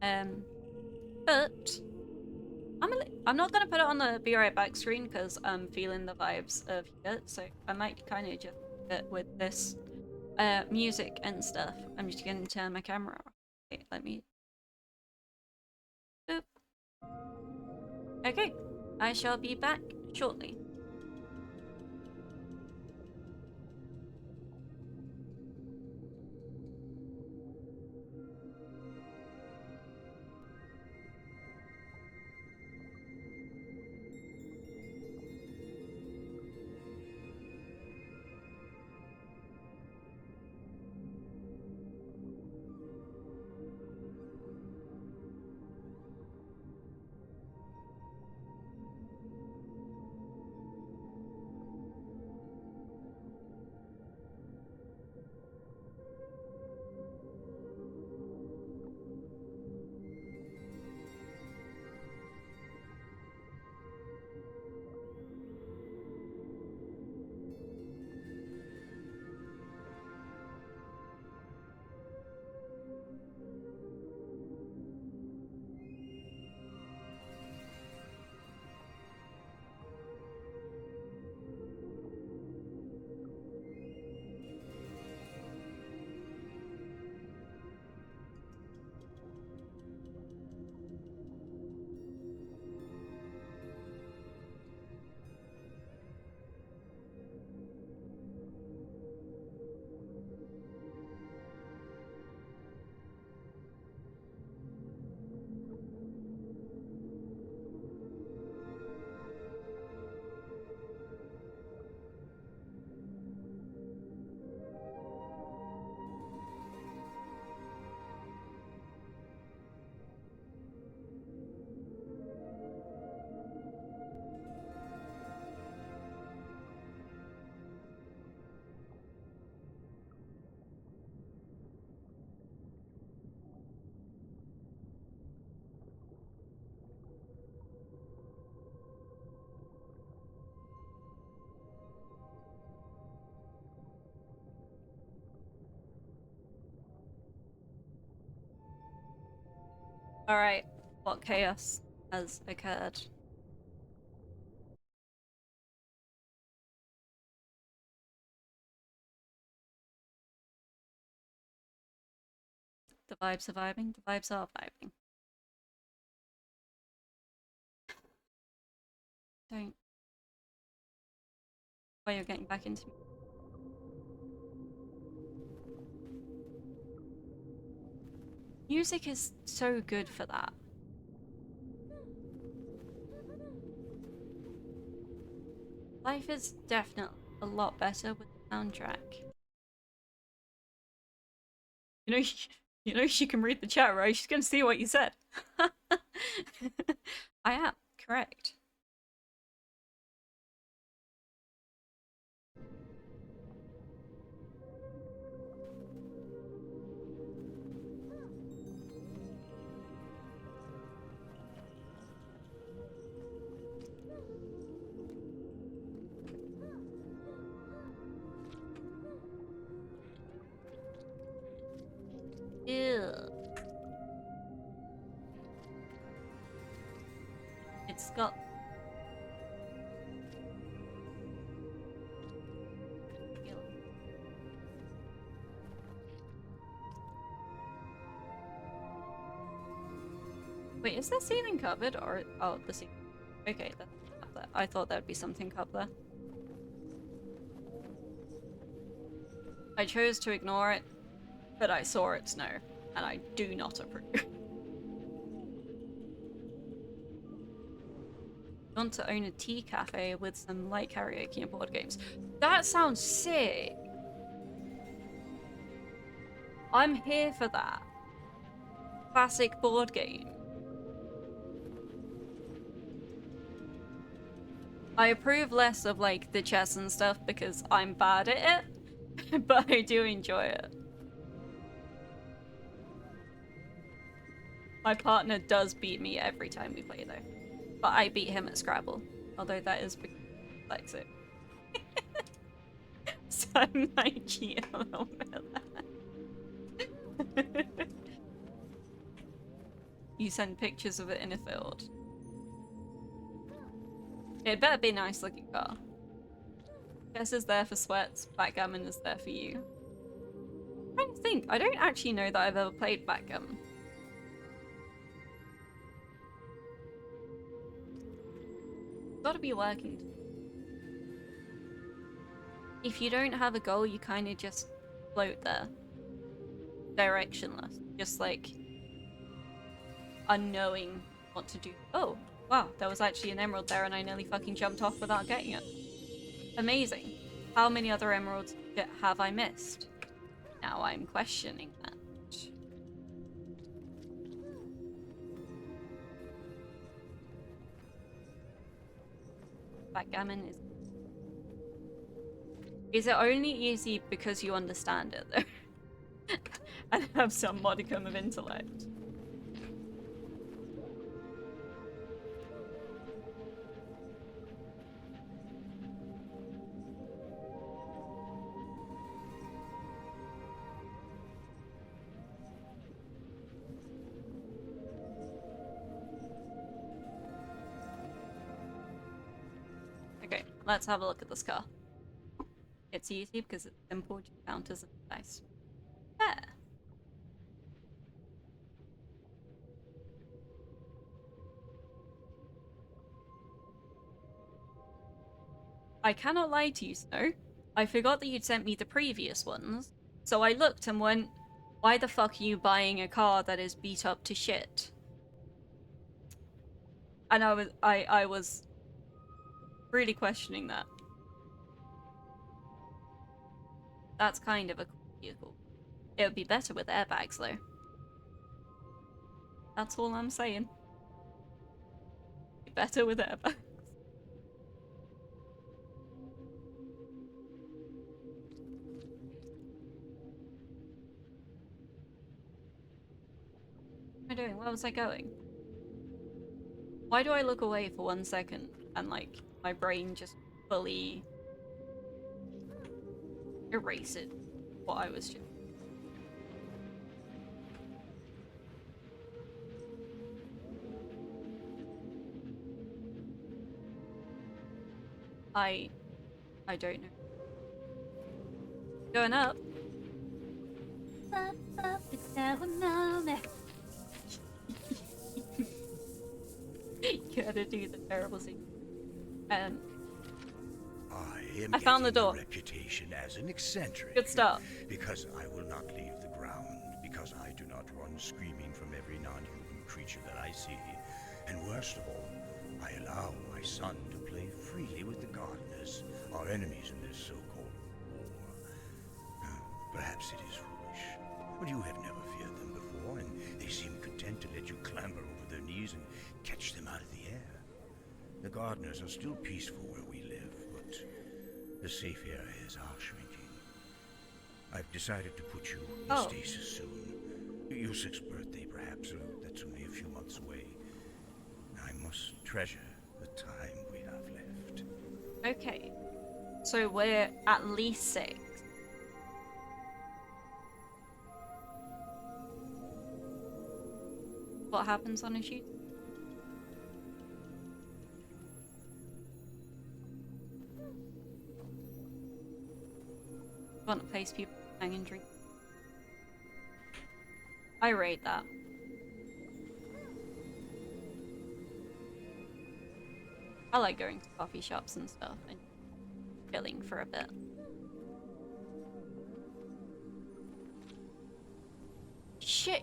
but I'm not gonna put it on the be right back screen because I'm feeling the vibes of it, so I might kind of just with this music and stuff. I'm just gonna turn my camera off. Okay, let me. Boop. Okay, I shall be back shortly. All right, what chaos has occurred? The vibes are vibing. The vibes are vibing. Don't. Why you're getting back into me. Music is so good for that. Life is definitely a lot better with the soundtrack. You know, you know she can read the chat, right? She's gonna see what you said. I am correct. Ew. it's got... Wait, is the ceiling covered or... Oh, the ceiling. Okay, that's up there. I thought there'd be something up there. I chose to ignore it, but I saw its no, and I do not approve. Want to own a tea cafe with some light karaoke and board games. That sounds sick! I'm here for that. Classic board game. I approve less of like the chess and stuff because I'm bad at it, but I do enjoy it. My partner does beat me every time we play though, but I beat him at Scrabble, although that is because he likes it. So I might cheat a little bit of that. You send pictures of it in a field. It better be a nice looking car. Chess is there for sweats, backgammon is there for you. I'm trying to think, I don't actually know that I've ever played backgammon. Gotta be working. If you don't have a goal, you kind of just float there. Directionless. Just like unknowing what to do. Oh, wow, there was actually an emerald there and I nearly fucking jumped off without getting it. Amazing. How many other emeralds have I missed? Now I'm questioning that. Backgammon is... Is it only easy because you understand it though? And have some modicum of intellect? Okay, let's have a look at this car. It's easy because it's simple, just counters and dice. Yeah. I cannot lie to you, Snow. I forgot that you'd sent me the previous ones, so I looked and went, why the fuck are you buying a car that is beat up to shit? And I was really questioning that. That's kind of a cool vehicle. It would be better with airbags though. That's all I'm saying. Be better with airbags. What am I doing? Where was I going? Why do I look away for 1 second and like my brain just fully erases what I was doing? I don't know. Going up. You gotta do the terrible scene. I found the door. A reputation as an eccentric. Good start. Because I will not leave the ground. Because I do not run screaming from every non-human creature that I see. And worst of all, I allow my son to play freely with the gardeners, our enemies in this so-called war. Perhaps it is foolish, but you have never feared them before, and they seem content to let you clamber over their knees and catch them out of the air. The gardeners are still peaceful where we live, but the safe areas are shrinking. I've decided to put you in stasis soon. Your 6th birthday, perhaps, that's only a few months away. I must treasure the time we have left. Okay. So we're at least 6. What happens on a shoot? want a place people hang and drink. I rate that. I like going to coffee shops and stuff and chilling for a bit. Shit!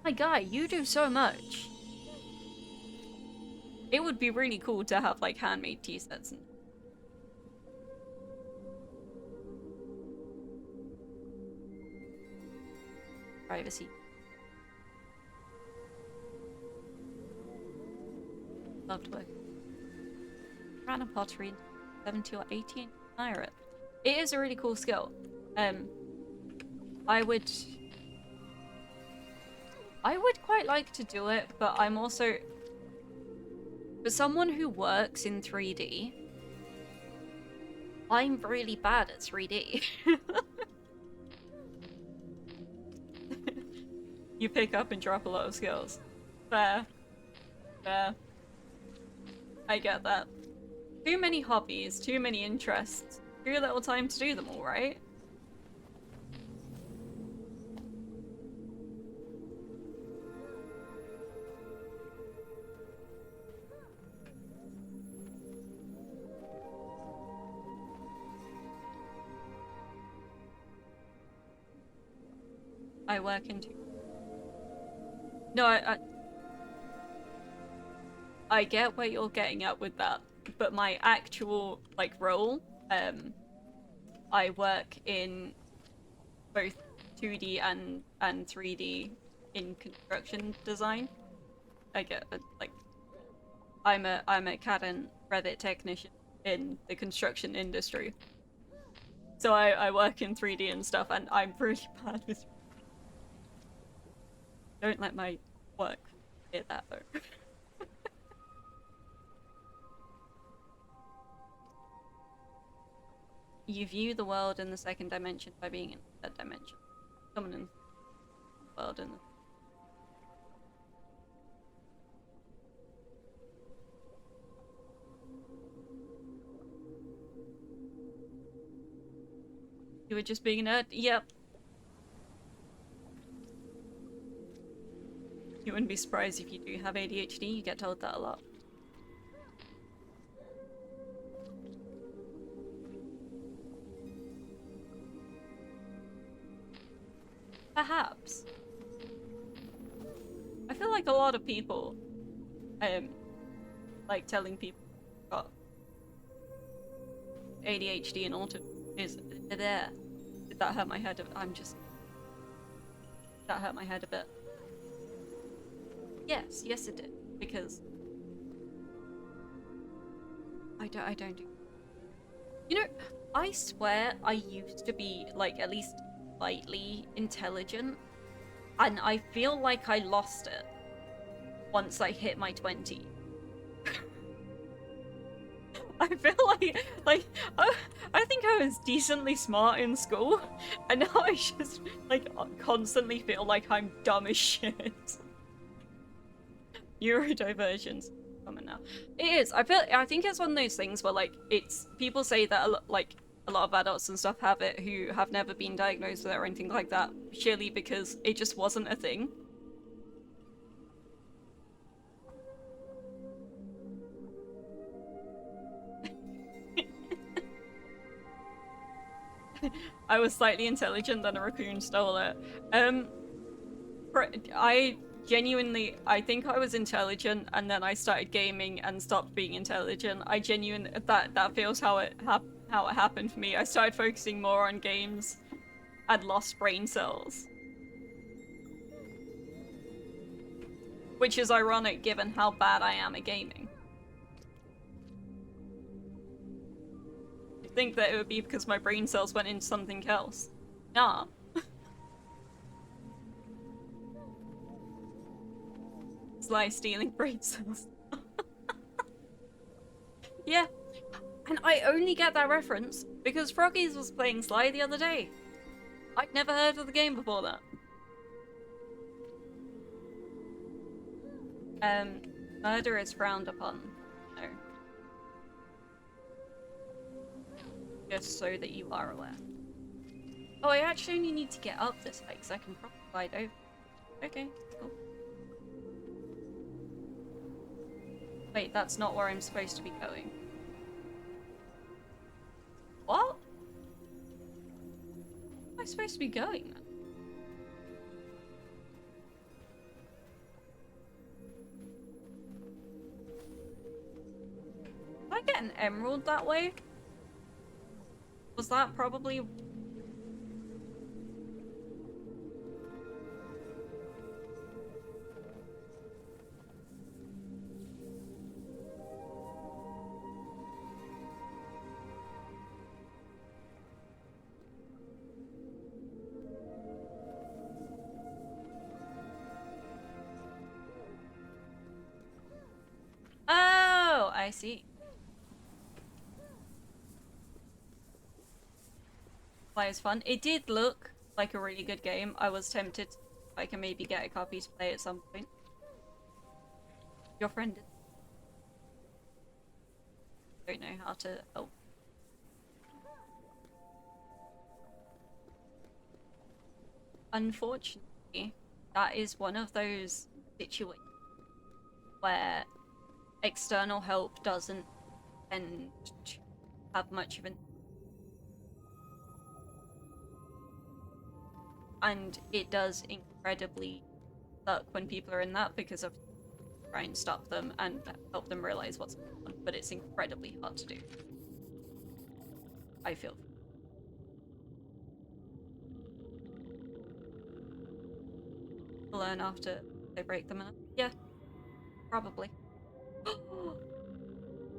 My guy, you do so much. It would be really cool to have like handmade tea sets and privacy. Loved work. Ran a pottery in 17 or 18. Admire it. It is a really cool skill. I would quite like to do it, but I'm also, for someone who works in 3D, I'm really bad at 3D. You pick up and drop a lot of skills. Fair. Fair. I get that. Too many hobbies, too many interests, too little time to do them all, right? I work into. No, I get where you're getting at with that, but my actual like role, I work in both 2D and 3D in construction design. I get like I'm a CAD and Revit technician in the construction industry. So I work in 3D and stuff, and I'm really bad with. Don't let my work hear that though. You view the world in the second dimension by being in the third dimension. Someone in the world in the... You were just being a nerd? Yep. You wouldn't be surprised if you do have ADHD, you get told that a lot. Perhaps. I feel like a lot of people, like telling people got ADHD and autism is there. Did that hurt my head? That hurt my head a bit. Yes, it did, because I don't do. You know, I swear I used to be like at least slightly intelligent, and I feel like I lost it once I hit my 20. I feel like I think I was decently smart in school, and now I just like constantly feel like I'm dumb as shit. Neurodivergence coming now. It is. I think it's one of those things where like it's people say that a lot of adults and stuff have it who have never been diagnosed with it or anything like that, purely because it just wasn't a thing. I was slightly intelligent, then a raccoon stole it. I think I was intelligent, and then I started gaming and stopped being intelligent. That feels how it happened for me. I started focusing more on games and lost brain cells. Which is ironic given how bad I am at gaming. You'd think that it would be because my brain cells went into something else. Nah. Sly stealing brain cells. Yeah. And I only get that reference because Froggies was playing Sly the other day. I'd never heard of the game before that. Murder is frowned upon. No. Just so that you are aware. Oh, I actually only need to get up this high because I can probably glide over. Okay, cool. Wait, that's not where I'm supposed to be going. What? Where am I supposed to be going then? Did I get an emerald that way? Was that probably... Oh, I see. Play is fun. It did look like a really good game. I was tempted if I can maybe get a copy to play at some point. Your friend did. Don't know how to. Oh. Unfortunately, that is one of those situations where external help doesn't tend to have much of an. And it does incredibly suck when people are in that because of try and stop them and help them realize what's going on, but it's incredibly hard to do. I feel. Learn after they break them up. Yeah, probably.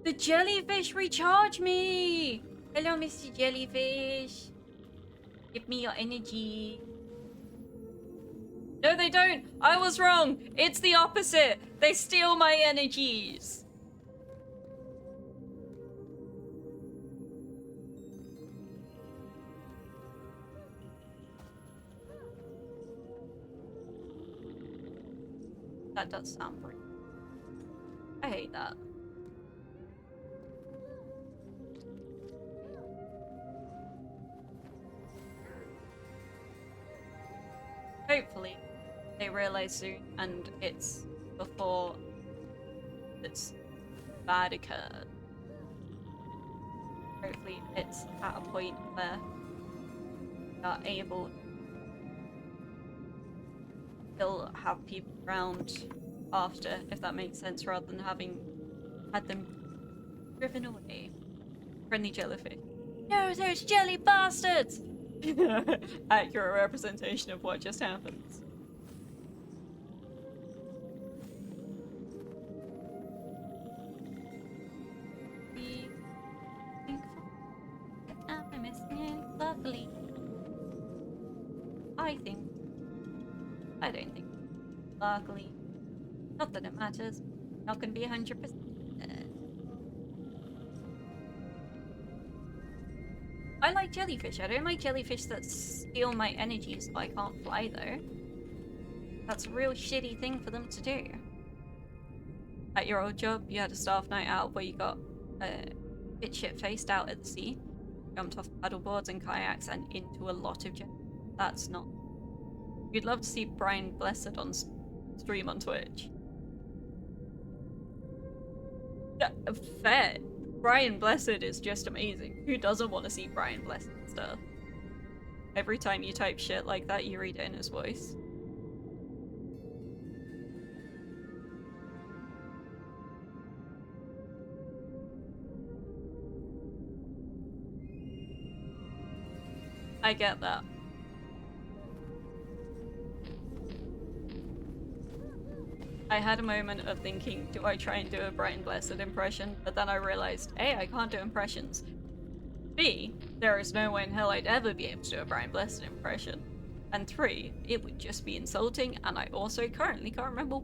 The jellyfish recharge me! Hello, Mr. Jellyfish. Give me your energy. No, they don't! I was wrong! It's the opposite! They steal my energies! That does sound pretty. I hate that. Hopefully, they realize soon, and it's before this bad occurred. Hopefully, it's at a point where they are able to still have people around after, if that makes sense, rather than having had them driven away. Friendly jellyfish. No, those jelly bastards! Accurate representation of what just happened. Be thankful that I'm missing luckily. I don't think. Luckily. Not that it matters. Not gonna be 100%. I like jellyfish. I don't like jellyfish that steal my energy so I can't fly though. That's a real shitty thing for them to do. At your old job, you had a staff night out where you got bit shit-faced out at the sea, jumped off paddleboards and kayaks and into a lot of That's not... You'd love to see Brian Blessed on stream on Twitch. Yeah, fair. Brian Blessed is just amazing. Who doesn't want to see Brian Blessed stuff? Every time you type shit like that, you read it in his voice. I get that. I had a moment of thinking, do I try and do a Brian Blessed impression? But then I realized, A, I can't do impressions. B, there is no way in hell I'd ever be able to do a Brian Blessed impression. And 3, it would just be insulting, and I also currently can't remember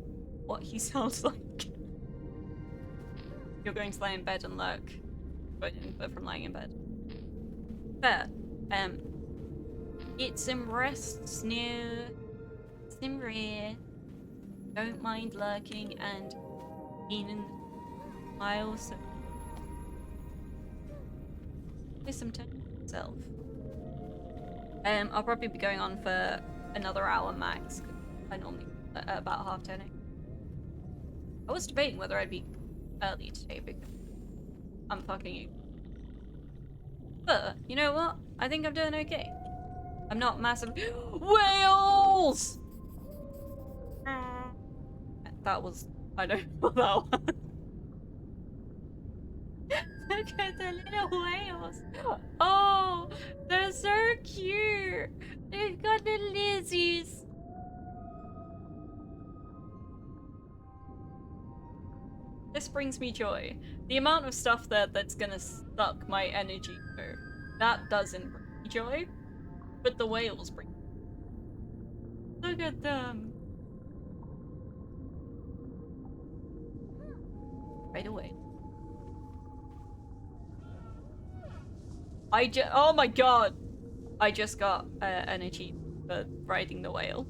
what he sounds like. You're going to lie in bed and lurk, but from lying in bed. Fair. Get some rest, Snoo. Some rare. Don't mind lurking and being in miles. There's some time for yourself. I'll probably be going on for another hour max. I normally about 10:30. I was debating whether I'd be early today because I'm fucking. But you know what? I think I'm doing okay. I'm not massive. Whales! That was. I don't know that one. Look at the little whales. Oh, they're so cute. They've got the lizzies. This brings me joy. The amount of stuff there that's gonna suck my energy through, that doesn't bring me joy. But the whales bring. Look at them. Right away. Oh my god! I just got energy for riding the whale.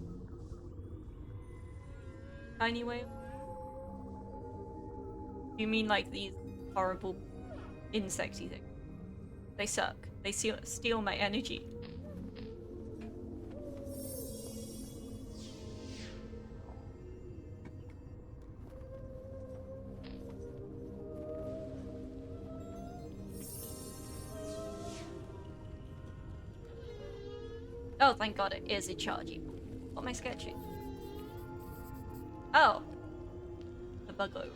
Tiny whale? You mean like these horrible insecty things? They suck. They steal my energy. Oh, thank god it is a chargy. What am I sketching? Oh. The buggo.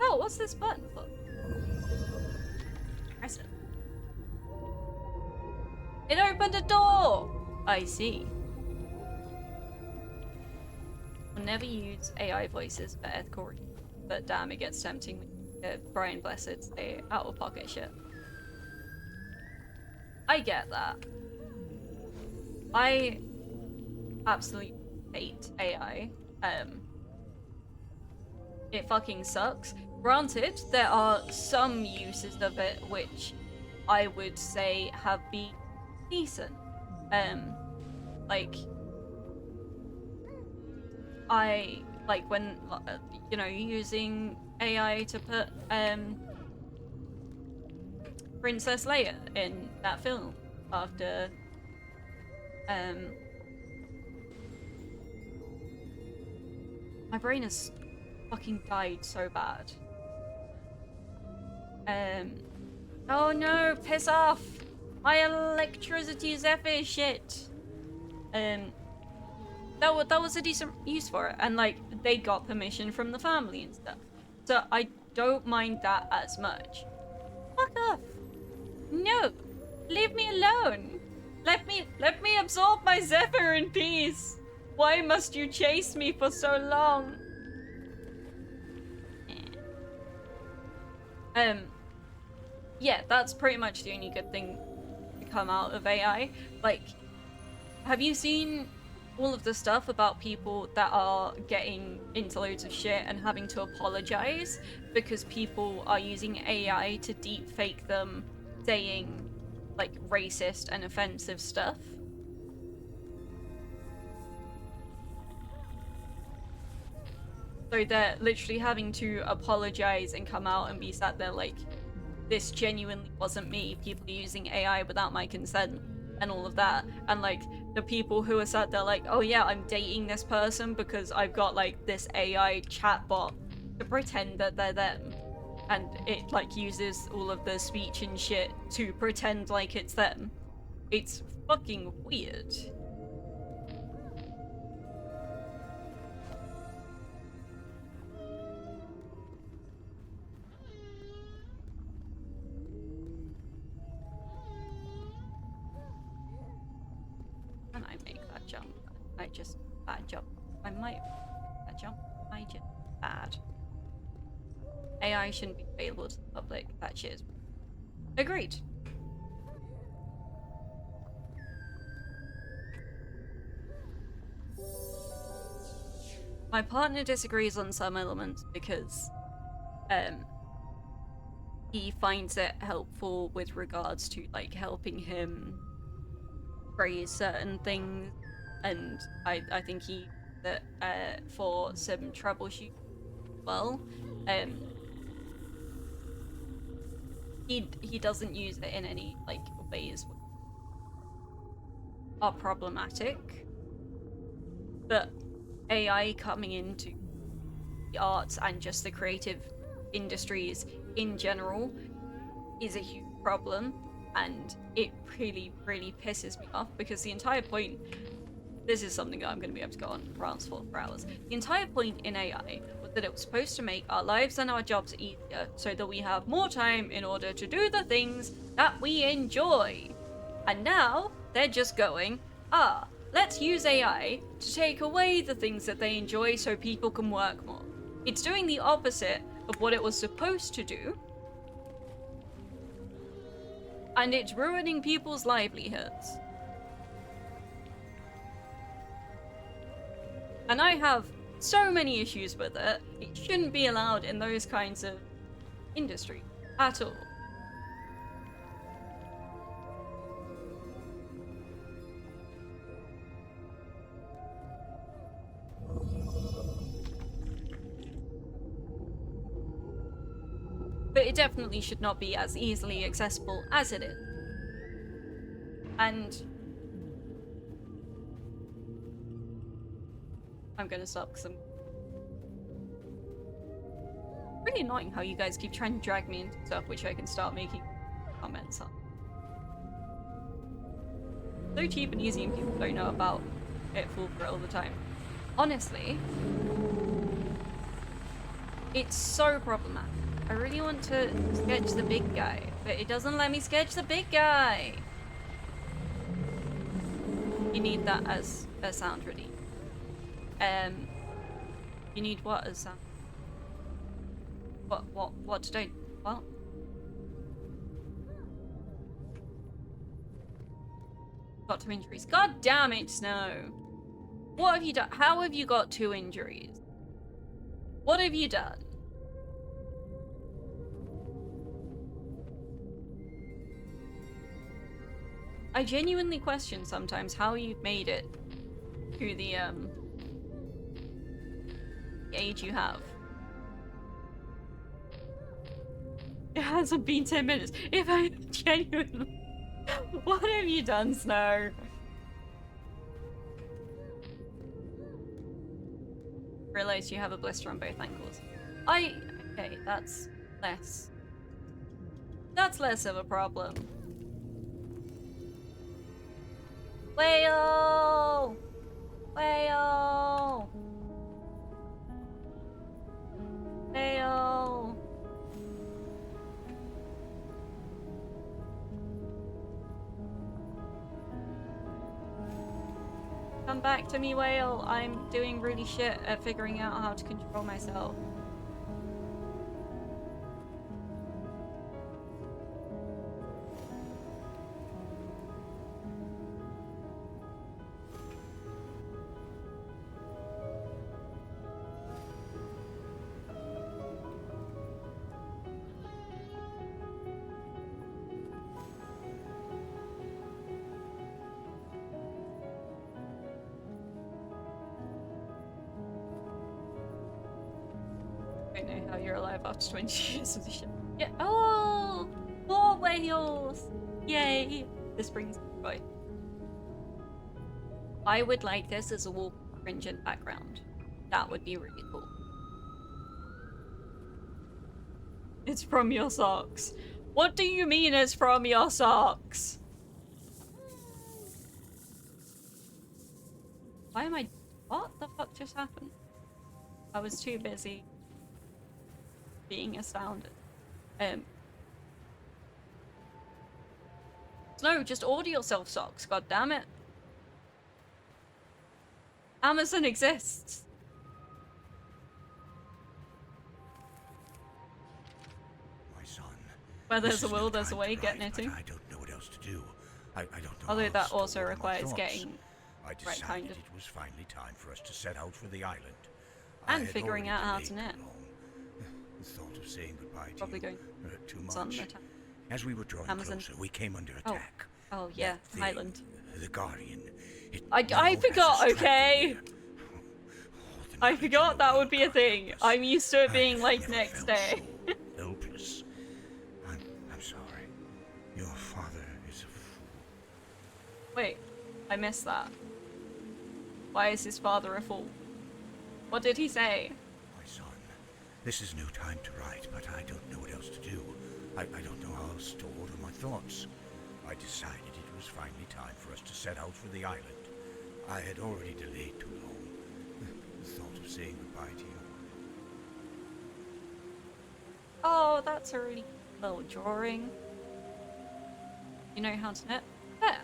Oh, what's this button for? Press it. It opened a door! I see. We'll never use AI voices for ethical reasons, but damn, it gets tempting when Brian Blessed say out-of-pocket shit. I get that. I absolutely hate AI. It fucking sucks. Granted, there are some uses of it which I would say have been decent. Like I like when you know, using AI to put Princess Leia in that film after my brain has fucking died so bad. Oh no, piss off! My electricity zephyr shit. That was a decent use for it, and like they got permission from the family and stuff, so I don't mind that as much. Fuck off! No, leave me alone. Let me absorb my zephyr in peace. Why must you chase me for so long? Yeah, that's pretty much the only good thing to come out of AI. Like, have you seen all of the stuff about people that are getting into loads of shit and having to apologize because people are using AI to deep fake them saying like racist and offensive stuff? So they're literally having to apologize and come out and be sat there like, this genuinely wasn't me, people are using AI without my consent and all of that. And like the people who are sat there like, oh yeah, I'm dating this person because I've got like this AI chatbot to pretend that they're them, and it like uses all of the speech and shit to pretend like it's them. It's fucking weird. Can I make that jump? I just bad jump. I might that jump. I just bad. AI shouldn't be available to the public. That shit is agreed. My partner disagrees on some elements because he finds it helpful with regards to like helping him phrase certain things, and I think he that for some troubleshooting as well. He doesn't use it in any like ways which are problematic, but AI coming into the arts and just the creative industries in general is a huge problem, and it really, really pisses me off because the entire point, this is something that I'm going to be able to go on rants for hours. The entire point in AI was that it was supposed to make our lives and our jobs easier so that we have more time in order to do the things that we enjoy. And now they're just going, let's use AI to take away the things that they enjoy so people can work more. It's doing the opposite of what it was supposed to do. And it's ruining people's livelihoods. And I have so many issues with it. It shouldn't be allowed in those kinds of industry at all. But it definitely should not be as easily accessible as it is. And I'm gonna stop because I'm really annoying how you guys keep trying to drag me into stuff which I can start making comments on. So cheap and easy and people don't know about it, fall for it all the time. Honestly, it's so problematic. I really want to sketch the big guy, but it doesn't let me sketch the big guy. You need that as a sound ready. You need what as sound? What to do? What? Got 2 injuries. God damn it, Snow. What have you done? How have you got 2 injuries? What have you done? I genuinely question sometimes how you've made it to the age you have. It hasn't been 10 minutes. If I genuinely... What have you done, Snow? Realize you have a blister on both ankles. Okay, that's less. That's less of a problem. Whale! Whale! Whale! Come back to me, Whale. I'm doing really shit at figuring out how to control myself. I don't know how you're alive after 20 years of the ship. Yeah. Oh! More whales! Yay! This brings me joy. I would like this as a wall stringent background. That would be really cool. It's from your socks. What do you mean it's from your socks? Why am I... What the fuck just happened? I was too busy being astounded. No, just order yourself socks, god damn it. Amazon exists. My son. Where there's a will, there's a way, get knitting. I don't know what else to do. I don't know. Although how that else to also order my requires thoughts. getting I right decided kind of... it was finally time for us to set out for the island. And figuring out how to knit. The thought of saying goodbye Probably to you going hurt too on much. the town. As we were drawing Amazon. closer, we came under attack. Oh yeah, That thing, Highland. The Guardian. I forgot, okay? I forgot that would be a thing. I'm used to it being like Never next felt day. so helpless. I'm sorry. Your father is a fool. Wait, I missed that. Why is his father a fool? What did he say? My son, this is no time to write, but I don't know what else to do. I don't know how else to order my thoughts. I decided it was finally time for us to set out for the island. I had already delayed too long. The thought of saying goodbye to you. Oh, that's a really little drawing. You know how to knit? There.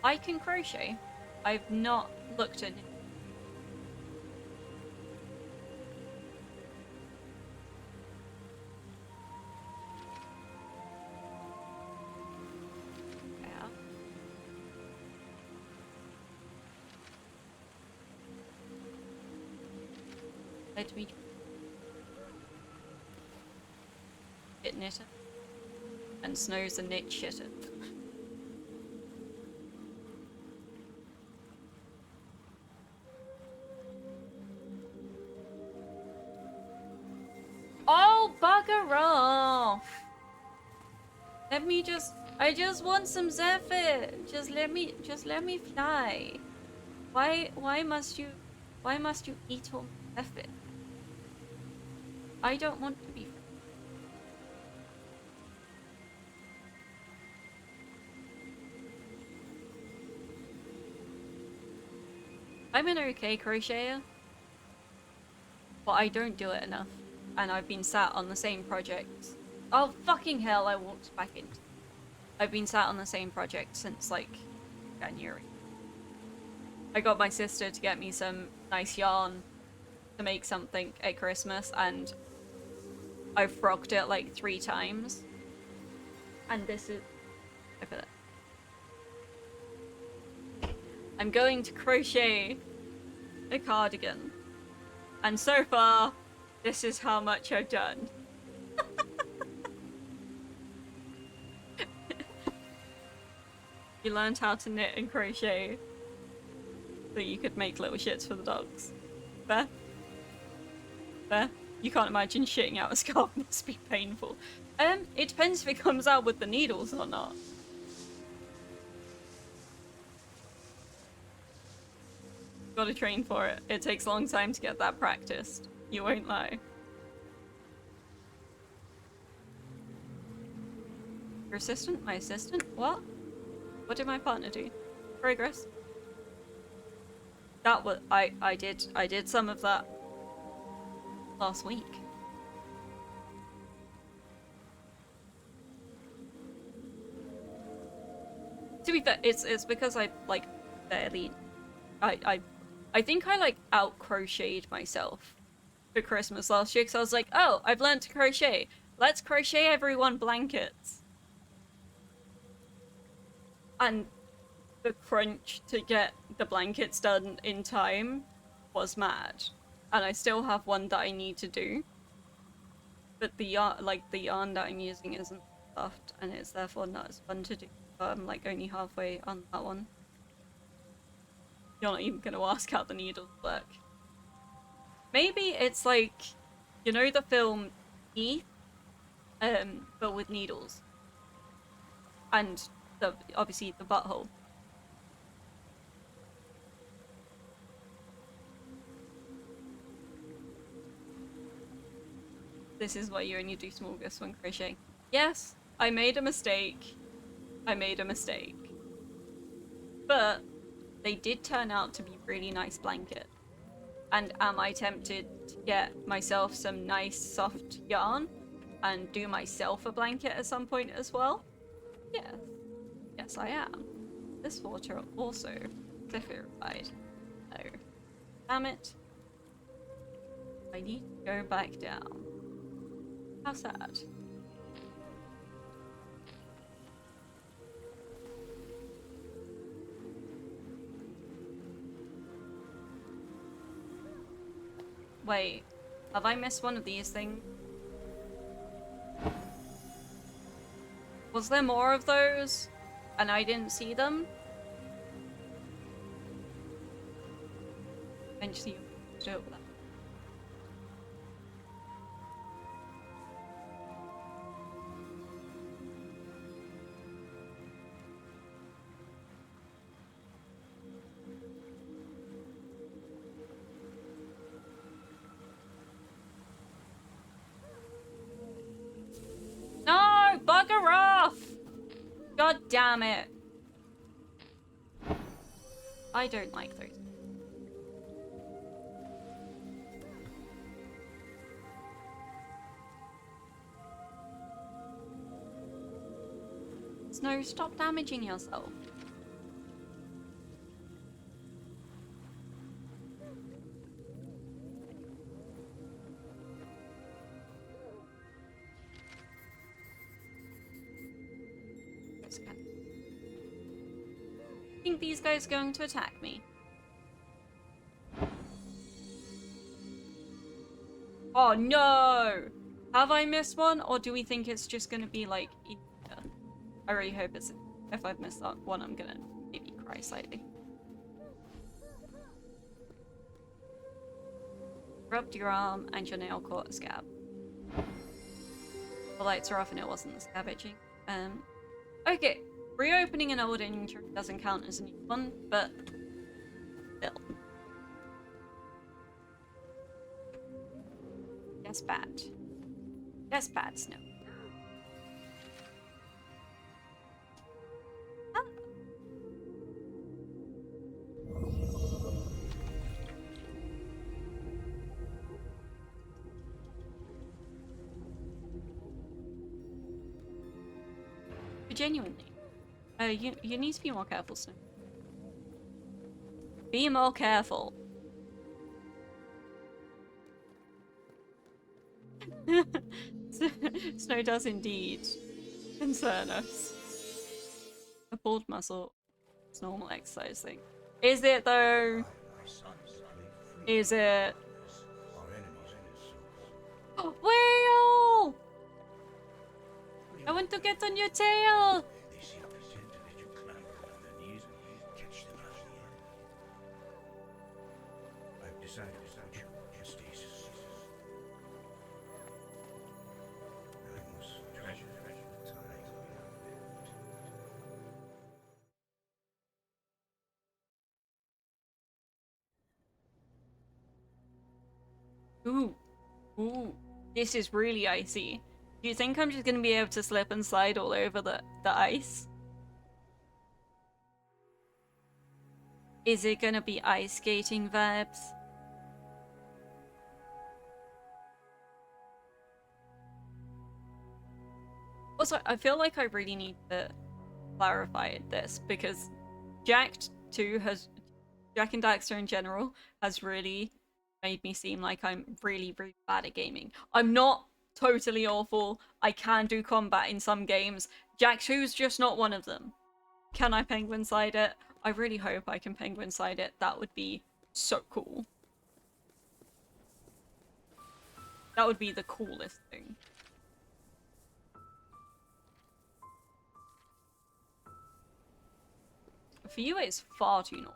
I can crochet. I've not looked at it. Yeah. Let me get knitted. And Snow's a knit shitter. Oh, bugger off! I just want some zephyr. Just let me fly. Why must you eat all my zephyr? I don't want to be. I'm an okay crocheter, but I don't do it enough. And I've been sat on the same project. Oh, fucking hell, I walked back in. I've been sat on the same project since, like, January. I got my sister to get me some nice yarn to make something at Christmas, and I've frogged it, like, 3 times. And this is... Look at it. I'm going to crochet a cardigan. And so far, this is how much I've done. You learned how to knit and crochet so you could make little shits for the dogs. Fair? Fair? You can't imagine shitting out a scarf must be painful. It depends if it comes out with the needles or not. Gotta train for it. It takes a long time to get that practiced. You won't lie. Your assistant? My assistant? What? What did my partner do? Progress. That was I did some of that last week. To be fair, it's because I like barely I think I like out crocheted myself for Christmas last year because I was like, oh, I've learned to crochet. Let's crochet everyone blankets. And the crunch to get the blankets done in time was mad. And I still have one that I need to do. But the yarn, the yarn that I'm using isn't soft, and it's therefore not as fun to do. So I'm like only halfway on that one. You're not even gonna ask how the needles work. Maybe it's like, you know the film Teeth? But with needles. And obviously the butthole. This is why you only do smallest when crocheting. Yes, I made a mistake. I made a mistake. But they did turn out to be really nice blankets. And am I tempted to get myself some nice soft yarn and do myself a blanket at some point as well? Yes. Yes, I am. This water also zephyrified. No. Damn it. I need to go back down. How sad. Wait, have I missed one of these things? Was there more of those and I didn't see them? Eventually. do it without. No! Bugger off! God damn it. I don't like those. Snow, stop damaging yourself. I think these guys are going to attack me. Oh no! Have I missed one, or do we think it's just gonna be like easier? I really hope it's. If I've missed that one, I'm gonna maybe cry slightly. Rubbed your arm and your nail caught a scab. The lights are off and it wasn't the scab itching. Okay. Reopening an old injury doesn't count as a new one, but still. Yes, bad. Yes, bad, Snow. Ah. But genuinely, you need to be more careful, Snow. Be more careful. Snow does indeed concern us. A pulled muscle is normal exercise thing. Is it though? Is it? Whale! I want to get on your tail! They seem content to let you clamber on their knees and catch them out of the air. I've decided to put you in stasis. I must treasure the time we have lived. Ooh. Ooh. This is really icy. Do you think I'm just gonna be able to slip and slide all over the ice? Is it gonna be ice skating vibes? Also, I feel like I really need to clarify this because jakanddaxter in general has really made me seem like I'm really, really bad at gaming. I'm not totally awful. I can do combat in some games. Jak 2's just not one of them. Can I penguin side it? I really hope I can penguin side it. That would be so cool. That would be the coolest thing. For you, it's far too normal.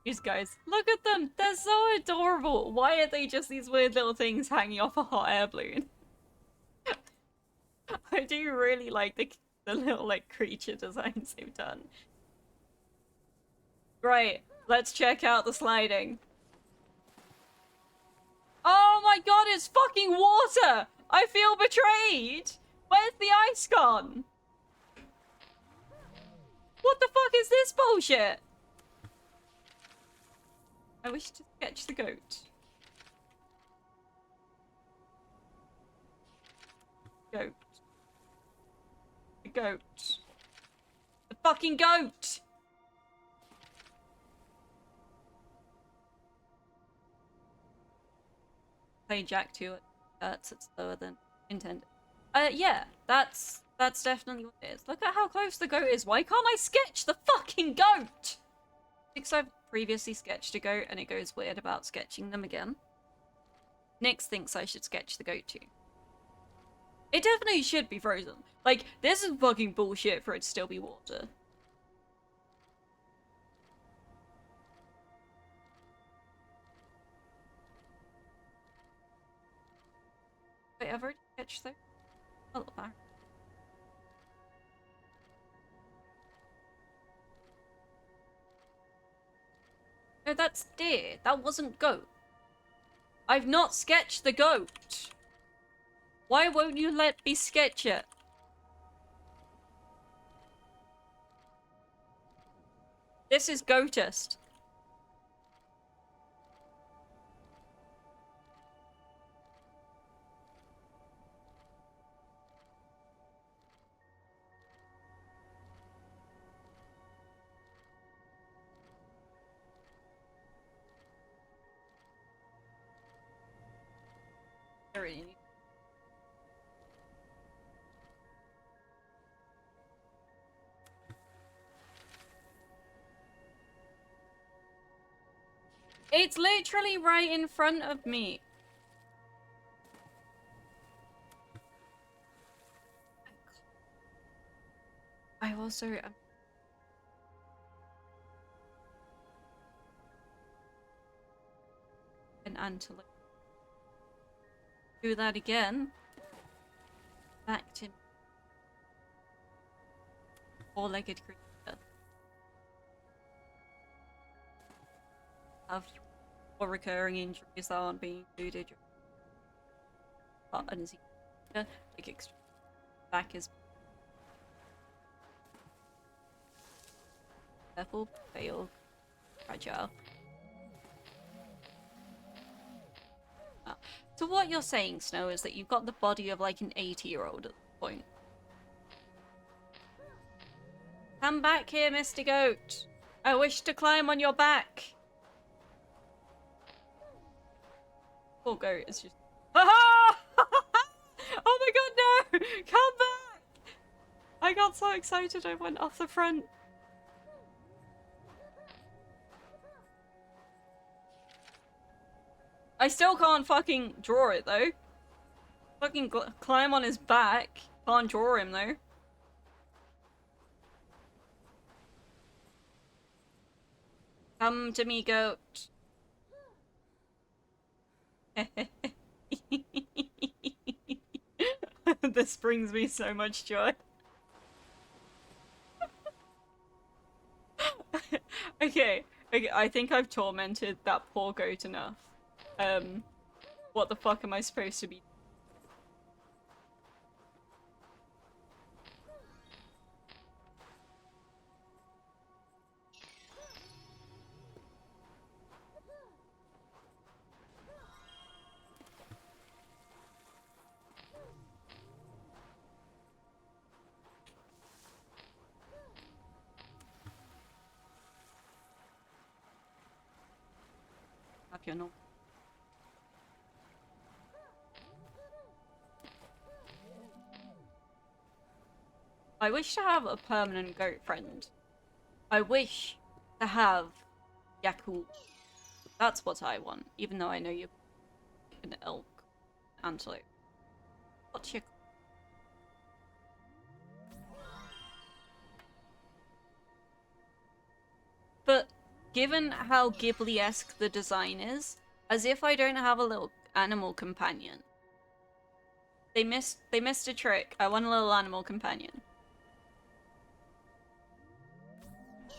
These guys, look at them! They're so adorable! Why are they just these weird little things hanging off a hot air balloon? I do really like the little, like, creature designs they've done. Right, let's check out the sliding. Oh my god, it's fucking water! I feel betrayed! Where's the ice gone? What the fuck is this bullshit? I wish to sketch the goat. Goat. The goat. The fucking goat! Play Jak 2 at hertz, it's slower than intended. Yeah, that's definitely what it is. Look at how close the goat is. Why can't I sketch the fucking goat? Because I've previously sketched a goat and it goes weird about sketching them again. Nyx thinks I should sketch the goat too. It definitely should be frozen. Like, this is fucking bullshit for it to still be water. Wait, I've already sketched those. Oh, look back. No, that's deer. That wasn't goat. I've not sketched the goat. Why won't you let me sketch it? This is goatist. I really need. It's literally right in front of me. I also am an antelope. Do that again. Back to four-legged creature. Have four recurring injuries that aren't being included. And like extra back is careful, fail, fragile. So what you're saying, Snow, is that you've got the body of like an 80-year-old at this point. Come back here, Mr. Goat. I wish to climb on your back. Poor goat is just... Oh my god, no! Come back! I got so excited I went off the front. I still can't fucking draw it though. Fucking climb on his back. Can't draw him though. Come to me, goat. This brings me so much joy. Okay, I think I've tormented that poor goat enough. What the fuck am I supposed to be? Have your normal. I wish to have a permanent goat friend. I wish to have Yakul. That's what I want, even though I know you're an elk antelope. What's your... But given how ghibli-esque the design is, as if I don't have a little animal companion. They missed a trick. I want a little animal companion.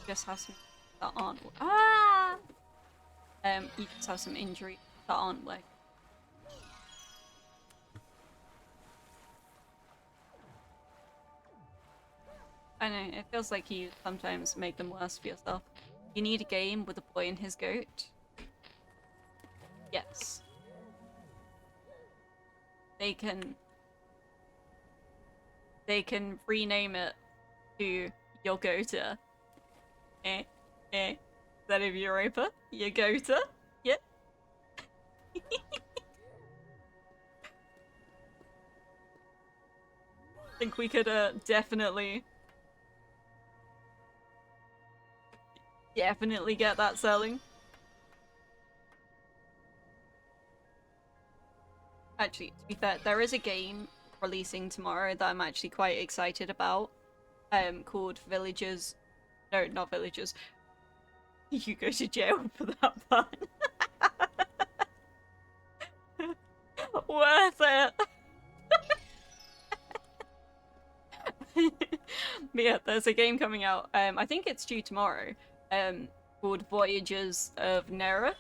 Just have some that aren't you just have some injuries that aren't working. I know, it feels like you sometimes make them worse for yourself. You need a game with a boy and his goat? Yes. They can rename it to your goater. Is that of Europa? Your goater? Yeah. Think we could definitely get that selling. Actually, to be fair, there is a game releasing tomorrow that I'm actually quite excited about. Called Villagers. No, not Villagers. You go to jail for that pun. Worth it. But yeah, there's a game coming out. I think it's due tomorrow. Called Voyages of Nera,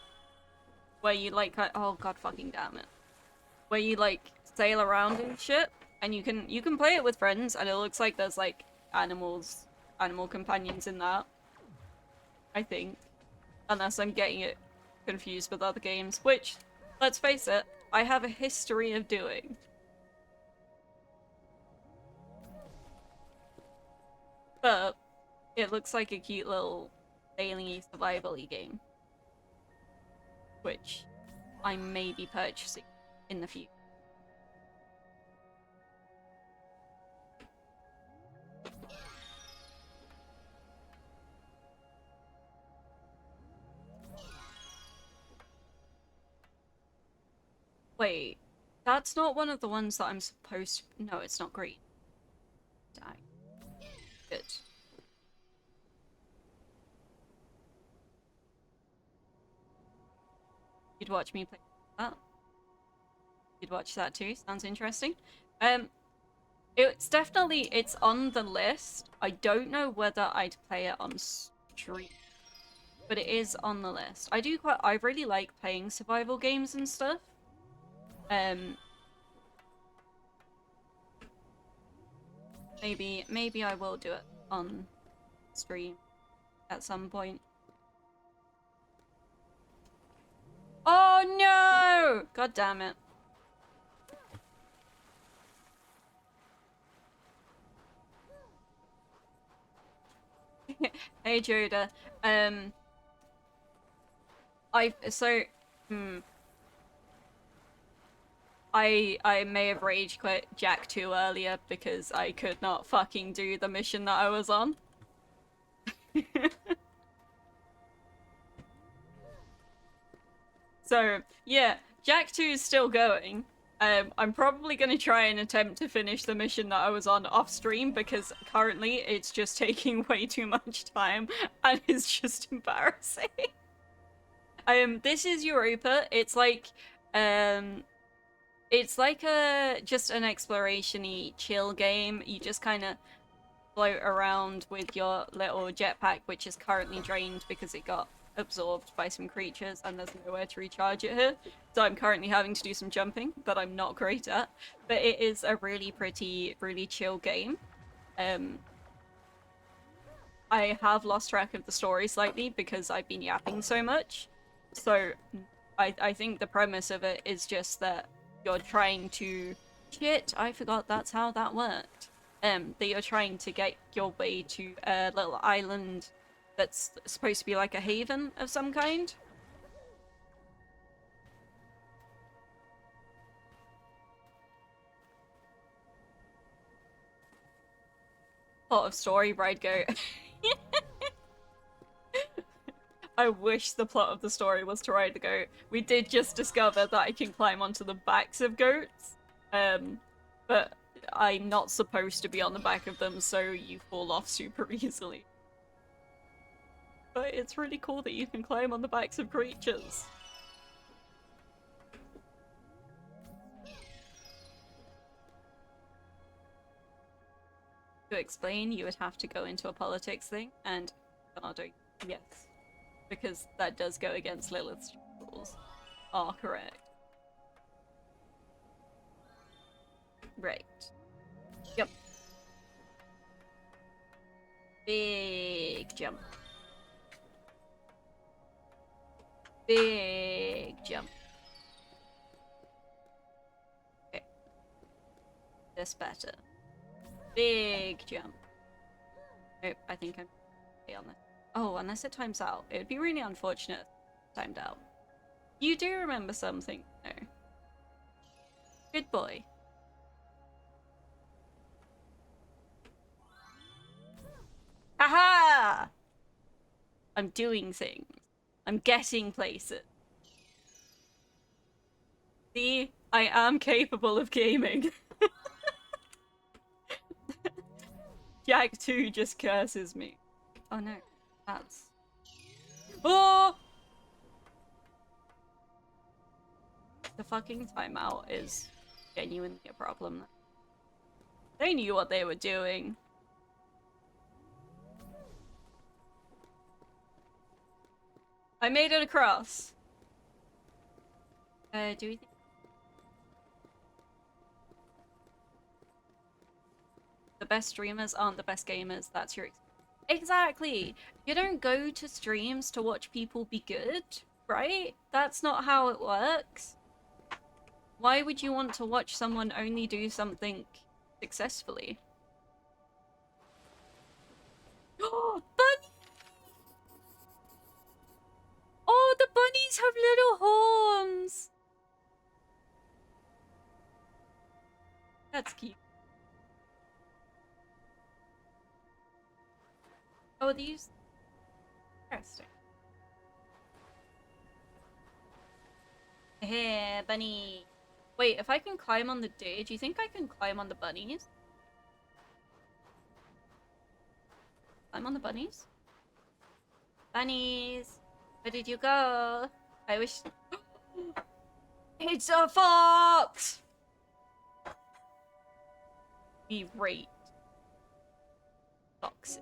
where you like, oh god, fucking damn it, where you like sail around and shit, and you can play it with friends, and it looks like there's like animal companions in that. I think, unless I'm getting it confused with other games, which, let's face it, I have a history of doing. But it looks like a cute little sailing-y survival-y game, which I may be purchasing in the future. Wait, that's not one of the ones that I'm supposed to... No, it's not green. Die. Good. You'd watch me play that. You'd watch that too. Sounds interesting. It's definitely, it's on the list. I don't know whether I'd play it on stream, but it is on the list. I really like playing survival games and stuff. Maybe I will do it on stream at some point. Oh no! God damn it. Hey Joda. I may have rage quit Jak 2 earlier because I could not fucking do the mission that I was on. So, yeah, Jak 2 is still going. I'm probably going to try and attempt to finish the mission that I was on off stream because currently it's just taking way too much time and it's just embarrassing. This is Europa. It's like just an exploration-y chill game. You just kind of float around with your little jetpack, which is currently drained because it got absorbed by some creatures and there's nowhere to recharge it here. So I'm currently having to do some jumping that I'm not great at. But it is a really pretty, really chill game. I have lost track of the story slightly because I've been yapping so much. So I think the premise of it is just that you're trying to... Shit, I forgot that's how that worked. That you're trying to get your way to a little island that's supposed to be like a haven of some kind. Plot of story, bride goat. I wish the plot of the story was to ride the goat. We did just discover that I can climb onto the backs of goats, but I'm not supposed to be on the back of them, so you fall off super easily. But it's really cool that you can climb on the backs of creatures. To explain, you would have to go into a politics thing, and yes. Because that does go against Lilith's rules. Are correct. Right. Yep. Big jump. Big jump. Okay. This better. Big jump. Nope, I think I'm okay on this. Oh, unless it times out. It would be really unfortunate if it timed out. You do remember something, no? Good boy. Haha! I'm doing things. I'm getting places. See? I am capable of gaming. Jak 2 just curses me. Oh no. That's... Oh! The fucking timeout is genuinely a problem. They knew what they were doing. I made it across. Do we think... The best streamers aren't the best gamers, that's your experience. Exactly! You don't go to streams to watch people be good, right? That's not how it works. Why would you want to watch someone only do something successfully? Oh, bunny! Oh, the bunnies have little horns! That's cute. Oh, are these... Interesting. Hey, bunny. Wait, if I can climb on the day, do you think I can climb on the bunnies? Climb on the bunnies? Bunnies! Where did you go? I wish... It's a fox! We rate foxes.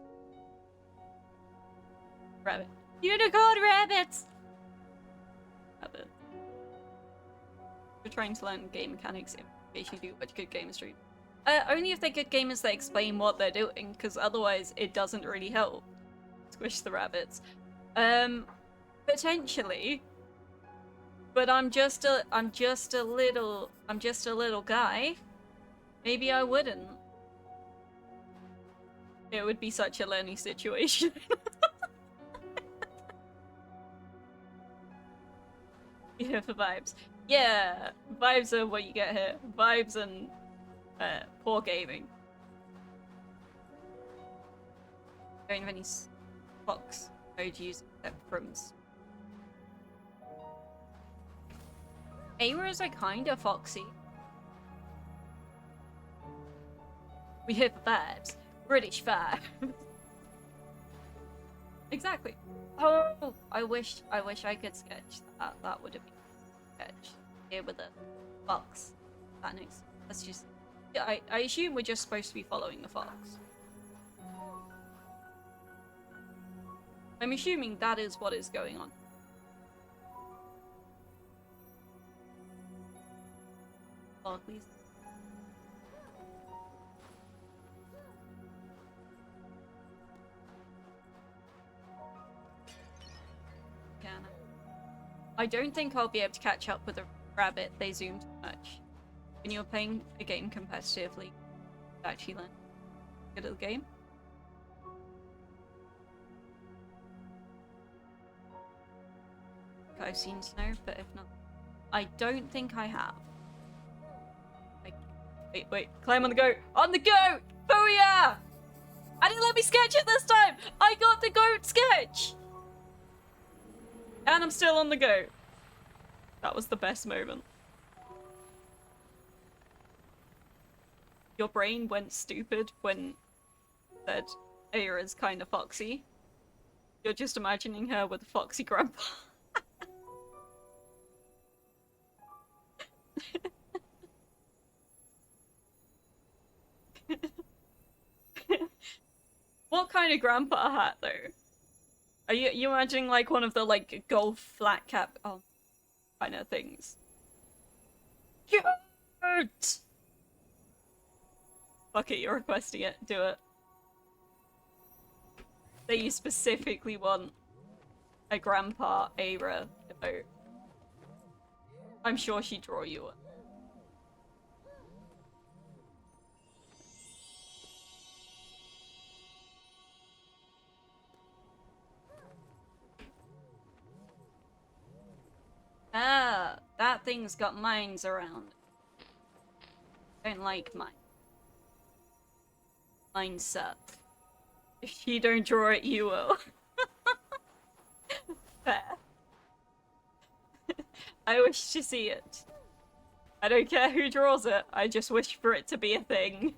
Rabbit. Unicorn rabbits! Rabbit. You're trying to learn game mechanics in case you do watch good gamers stream. Only if they're good gamers that explain what they're doing, because otherwise it doesn't really help. Squish the rabbits. Potentially. But I'm just a little guy. Maybe I wouldn't. It would be such a learning situation. Yeah, for vibes. Yeah, vibes are what you get here. Vibes and poor gaming. Don't have any fox emojis except from. Aimers are kinda foxy. We here for vibes. British vibe. Exactly. Oh, I wish I could sketch that. That would have been a sketch. Here with a fox. That next. Let's just. I assume we're just supposed to be following the fox. I'm assuming that is what is going on. Oh, please. I don't think I'll be able to catch up with a rabbit. They zoom too much. When you're playing a game competitively, you actually learn good at the game. I've seen snow, but if not, I don't think I have. Wait, climb on the goat! On the goat! Booyah! I didn't let me sketch it this time! I got the goat sketch! And I'm still on the goat. That was the best moment. Your brain went stupid when said Aira's kind of foxy. You're just imagining her with a foxy grandpa. What kind of grandpa hat though? Are you imagining like one of the like golf flat cap kind of things? Cute! Fuck it, you're requesting it. Do it. That you specifically want a grandpa Aira emote. I'm sure she'd draw you one. Ah, that thing's got mines around. Don't like mine. Mine suck. If you don't draw it, you will. Fair. I wish to see it. I don't care who draws it, I just wish for it to be a thing.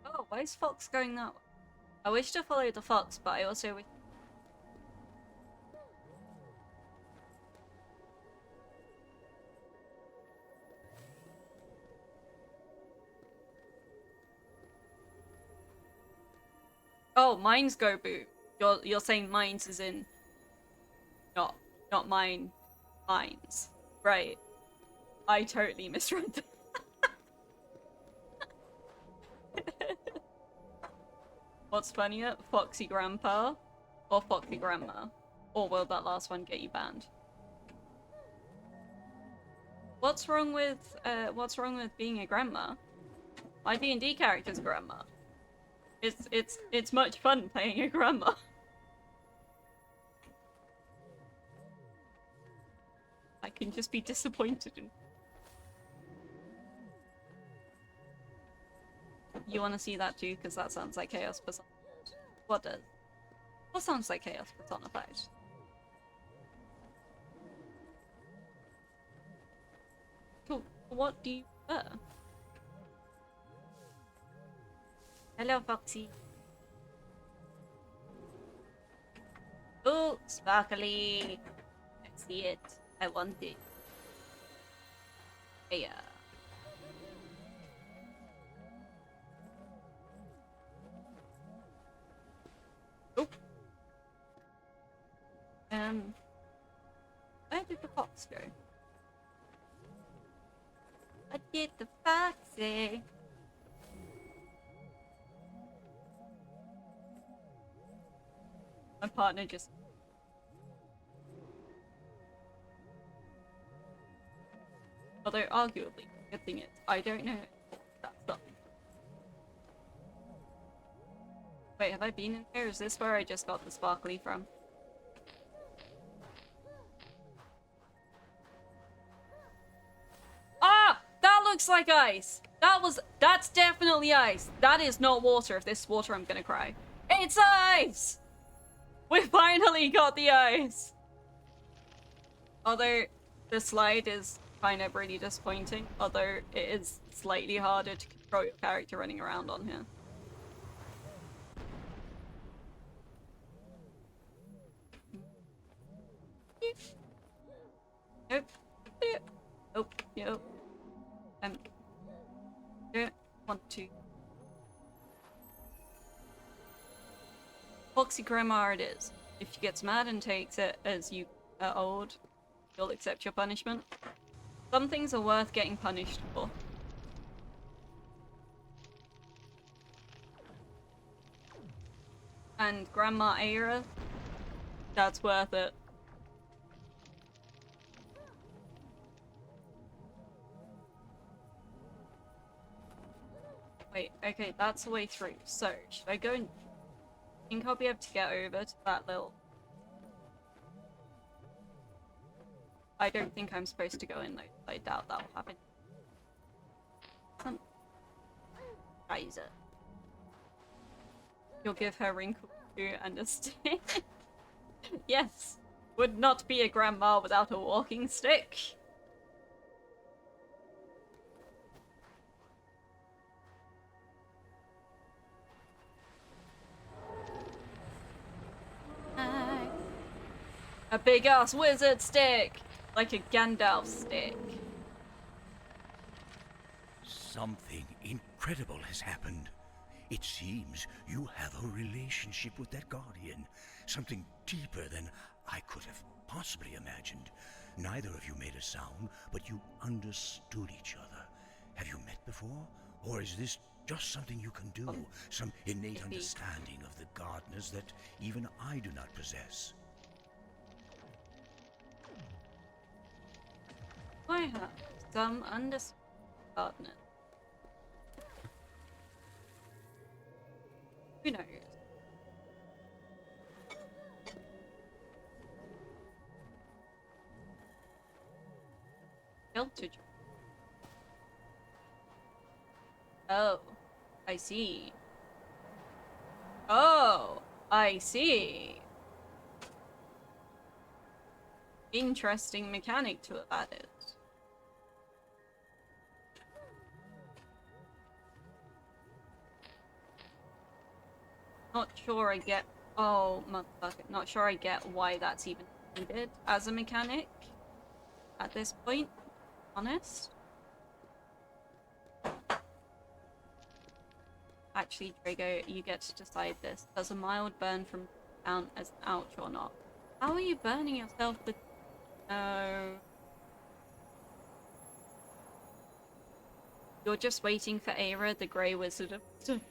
Oh, why is Fox going that way? I wish to follow the fox, but I also wish... Oh, mines go boot. You're saying mines is in not mine mines. Right. I totally misread that. What's funnier? Foxy Grandpa or Foxy Grandma? Or will that last one get you banned? What's wrong with being a grandma? My D&D character's grandma. It's much fun playing a grandma. I can just be disappointed in. You want to see that too? Because that sounds like chaos personified. What does? What sounds like chaos personified? Cool. What do you prefer? Hello, Foxy. Oh, sparkly. I see it. I want it. Yeah. Oh. Where did the fox go? What did the fox say? My partner just... Although, arguably, good thing is, I don't know that stuff. Wait, have I been in here? Is this where I just got the sparkly from? Ah! That looks like ice! That's definitely ice! That is not water. If this is water, I'm gonna cry. It's ice! We finally got the ice! Although, the slide is kind of really disappointing. Although, it is slightly harder to control your character running around on here. Nope. Oh, yep. Don't want to. Foxy Grandma it is. If she gets mad and takes it as you are old, you'll accept your punishment. Some things are worth getting punished for. And Grandma Aira, that's worth it. Wait, okay, that's the way through. So, should I go and... I think I'll be able to get over to that little... I don't think I'm supposed to go in though. I doubt that will happen. Kaiser. You'll give her wrinkle too and a stick. Yes. Would not be a grandma without a walking stick. A big ass wizard stick! Like a Gandalf stick. Something incredible has happened. It seems you have a relationship with that guardian. Something deeper than I could have possibly imagined. Neither of you made a sound, but you understood each other. Have you met before? Or is this just something you can do? Some innate understanding of the gardeners that even I do not possess? I have some understanding gardeners. Who knows? Filtered. Oh, I see. Oh, I see. Interesting mechanic to have added. Not sure I get... Oh, motherfucker. Not sure I get why that's even needed as a mechanic at this point, honest. Actually, Drago, you get to decide this. Does a mild burn from count as ouch or not? How are you burning yourself with... No. You're just waiting for Aira, the Grey Wizard of Stuff.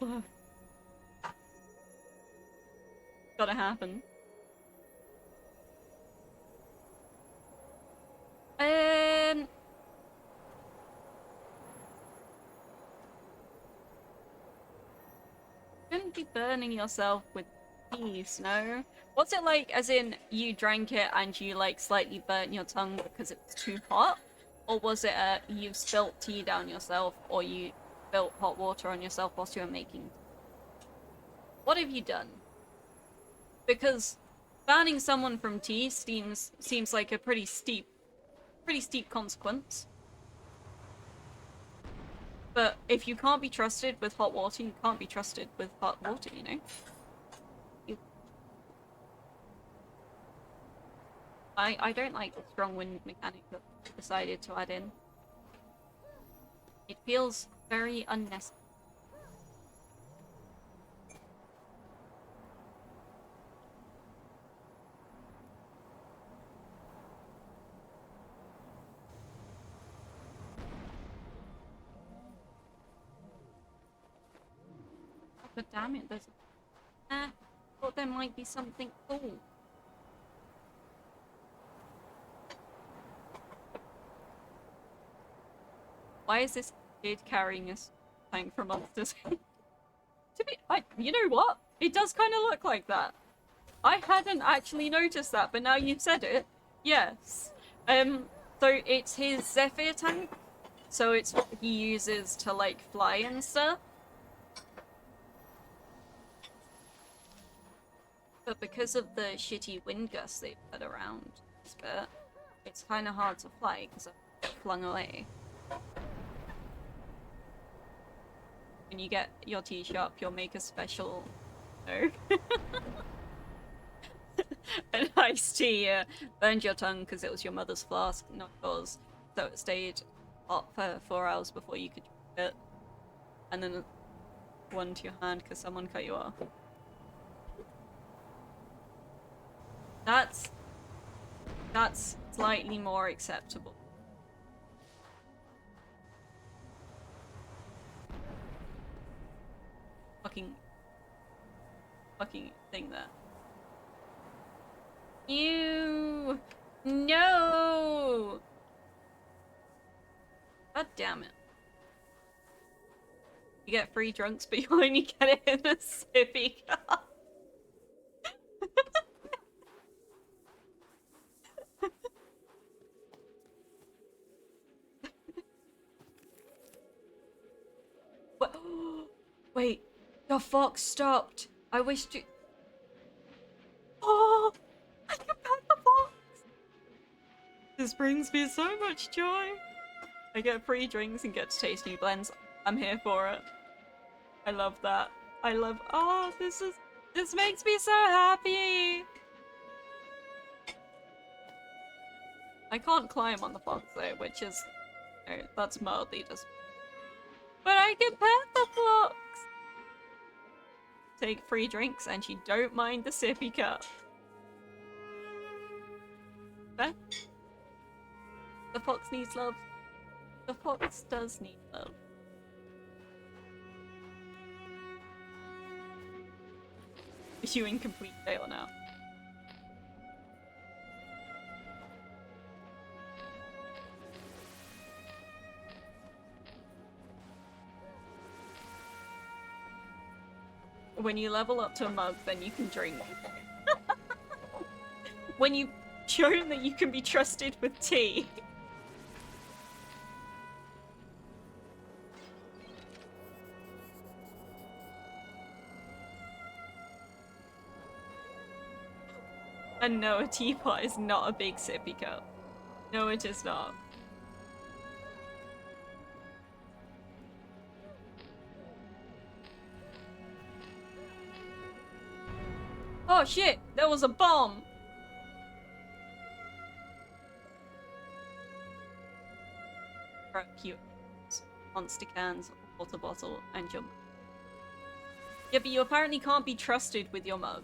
Gotta happen. Shouldn't be burning yourself with peace, no? What's it like, as in, you drank it and you, like, slightly burnt your tongue because it was too hot? Or was it you spilt tea down yourself, or you spilt hot water on yourself whilst you were making? What have you done? Because banning someone from tea seems like a pretty steep consequence. But if you can't be trusted with hot water, you can't be trusted with hot water, you know? I don't like the strong wind mechanic that I decided to add in. It feels very unnecessary. But damn it, there's... thought there might be something cool. Why is this kid carrying a tank for monsters? You know what? It does kind of look like that. I hadn't actually noticed that, but now you've said it, yes. So it's his Zephyr tank. So it's what he uses to, like, fly and stuff. But because of the shitty wind gusts they've put around this bit, it's kind of hard to fly because I get flung away. When you get your tea shop, you'll make a special... No. An iced tea burned your tongue because it was your mother's flask, not yours. So it stayed hot for 4 hours before you could drink it. And then one to your hand because someone cut you off. That's slightly more acceptable. Fucking thing there. Ew! No! God damn it. You get free drunks, but you only get it in a sippy cup. What? Wait, the fox stopped. I wish to... Oh! I can pet the fox! This brings me so much joy. I get free drinks and get to taste new blends. I'm here for it. I love that. I love... Oh, this makes me so happy! I can't climb on the fox though, which is... No, that's mildly just... But I can pet the fox! Take free drinks and you don't mind the sippy cup. Fair? The fox needs love. The fox does need love. Is you in complete fail now? When you level up to a mug, then you can drink. When you've shown that you can be trusted with tea. And no, a teapot is not a big sippy cup. No, it is not. Oh shit! There was a bomb! Grab cute monster cans, water bottle, and jump. Yeah, but you apparently can't be trusted with your mug.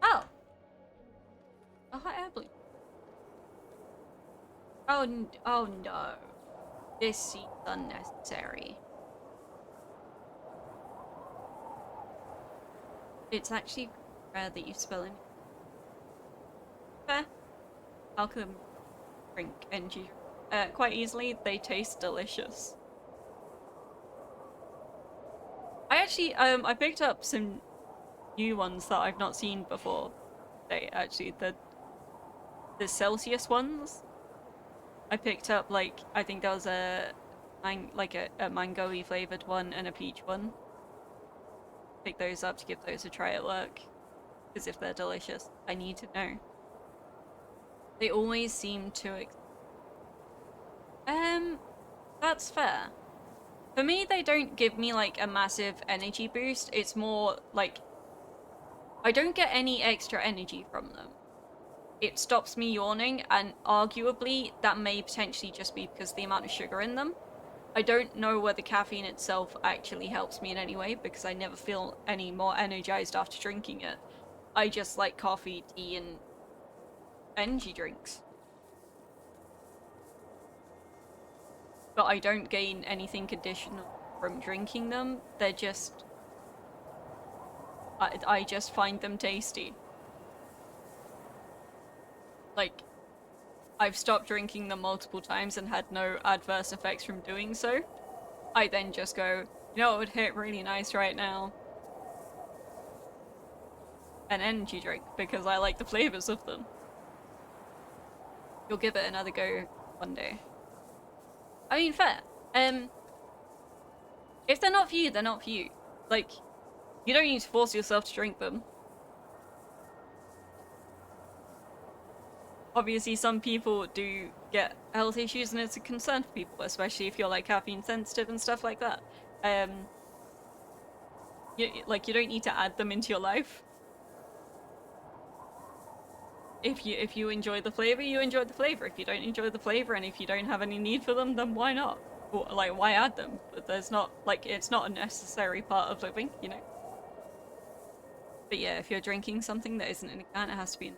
Oh! A hot air balloon. Oh no. This seems unnecessary. It's actually rare that you spill any. Fair. Alchemy drink energy. Quite easily, they taste delicious. I actually, I picked up some new ones that I've not seen before. They actually, the Celsius ones. I picked up, like, I think there was a mango-y flavored one and a peach one. Pick those up to give those a try at work. Because if they're delicious, I need to know. They always seem to that's fair. For me, they don't give me like a massive energy boost. It's more like I don't get any extra energy from them. It stops me yawning, and arguably that may potentially just be because of the amount of sugar in them. I don't know whether caffeine itself actually helps me in any way because I never feel any more energized after drinking it. I just like coffee, tea, and energy drinks. But I don't gain anything additional from drinking them. They're just... I just find them tasty. Like, I've stopped drinking them multiple times and had no adverse effects from doing so. I then just go, you know what would hit really nice right now? An energy drink, because I like the flavors of them. You'll give it another go one day. I mean, fair. If they're not for you, they're not for you. Like, you don't need to force yourself to drink them. Obviously, some people do get health issues, and it's a concern for people, especially if you're like caffeine sensitive and stuff like that. You don't need to add them into your life. If you enjoy the flavor, you enjoy the flavor. If you don't enjoy the flavor, and if you don't have any need for them, then why not? Or, like, why add them? But there's not, like, it's not a necessary part of living, you know? But yeah, if you're drinking something that isn't in a can, it has to be in...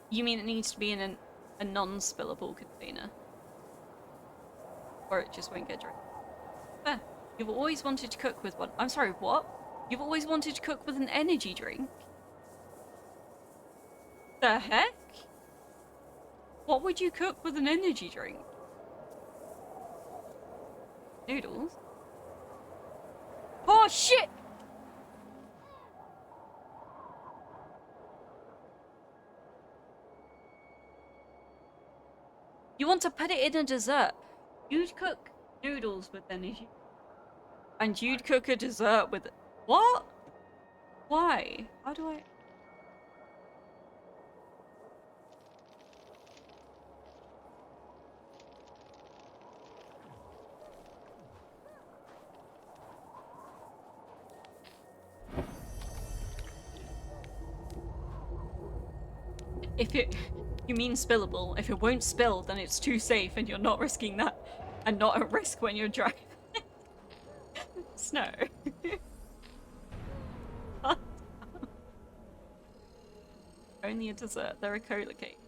You mean it needs to be in a non-spillable container? Or it just won't get drank? Fair. You've always wanted to cook with one. I'm sorry, what? You've always wanted to cook with an energy drink? The heck? What would you cook with an energy drink? Noodles? Oh shit! You want to put it in a dessert? You'd cook noodles with energy. And you'd cook a dessert with... What? Why? How do I... If it... You mean spillable. If it won't spill, then it's too safe and you're not risking that. And not at risk when you're driving. Snow. Only a dessert. They're a cola cake.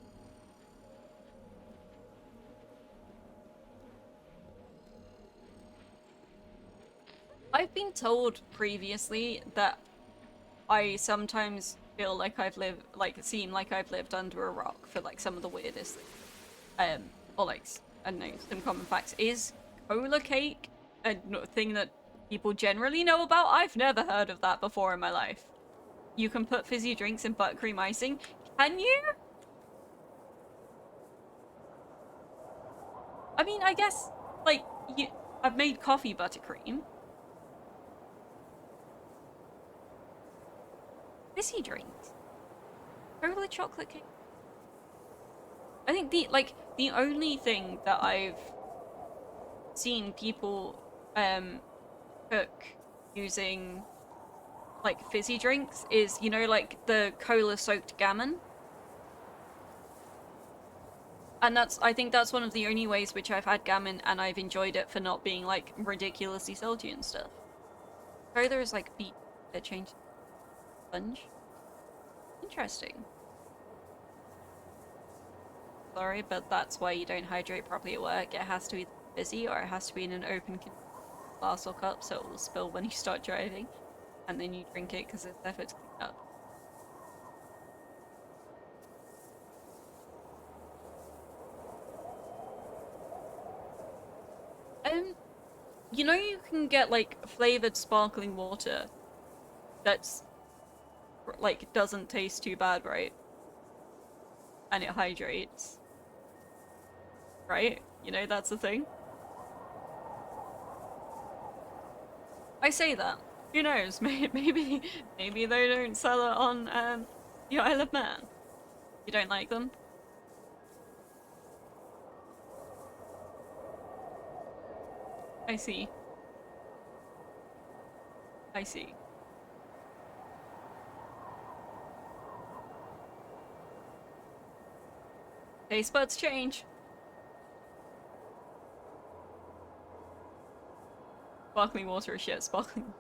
I've been told previously that I sometimes feel like seem like I've lived under a rock for like some of the weirdest things. Or like, I don't know, some common facts. Is cola cake a thing that people generally know about? I've never heard of that before in my life. You can put fizzy drinks in buttercream icing. Can you? I mean, I guess, like, I've made coffee buttercream. Fizzy drinks. Cola chocolate cake. I think the only thing that I've seen people cook using like fizzy drinks is, you know, like the cola soaked gammon. And I think that's one of the only ways which I've had gammon and I've enjoyed it for not being like ridiculously salty and stuff. Cola is like beet that changed sponge. Interesting. Sorry, but that's why you don't hydrate properly at work. It has to be fizzy or it has to be in an open glass or cup so it will spill when you start driving. And then you drink it because it's effort to clean up. Um, you know you can get like flavored sparkling water that's like doesn't taste too bad, right? And it hydrates, right? You know that's the thing. I say that. Who knows? Maybe they don't sell it on the Isle of Man. You don't like them? I see. I see. Taste buds change. Sparkling water is shit. Sparkling.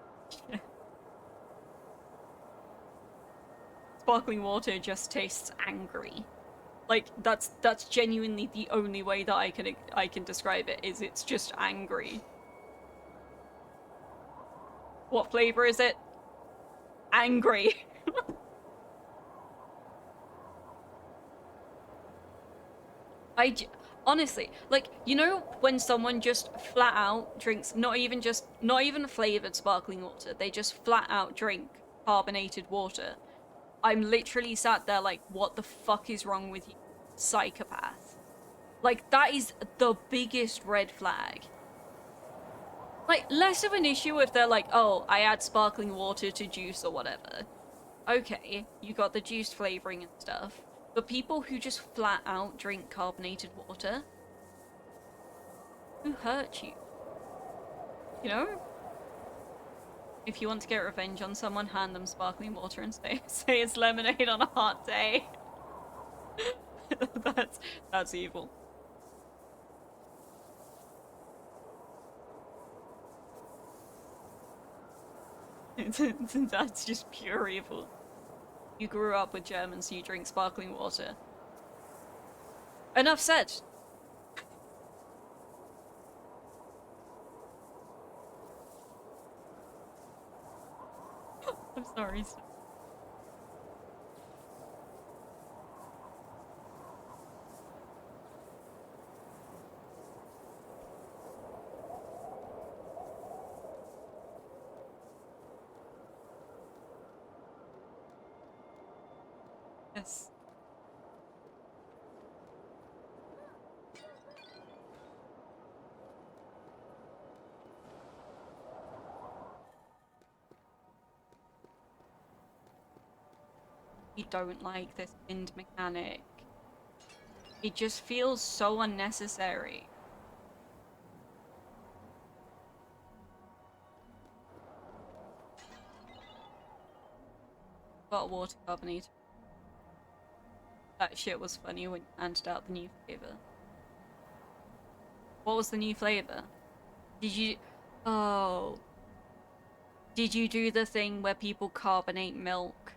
Sparkling water just tastes angry. Like that's genuinely the only way that I can describe it. Is it's just angry. What flavor is it? Angry. Honestly, like, you know when someone just flat out drinks not even flavored sparkling water, they just flat out drink carbonated water. I'm literally sat there like, what the fuck is wrong with you, psychopath? Like, that is the biggest red flag. Like, less of an issue if they're like, oh, I add sparkling water to juice or whatever. Okay, you got the juice flavoring and stuff. But people who just flat out drink carbonated water, who hurt you? You know? If you want to get revenge on someone, hand them sparkling water and say it's lemonade on a hot day. that's evil. That's just pure evil. You grew up with Germans, so you drink sparkling water. Enough said. I'm sorry. Yes. You don't like this end mechanic. It just feels so unnecessary. Got water carbonate. That shit was funny when you handed out the new flavor. What was the new flavor? Did you... Oh. Did you do the thing where people carbonate milk?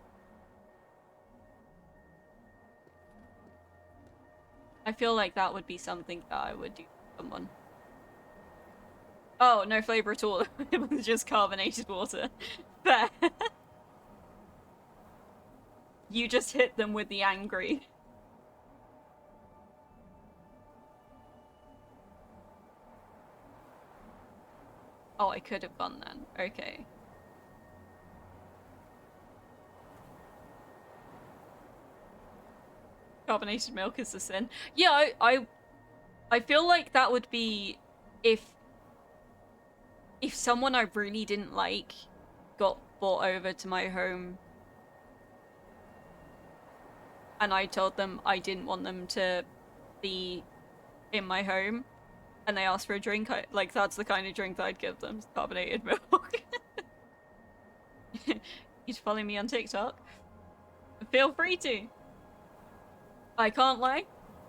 I feel like that would be something that I would do for someone. Oh, no flavor at all. It was just carbonated water. Fair. You just hit them with the angry. Oh, I could have gone then. Okay. Carbonated milk is a sin. Yeah, I feel like that would be if someone I really didn't like got brought over to my home and I told them I didn't want them to be in my home and they asked for a drink, that's the kind of drink that I'd give them, carbonated milk. you to follow me on TikTok, feel free to. I can't lie,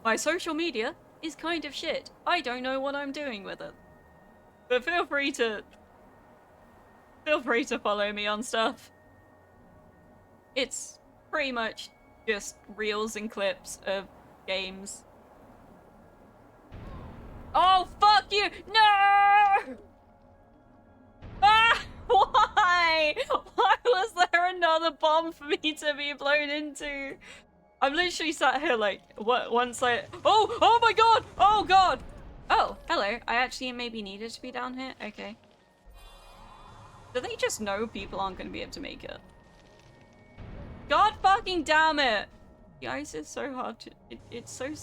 my social media is kind of shit. I don't know what I'm doing with it. But feel free to follow me on stuff. It's pretty much just reels and clips of games. Oh, fuck you! No! Ah! Why? Why was there another bomb for me to be blown into? I'm literally sat here like, what? Once I... Oh my god! Oh god! Oh, hello. I actually maybe needed to be down here? Okay. Do they just know people aren't going to be able to make it? God fucking damn it! The ice is so hard to... It's so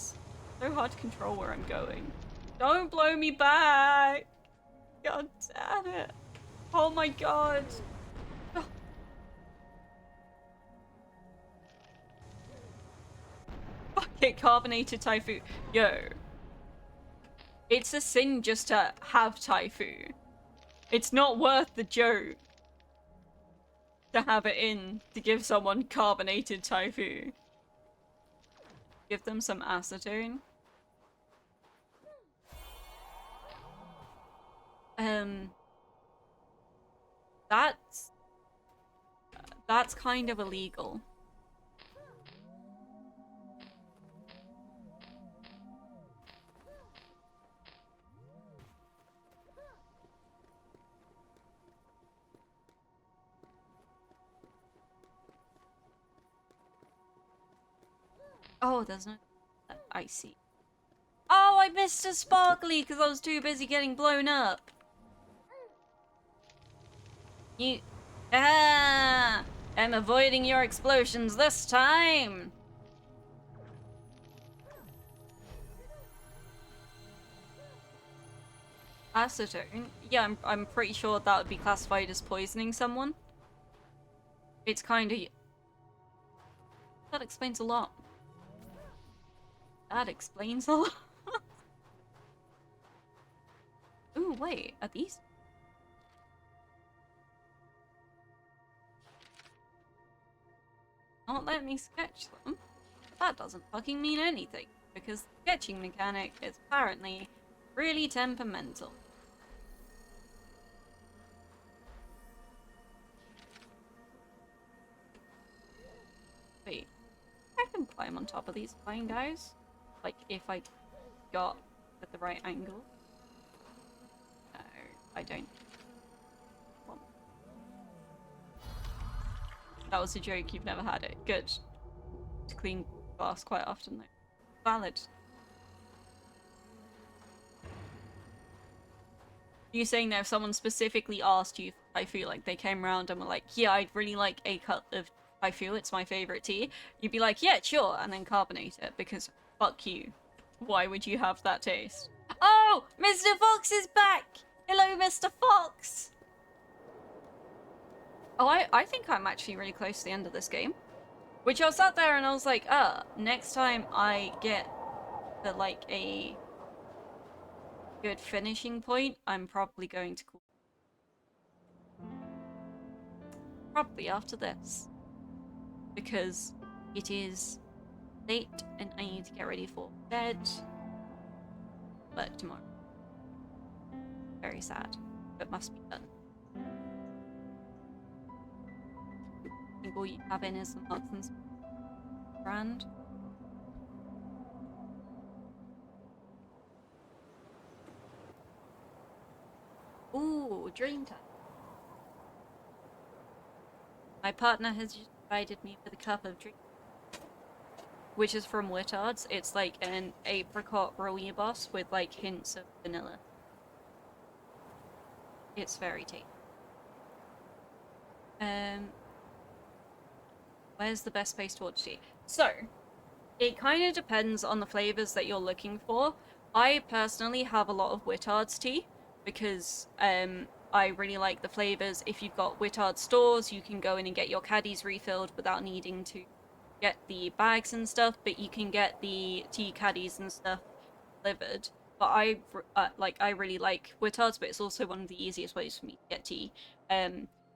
hard to control where I'm going. Don't blow me back! God damn it. Oh my god. Oh. Fuck it, carbonated Taifu. Yo. It's a sin just to have Taifu. It's not worth the joke to have it in to give someone carbonated Taifu. Give them some acetone. That's kind of illegal. Oh, there's no... I see. Oh, I missed a sparkly because I was too busy getting blown up. You... Ah! I'm avoiding your explosions this time! Acetone? Yeah, I'm pretty sure that would be classified as poisoning someone. It's kind of... That explains a lot. That explains a lot. Ooh, wait, are these... Not let me sketch them? That doesn't fucking mean anything, because the sketching mechanic is apparently really temperamental. Wait, I can climb on top of these flying guys? Like, if I got at the right angle? No, I don't. That was a joke, you've never had it. Good. To clean glass quite often, though. Valid. You saying that if someone specifically asked you for Taifu, like they came around and were like, yeah, I'd really like a cup of Taifu, it's my favorite tea, you'd be like, yeah, sure, and then carbonate it, because fuck you. Why would you have that taste? Oh! Mr. Fox is back! Hello, Mr. Fox! Oh, I think I'm actually really close to the end of this game. Which I sat there and I was like, next time I get to, like, a good finishing point, I'm probably going to call... Probably after this. Because it is late and I need to get ready for bed. Work tomorrow. Very sad, but must be done. I think all you have in is some nuts and some brand. Ooh, dream time. My partner has just provided me with a cup of drink, which is from Wittard's. It's like an apricot rooibos with like hints of vanilla. It's very tasty. Where's the best place to watch tea? So, it kind of depends on the flavors that you're looking for. I personally have a lot of Wittard's tea because I really like the flavors. If you've got Wittard stores, you can go in and get your caddies refilled without needing to get the bags and stuff, but you can get the tea caddies and stuff delivered. But I really like Wittard's, but it's also one of the easiest ways for me to get tea.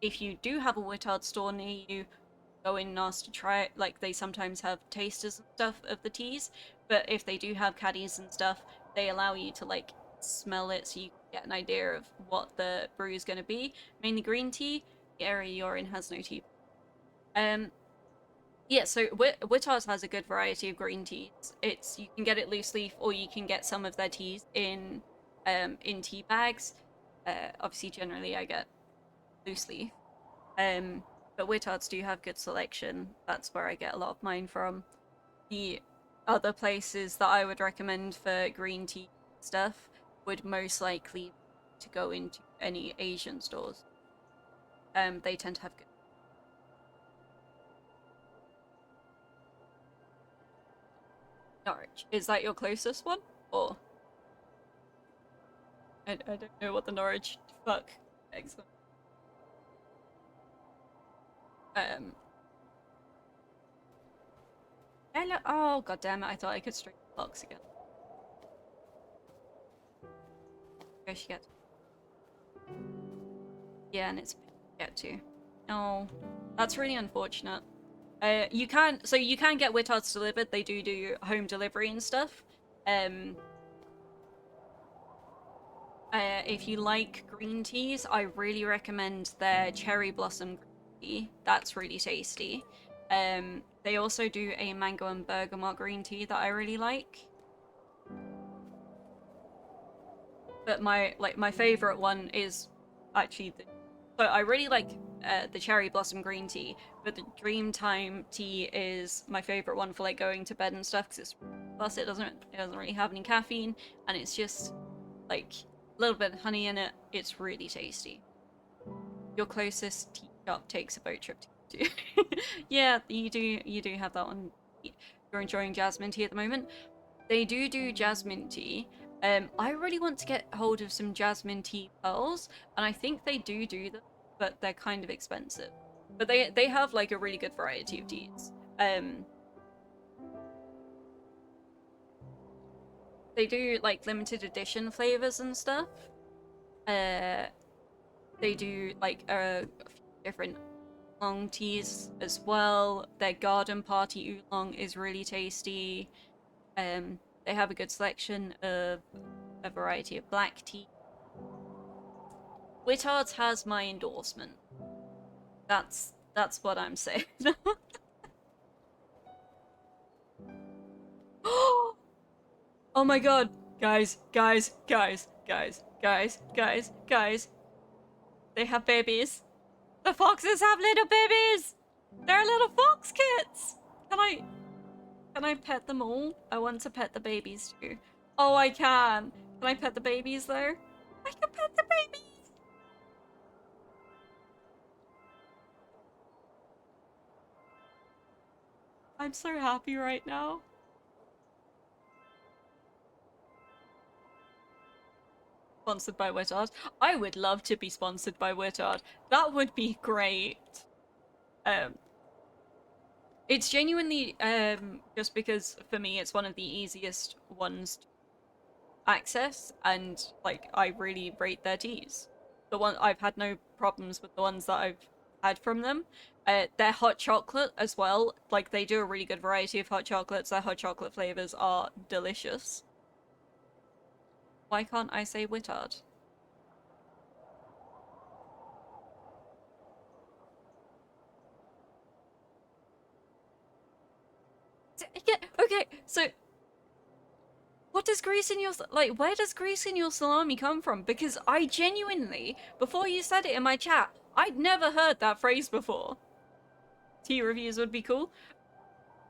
if you do have a Wittard store near you, go in and ask to try it. Like, they sometimes have tasters and stuff of the teas, but if they do have caddies and stuff, they allow you to like smell it so you get an idea of what the brew is going to be. Mainly green tea. The area you're in has no tea. Um, yeah, so Wittars has a good variety of green teas. You can get it loose leaf, or you can get some of their teas in tea bags. Obviously, generally I get loose leaf. Um, but Wittards do have good selection. That's where I get a lot of mine from. The other places that I would recommend for green tea stuff would most likely to go into any Asian stores. They tend to have good. Norwich. Is that your closest one? Or I don't know what the Norwich fuck. Excellent. Um Hello. Oh god damn it, I thought I could stream the box again. Where she get? Yeah, and it's get to. Oh, that's really unfortunate. You can get Wittards delivered. They do home delivery and stuff. If you like green teas, I really recommend their cherry blossom green tea. That's really tasty. They also do a mango and bergamot green tea that I really like. But my favorite one is actually so I really like the cherry blossom green tea, but the Dreamtime tea is my favorite one for like going to bed and stuff because it doesn't really have any caffeine, and it's just like a little bit of honey in it. It's really tasty. Your closest tea shop takes a boat trip to. Yeah, you do have that one. You're enjoying jasmine tea at the moment. They do jasmine tea. I really want to get hold of some jasmine tea pearls, and I think they do them, but they're kind of expensive. But they have like a really good variety of teas. They do like limited edition flavors and stuff. They do like a few different oolong teas as well. Their garden party oolong is really tasty. They have a good selection of a variety of black tea. Wittards has my endorsement. That's what I'm saying. Oh my god, guys. They have babies. The foxes have little babies. They're little fox kits. Can I pet them all? I want to pet the babies too. Oh, I can. Can I pet the babies though? I can pet the babies. I'm so happy right now. Sponsored by Wittard. I would love to be sponsored by Wittard. That would be great. Um, it's genuinely just because for me it's one of the easiest ones to access, and like I really rate their teas. The one I've had no problems with the ones that I've had from them. Their hot chocolate as well. Like they do a really good variety of hot chocolates. Their hot chocolate flavors are delicious. Why can't I say Wittard? Yeah, okay, so what does grease in your like? Where does grease in your salami come from? Because I genuinely, before you said it in my chat, I'd never heard that phrase before. Tea reviews would be cool.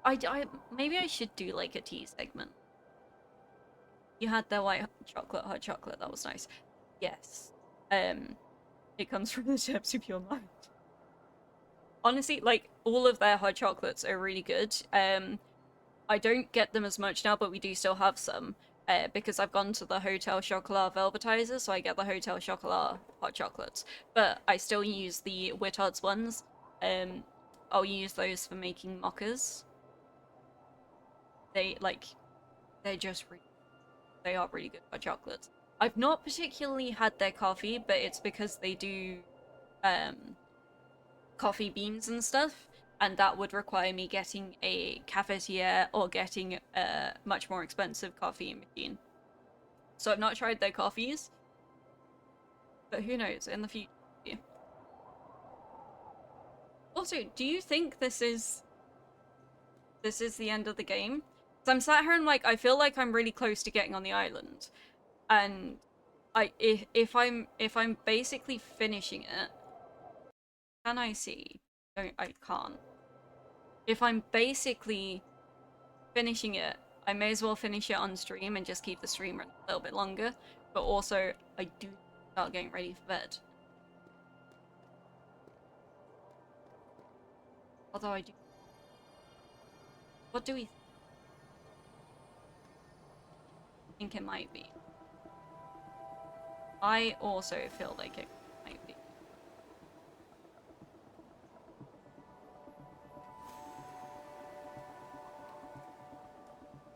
Maybe I should do like a tea segment. You had their white chocolate, hot chocolate. That was nice. Yes. It comes from the depths of your mind. Honestly, like all of their hot chocolates are really good. I don't get them as much now, but we do still have some. Because I've gone to the Hotel Chocolat Velvetizer, so I get the Hotel Chocolat hot chocolates. But I still use the Wittards ones. I'll use those for making mochas. They're just they are really good hot chocolates. I've not particularly had their coffee, but it's because they do coffee beans and stuff, and that would require me getting a cafetiere or getting a much more expensive coffee machine. So I've not tried their coffees, but who knows in the future. Also, do you think this is the end of the game? Because I'm sat here and like I feel like I'm really close to getting on the island, and if I'm basically finishing it, can I see? I can't. If I'm basically finishing it, I may as well finish it on stream and just keep the stream running a little bit longer. But also, I do start getting ready for bed. Although I do. What do we think it might be? I also feel like it might be.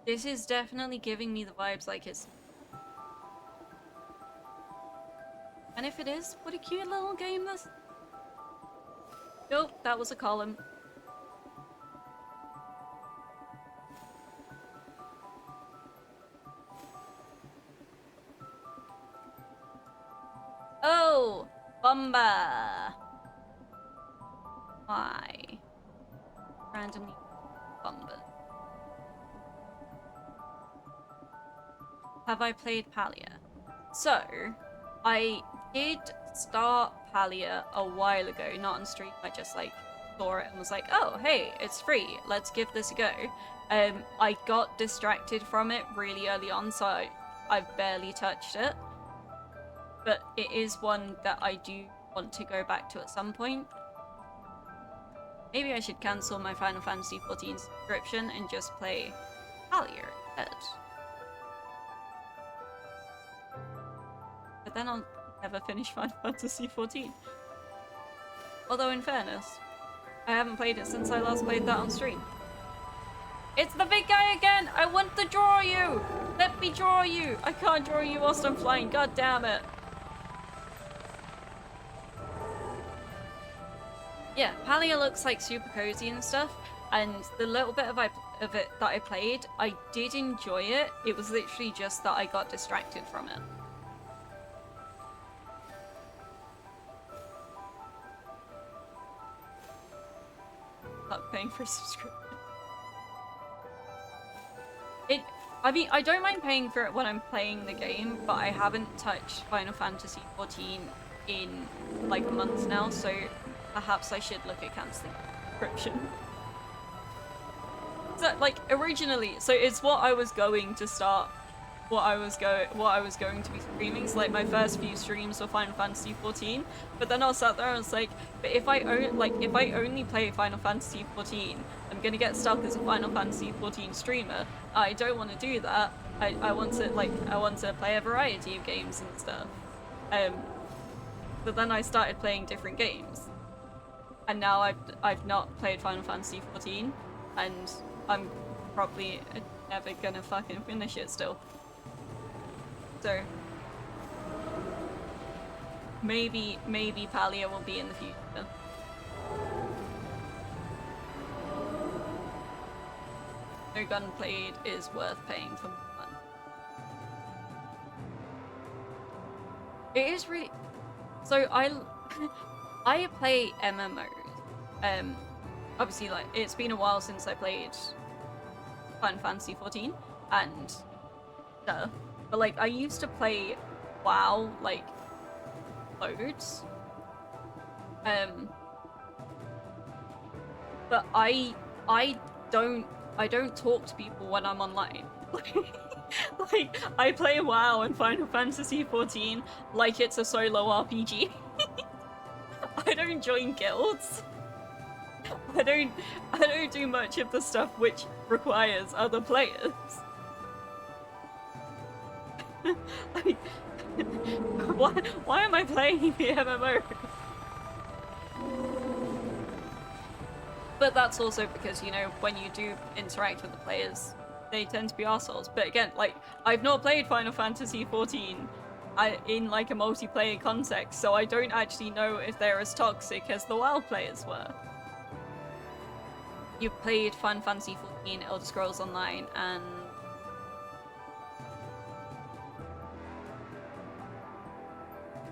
This is definitely giving me the vibes like it's... And if it is, what a cute little game this... Nope, that was a column. Oh! Bomba! Why? Randomly Bomba. Have I played Palia? So, I did start Palia a while ago, not on stream, I just like saw it and was like, oh hey, it's free, let's give this a go. I got distracted from it really early on, so I've barely touched it. But it is one that I do want to go back to at some point. Maybe I should cancel my Final Fantasy XIV subscription and just play Palia instead. But then I'll never finish Final Fantasy XIV. Although in fairness, I haven't played it since I last played that on stream. It's the big guy again! I want to draw you! Let me draw you! I can't draw you whilst I'm flying, god damn it! Yeah, Palia looks like super cozy and stuff, and the little bit of it that I played, I did enjoy it. It was literally just that I got distracted from it. Not paying for a subscription. I mean, I don't mind paying for it when I'm playing the game, but I haven't touched Final Fantasy XIV in like a month now, so perhaps I should look at cancelling the subscription. So, like, originally, so it's what I was going to start, what I was going to be streaming. So, like, my first few streams were Final Fantasy XIV, but then I sat there and I was like, but if I only play Final Fantasy XIV, I'm gonna get stuck as a Final Fantasy XIV streamer. I don't want to do that. I want to play a variety of games and stuff. But then I started playing different games, and now I've not played Final Fantasy XIV, and I'm probably never gonna fucking finish it still. So maybe Palia will be in the future. No Gun Played is worth paying for fun. It is really... So I play MMOs. Obviously, like, it's been a while since I played Final Fantasy XIV, and but like, I used to play WoW, like, loads. But I don't talk to people when I'm online. Like, I play WoW and Final Fantasy XIV like it's a solo RPG. I don't join guilds. I don't do much of the stuff which requires other players. Like, why am I playing the MMO? But that's also because, you know, when you do interact with the players, they tend to be arseholes. But again, like, I've not played Final Fantasy XIV in like a multiplayer context, so I don't actually know if they're as toxic as the WoW players were. You've played Final Fantasy XIV, Elder Scrolls Online, and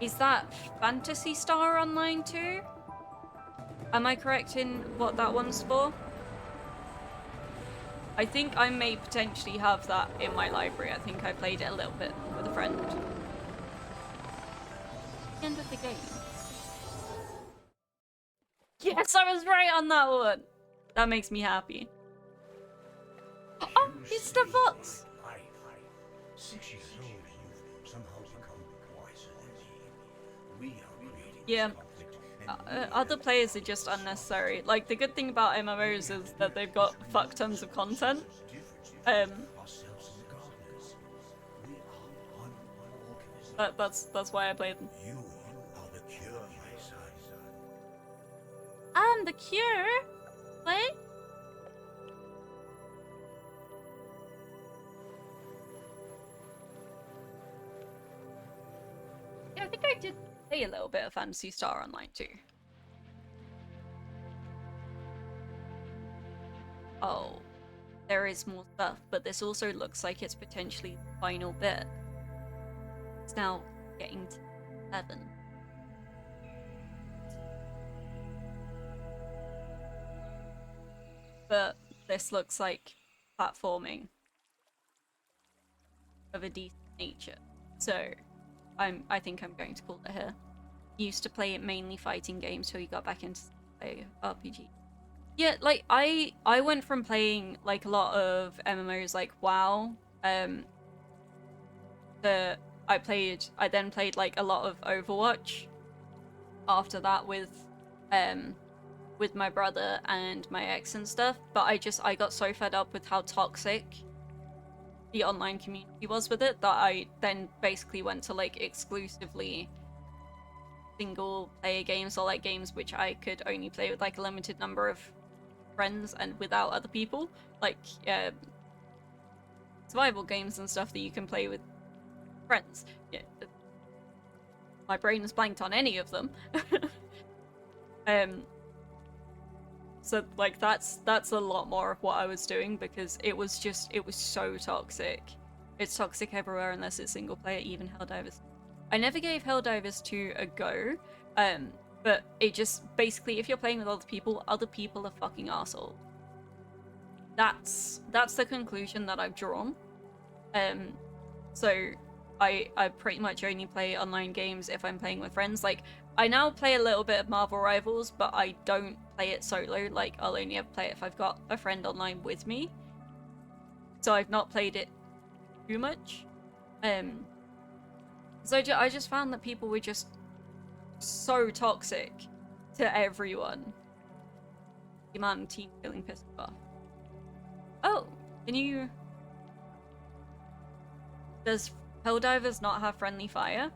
is that Phantasy Star Online too? Am I correct in what that one's for? I think I may potentially have that in my library. I think I played it a little bit with a friend. End of the game. Yes, I was right on that one! That makes me happy. Oh, it's the fox! 6 years old, you've somehow become wiser than me. We are creating Yeah. conflict, and Other players are just unnecessary. Like, the good thing about MMOs is that they've got fuck tons of content. ourselves as gardeners. We are one organism. That's why I play them. You are the cure, my son. And the cure? What? Yeah, I think I did play a little bit of Phantasy Star Online too. Oh, there is more stuff, but this also looks like it's potentially the final bit. It's now getting to 11. But this looks like platforming of a decent nature. So I think I'm going to call it here. Used to play it mainly fighting games till you got back into play RPG. Yeah, like I went from playing like a lot of MMOs like WoW, I then played like a lot of Overwatch after that with my brother and my ex and stuff, but I got so fed up with how toxic the online community was with it that I then basically went to like exclusively single player games, or like games which I could only play with like a limited number of friends and without other people, like survival games and stuff that you can play with friends. Yeah, my brain is blanked on any of them. So like that's a lot more of what I was doing, because it was so toxic. It's toxic everywhere unless it's single player, even Helldivers. I never gave Helldivers 2 a go, but it just basically, if you're playing with other people are fucking assholes. That's the conclusion that I've drawn. So I pretty much only play online games if I'm playing with friends. Like, I now play a little bit of Marvel Rivals, but I don't play it solo. Like, I'll only ever play it if I've got a friend online with me. So I've not played it too much. So I just found that people were just so toxic to everyone. The amount of team feeling pissed off. Oh, can you... Does Helldivers not have friendly fire?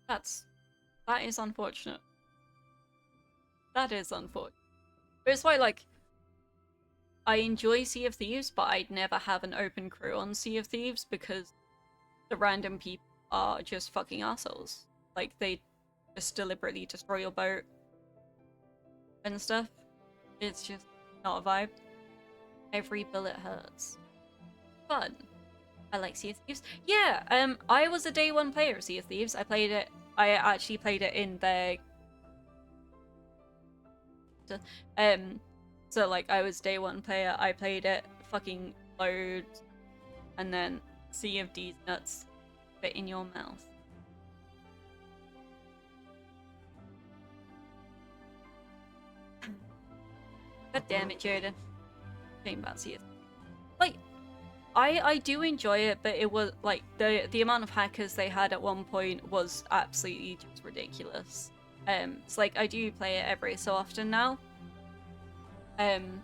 That is unfortunate. That is unfortunate. But it's why, like, I enjoy Sea of Thieves, but I'd never have an open crew on Sea of Thieves because the random people are just fucking assholes. Like, they just deliberately destroy your boat and stuff. It's just not a vibe. Every bullet hurts. Fun. I like Sea of Thieves. Yeah, I was a day one player of Sea of Thieves. I actually played it in their... So, like, I was day one player, I played it fucking loads, and then Sea of D's nuts fit in your mouth. God damn it, Jordan. Think about Sea of... Like, I do enjoy it, but it was, like, the amount of hackers they had at one point was absolutely just ridiculous. It's like, I do play it every so often now. And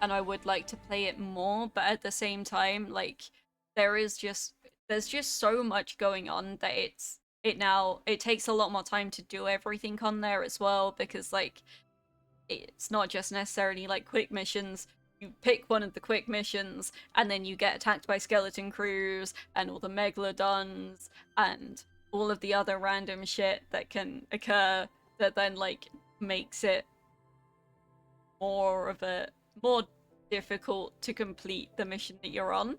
I would like to play it more, but at the same time, like, there's just so much going on that it takes a lot more time to do everything on there as well, because, like, it's not just necessarily like quick missions. You pick one of the quick missions, and then you get attacked by skeleton crews and all the megalodons and all of the other random shit that can occur that then like makes it more difficult to complete the mission that you're on.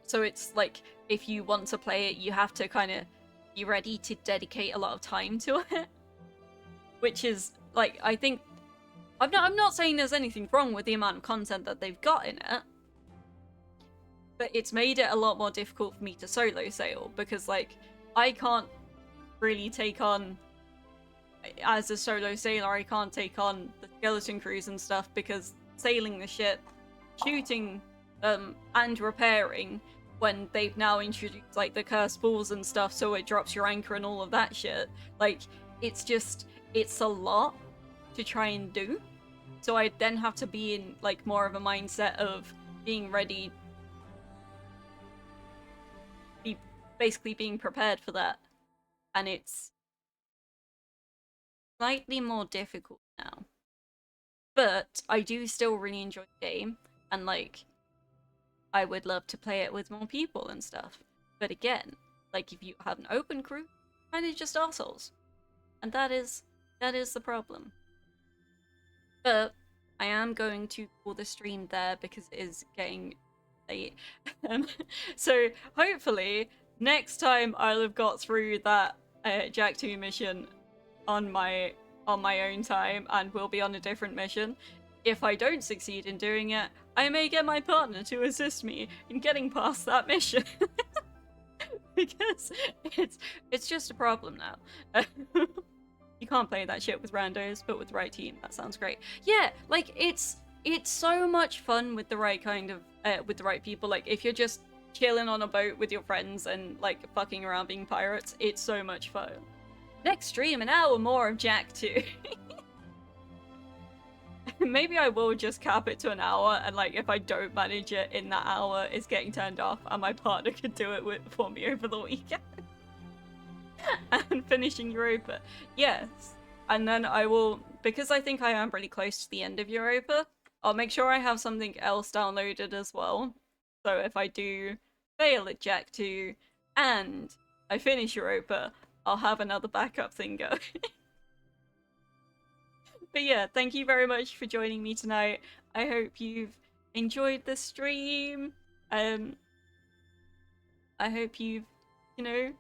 So it's like if you want to play it, you have to kind of be ready to dedicate a lot of time to it, which is like I think I'm not saying there's anything wrong with the amount of content that they've got in it, but it's made it a lot more difficult for me to solo sail because like I can't really take on as a solo sailor, I can't take on the skeleton crews and stuff because sailing the ship, shooting and repairing when they've now introduced like the cursed balls and stuff so it drops your anchor and all of that shit, like it's a lot to try and do. So I then have to be in like more of a mindset of being ready, basically being prepared for that, and it's slightly more difficult now. But I do still really enjoy the game, and like I would love to play it with more people and stuff. But again, like if you have an open crew, kind of just assholes, and that is the problem. But I am going to call the stream there because it is getting late. So hopefully next time I'll have got through that Jak 2 mission on my own time and we'll be on a different mission. If I don't succeed in doing it, I may get my partner to assist me in getting past that mission. Because it's just a problem now. You can't play that shit with randos, but with the right team, that sounds great. Yeah, like it's so much fun with the right kind of with the right people. Like if you're just chilling on a boat with your friends and like fucking around being pirates, it's so much fun. Next stream, an hour more of Jak 2. Maybe I will just cap it to an hour, and like if I don't manage it in that hour, it's getting turned off, and my partner could do it for me over the weekend. And finishing Europa. Yes. And then I will, because I think I am pretty close to the end of Europa, I'll make sure I have something else downloaded as well. So if I do fail at Jak 2 and I finish Europa, I'll have another backup thing going. But yeah, thank you very much for joining me tonight. I hope you've enjoyed the stream. I hope you've, you know,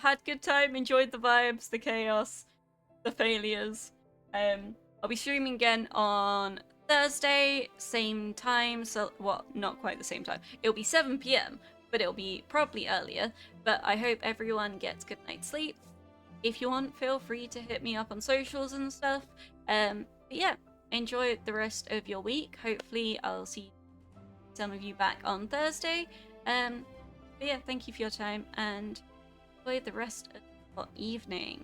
had good time, enjoyed the vibes, the chaos, the failures. I'll be streaming again on Thursday, same time. So, well, not quite the same time. It'll be 7 p.m, but it'll be probably earlier. But I hope everyone gets good night's sleep. If you want, feel free to hit me up on socials and stuff. But yeah, enjoy the rest of your week. Hopefully, I'll see some of you back on Thursday. But yeah, thank you for your time and enjoy the rest of your evening.